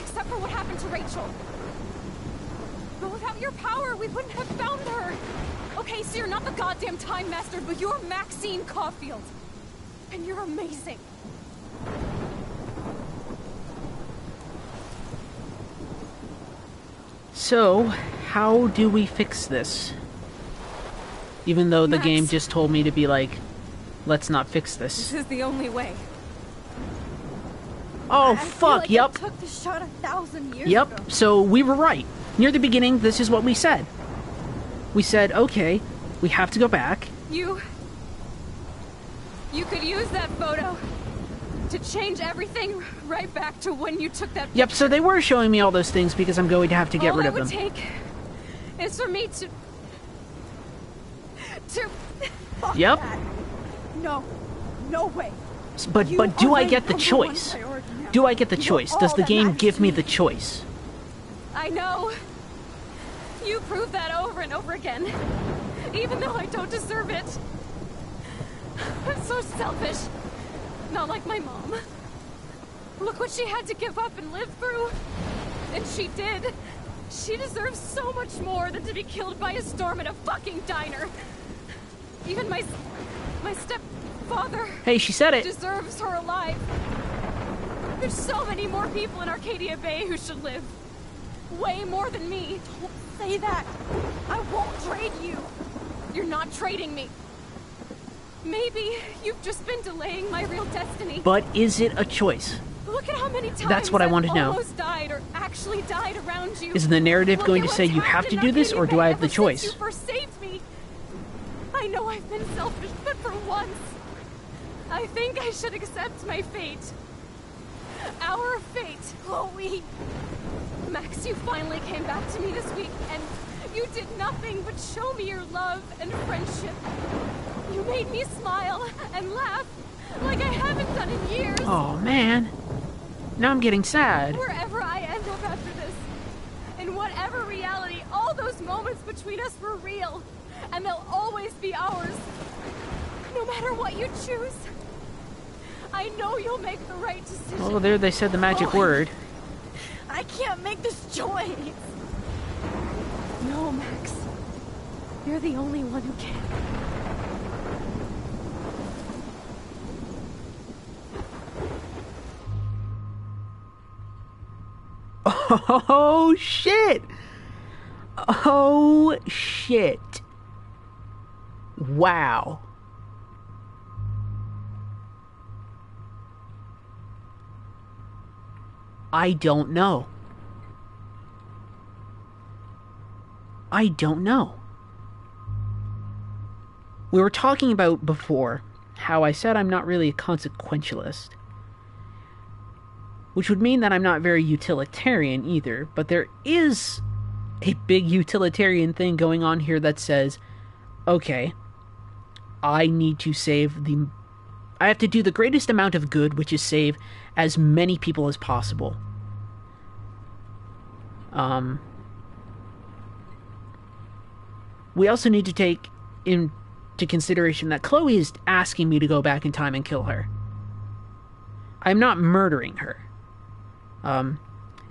Except for what happened to Rachel. But without your power, we wouldn't have found her. Okay, so you're not the goddamn Time Master, but you're Maxine Caulfield. And you're amazing. So, how do we fix this? Even though the game just told me to be like, let's not fix this. This is the only way. Oh, I fuck, feel like yep. I took the shot 1,000 years Yep, ago. so we were right. Near the beginning, this is what we said. We said, okay, we have to go back. You could use that photo to change everything right back to when you took that picture. Yep, so they were showing me all those things because I'm going to have to get rid of them. All it would take is for me to Fuck Yep. that. No way. But do I get the choice? Do I get the choice? Does the game give me the choice? I know. You prove that over and over again. Even though I don't deserve it. I'm so selfish. Not like my mom. Look what she had to give up and live through. And she did. She deserves so much more than to be killed by a storm at a fucking diner. Even my stepfather. Hey, she said it. Deserves her alive. There's so many more people in Arcadia Bay who should live. Way more than me. Don't say that. I won't trade you. You're not trading me. Maybe you've just been delaying my real destiny. But is it a choice? Look at how many times That's what I want to know. almost died or actually died around you. Is the narrative Look going at to say what's you have to happened do this, in or do Arcadia I have Bay the ever choice? since you first saved me. I know I've been selfish, but for once, I think I should accept my fate. Our fate, Chloe. Max, you finally came back to me this week, and you did nothing but show me your love and friendship. You made me smile and laugh like I haven't done in years. Oh, man. Now I'm getting sad. Wherever I end up after this, in whatever reality, all those moments between us were real, and they'll always be ours. No matter what you choose, I know you'll make the right decision. Oh, there they said the magic word. I can't make this choice. No, Max. You're the only one who can. Oh, shit! Oh, shit. Wow. I don't know. I don't know. We were talking about before how I said I'm not really a consequentialist, which would mean that I'm not very utilitarian either, but there is a big utilitarian thing going on here that says, okay, I need to I have to do the greatest amount of good, which is save as many people as possible. We also need to take into consideration that Chloe is asking me to go back in time and kill her. I'm not murdering her. And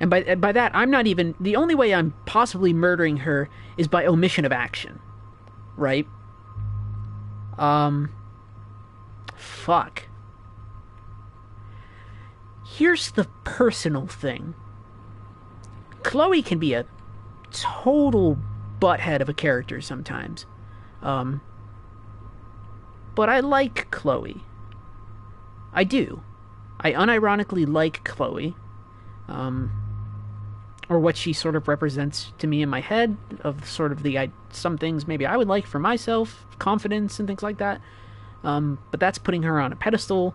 by that, I'm not even... The only way I'm possibly murdering her is by omission of action. Right? Fuck. Here's the personal thing. Chloe can be a total butthead of a character sometimes. But I like Chloe. I do. I unironically like Chloe. Or what she sort of represents to me in my head, of sort of some things maybe I would like for myself, confidence and things like that. But that's putting her on a pedestal.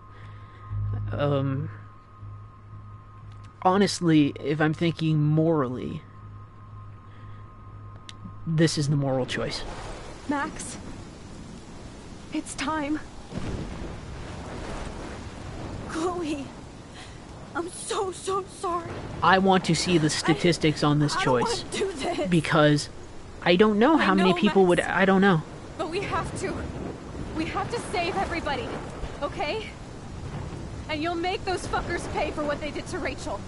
Honestly, if I'm thinking morally, this is the moral choice. Max, it's time. Chloe, I'm so sorry. I want to see the statistics on this choice. I don't want to do this. Because I don't know how many people would... I don't know. But we have to. We have to save everybody, okay? And you'll make those fuckers pay for what they did to Rachel.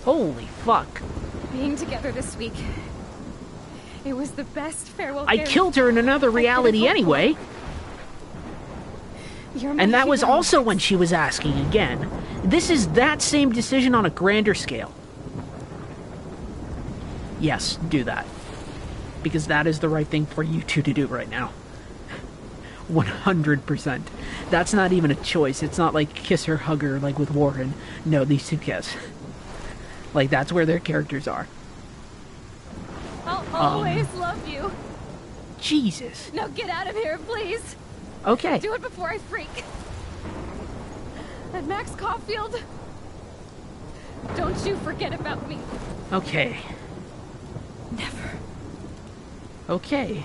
Holy fuck. Being together this week. It was the best farewell. I killed her in another reality anyway. And that was also when she was asking again. This is that same decision on a grander scale. Yes, do that. Because that is the right thing for you two to do right now. 100%. That's not even a choice. It's not like kiss her, hug her, like with Warren. No, these two kiss. Like, that's where their characters are. I'll always love you. Jesus. Now get out of here, please. Okay. Do it before I freak. And Max Caulfield, don't you forget about me. Okay. Never. Okay.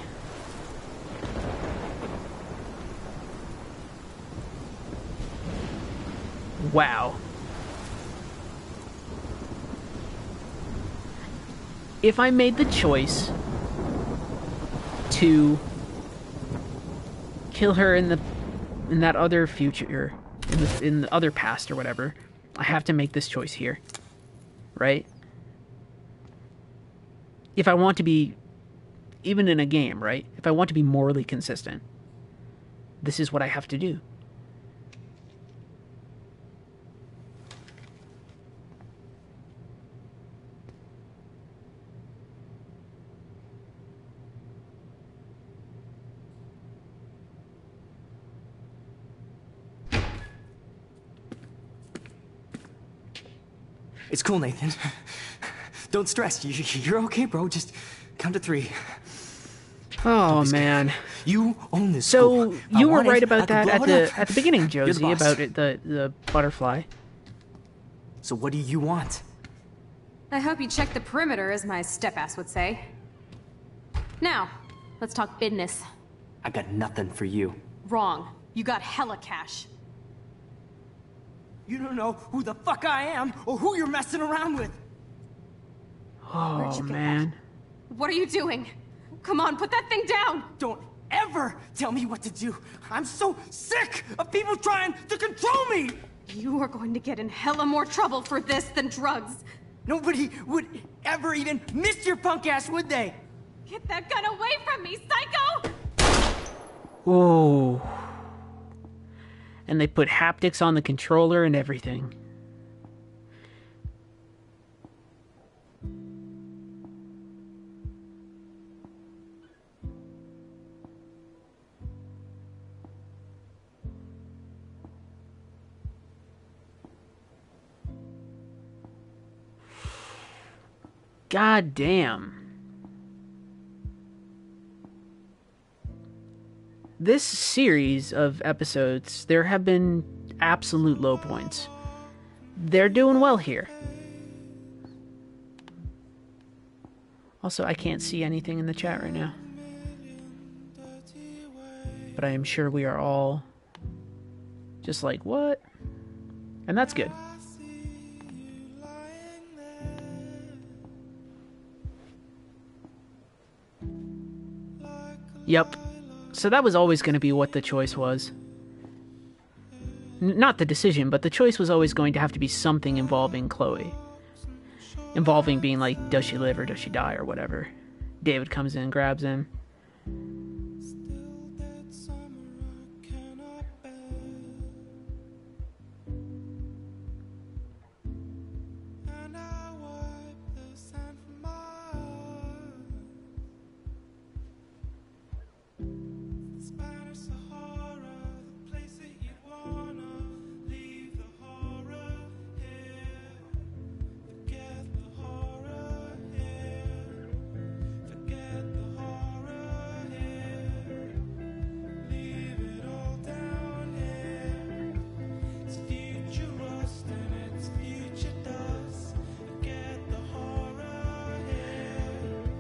Wow. If I made the choice to kill her in that other future, in the other past or whatever, I have to make this choice here, right? If I want to be, even in a game, right? If I want to be morally consistent, this is what I have to do. It's cool, Nathan. Don't stress. You're okay, bro. Just count to 3. Oh man, you own this. So school. you were right it, about that at the beginning, Josie, boss. about it, the butterfly. So what do you want? I hope you check the perimeter, as my step-ass would say. Now, let's talk business. I got nothing for you. Wrong. You got hella cash. You don't know who the fuck I am or who you're messing around with. Oh man. What are you doing? Come on, put that thing down! Don't ever tell me what to do. I'm so sick of people trying to control me! You are going to get in hella more trouble for this than drugs. Nobody would ever even miss your punk ass, would they? Get that gun away from me, psycho! Whoa. And they put haptics on the controller and everything. God damn. This series of episodes, there have been absolute low points. They're doing well here. Also, I can't see anything in the chat right now. But I am sure we are all just like, what? And that's good. Yep. So that was always going to be what the choice was. Not the decision, but the choice was always going to have to be something involving Chloe. Involving being like, does she live or does she die or whatever. David comes in and grabs him.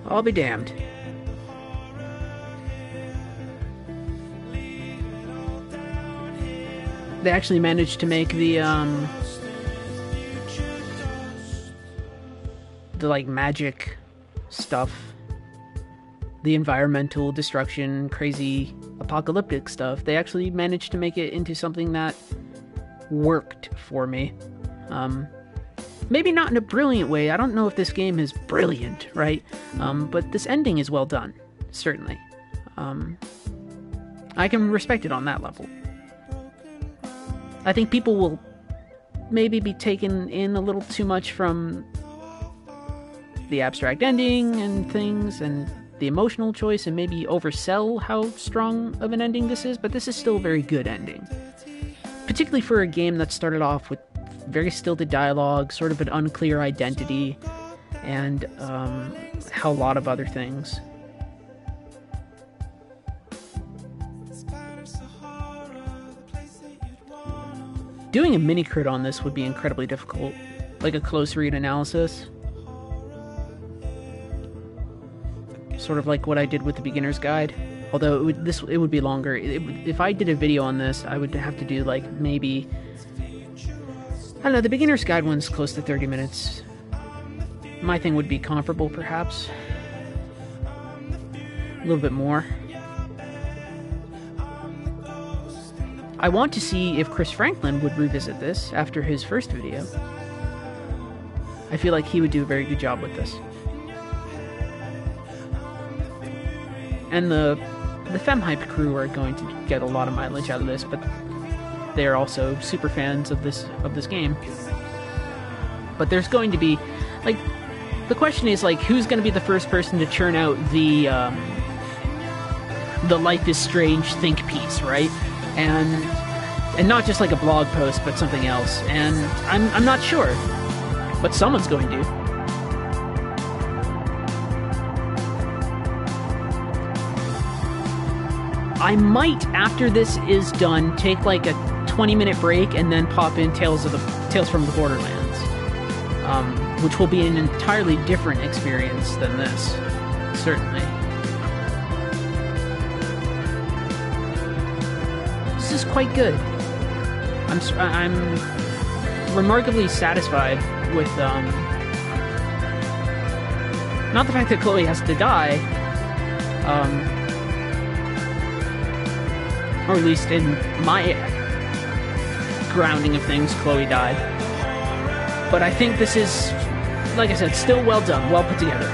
I'll be damned. They actually managed to make the like magic stuff, the environmental destruction, crazy apocalyptic stuff. They actually managed to make it into something that worked for me. Maybe not in a brilliant way. I don't know if this game is brilliant, right? But this ending is well done, certainly. I can respect it on that level. I think people will maybe be taken in a little too much from the abstract ending and things and the emotional choice and maybe oversell how strong of an ending this is, but this is still a very good ending. Particularly for a game that started off with very stilted dialogue, sort of an unclear identity, and a lot of other things. Doing a mini-crit on this would be incredibly difficult, like a close read analysis. Sort of like what I did with the beginner's guide. Although it would be longer. If I did a video on this, I would have to do like maybe, I don't know, the beginner's guide one's close to 30 minutes. My thing would be comparable, perhaps. A little bit more. I want to see if Chris Franklin would revisit this after his first video. I feel like he would do a very good job with this. And the FemHype crew are going to get a lot of mileage out of this, but they are also super fans of this game. But there's going to be, like, the question is, like, who's going to be the first person to churn out the Life is Strange think piece, right? And not just like a blog post, but something else. And I'm not sure, but someone's going to. I might, after this is done, take like a 20-minute break and then pop in Tales from the Borderlands, which will be an entirely different experience than this, certainly. This is quite good. I'm remarkably satisfied with not the fact that Chloe has to die, or at least in my grounding of things, Chloe died. But I think this is, like I said, still well done, well put together.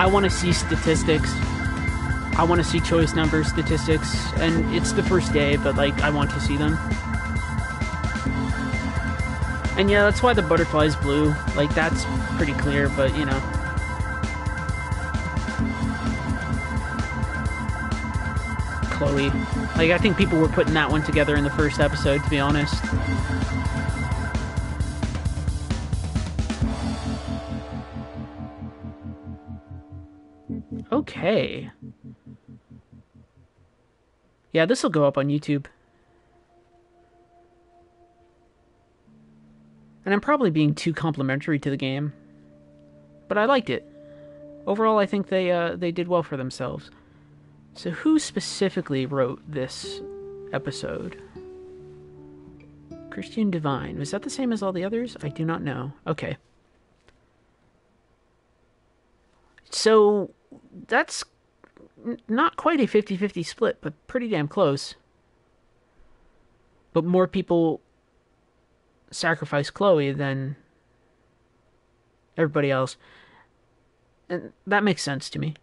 I want to see statistics. I want to see choice number statistics, and it's the first day, but like I want to see them. And yeah, that's why the butterfly's blue. Like that's pretty clear, but you know. Chloe. Like I think people were putting that one together in the first episode, to be honest. Okay. Yeah, this will go up on YouTube. And I'm probably being too complimentary to the game. But I liked it. Overall, I think they did well for themselves. So who specifically wrote this episode? Christian Divine. Was that the same as all the others? I do not know. Okay. So that's not quite a 50-50 split, but pretty damn close. But more people sacrifice Chloe than everybody else. And that makes sense to me.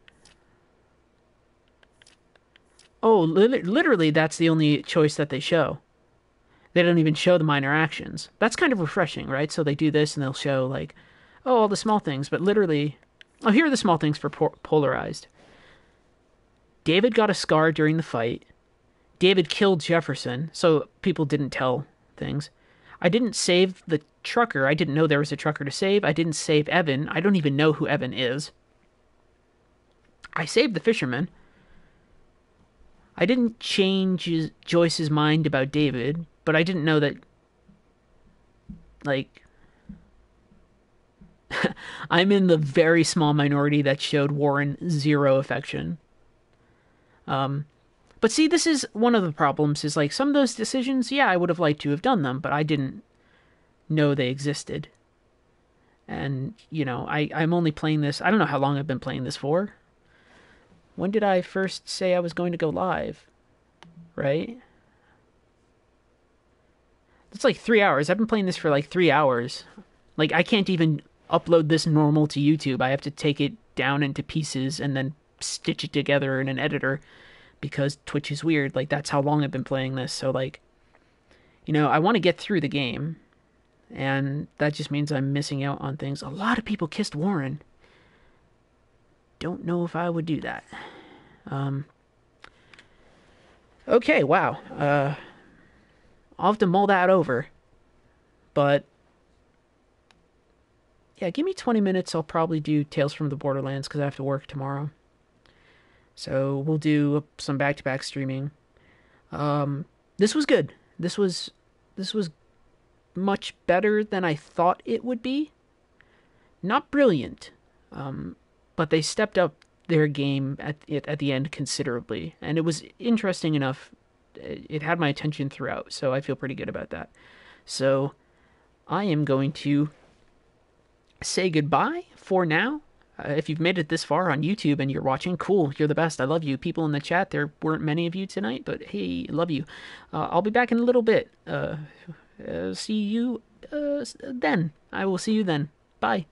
Oh, literally that's the only choice that they show. They don't even show the minor actions. That's kind of refreshing, right? So they do this and they'll show like, oh, all the small things, but literally, oh, here are the small things for Polarized. David got a scar during the fight. David killed Jefferson, so people didn't tell things. I didn't save the trucker. I didn't know there was a trucker to save. I didn't save Evan. I don't even know who Evan is. I saved the fisherman. I didn't change Joyce's mind about David, but I didn't know that, like, I'm in the very small minority that showed Warren zero affection. But see, this is one of the problems, is like some of those decisions, yeah, I would have liked to have done them, but I didn't know they existed. And, you know, I'm only playing this, I don't know how long I've been playing this for. When did I first say I was going to go live? Right? It's like 3 hours. I've been playing this for like 3 hours. Like, I can't even upload this normal to YouTube. I have to take it down into pieces and then stitch it together in an editor because Twitch is weird. Like, that's how long I've been playing this. So, like, you know, I want to get through the game. And that just means I'm missing out on things. A lot of people kissed Warren. Don't know if I would do that. Okay, wow. I'll have to mull that over. But yeah, give me 20 minutes. I'll probably do Tales from the Borderlands because I have to work tomorrow. So we'll do some back-to-back streaming. This was good. This was much better than I thought it would be. Not brilliant. But they stepped up their game at the end considerably. And it was interesting enough. It had my attention throughout, so I feel pretty good about that. So I am going to say goodbye for now. If you've made it this far on YouTube and you're watching, cool, you're the best. I love you. People in the chat, there weren't many of you tonight, but hey, love you. I'll be back in a little bit. See you then. I will see you then. Bye.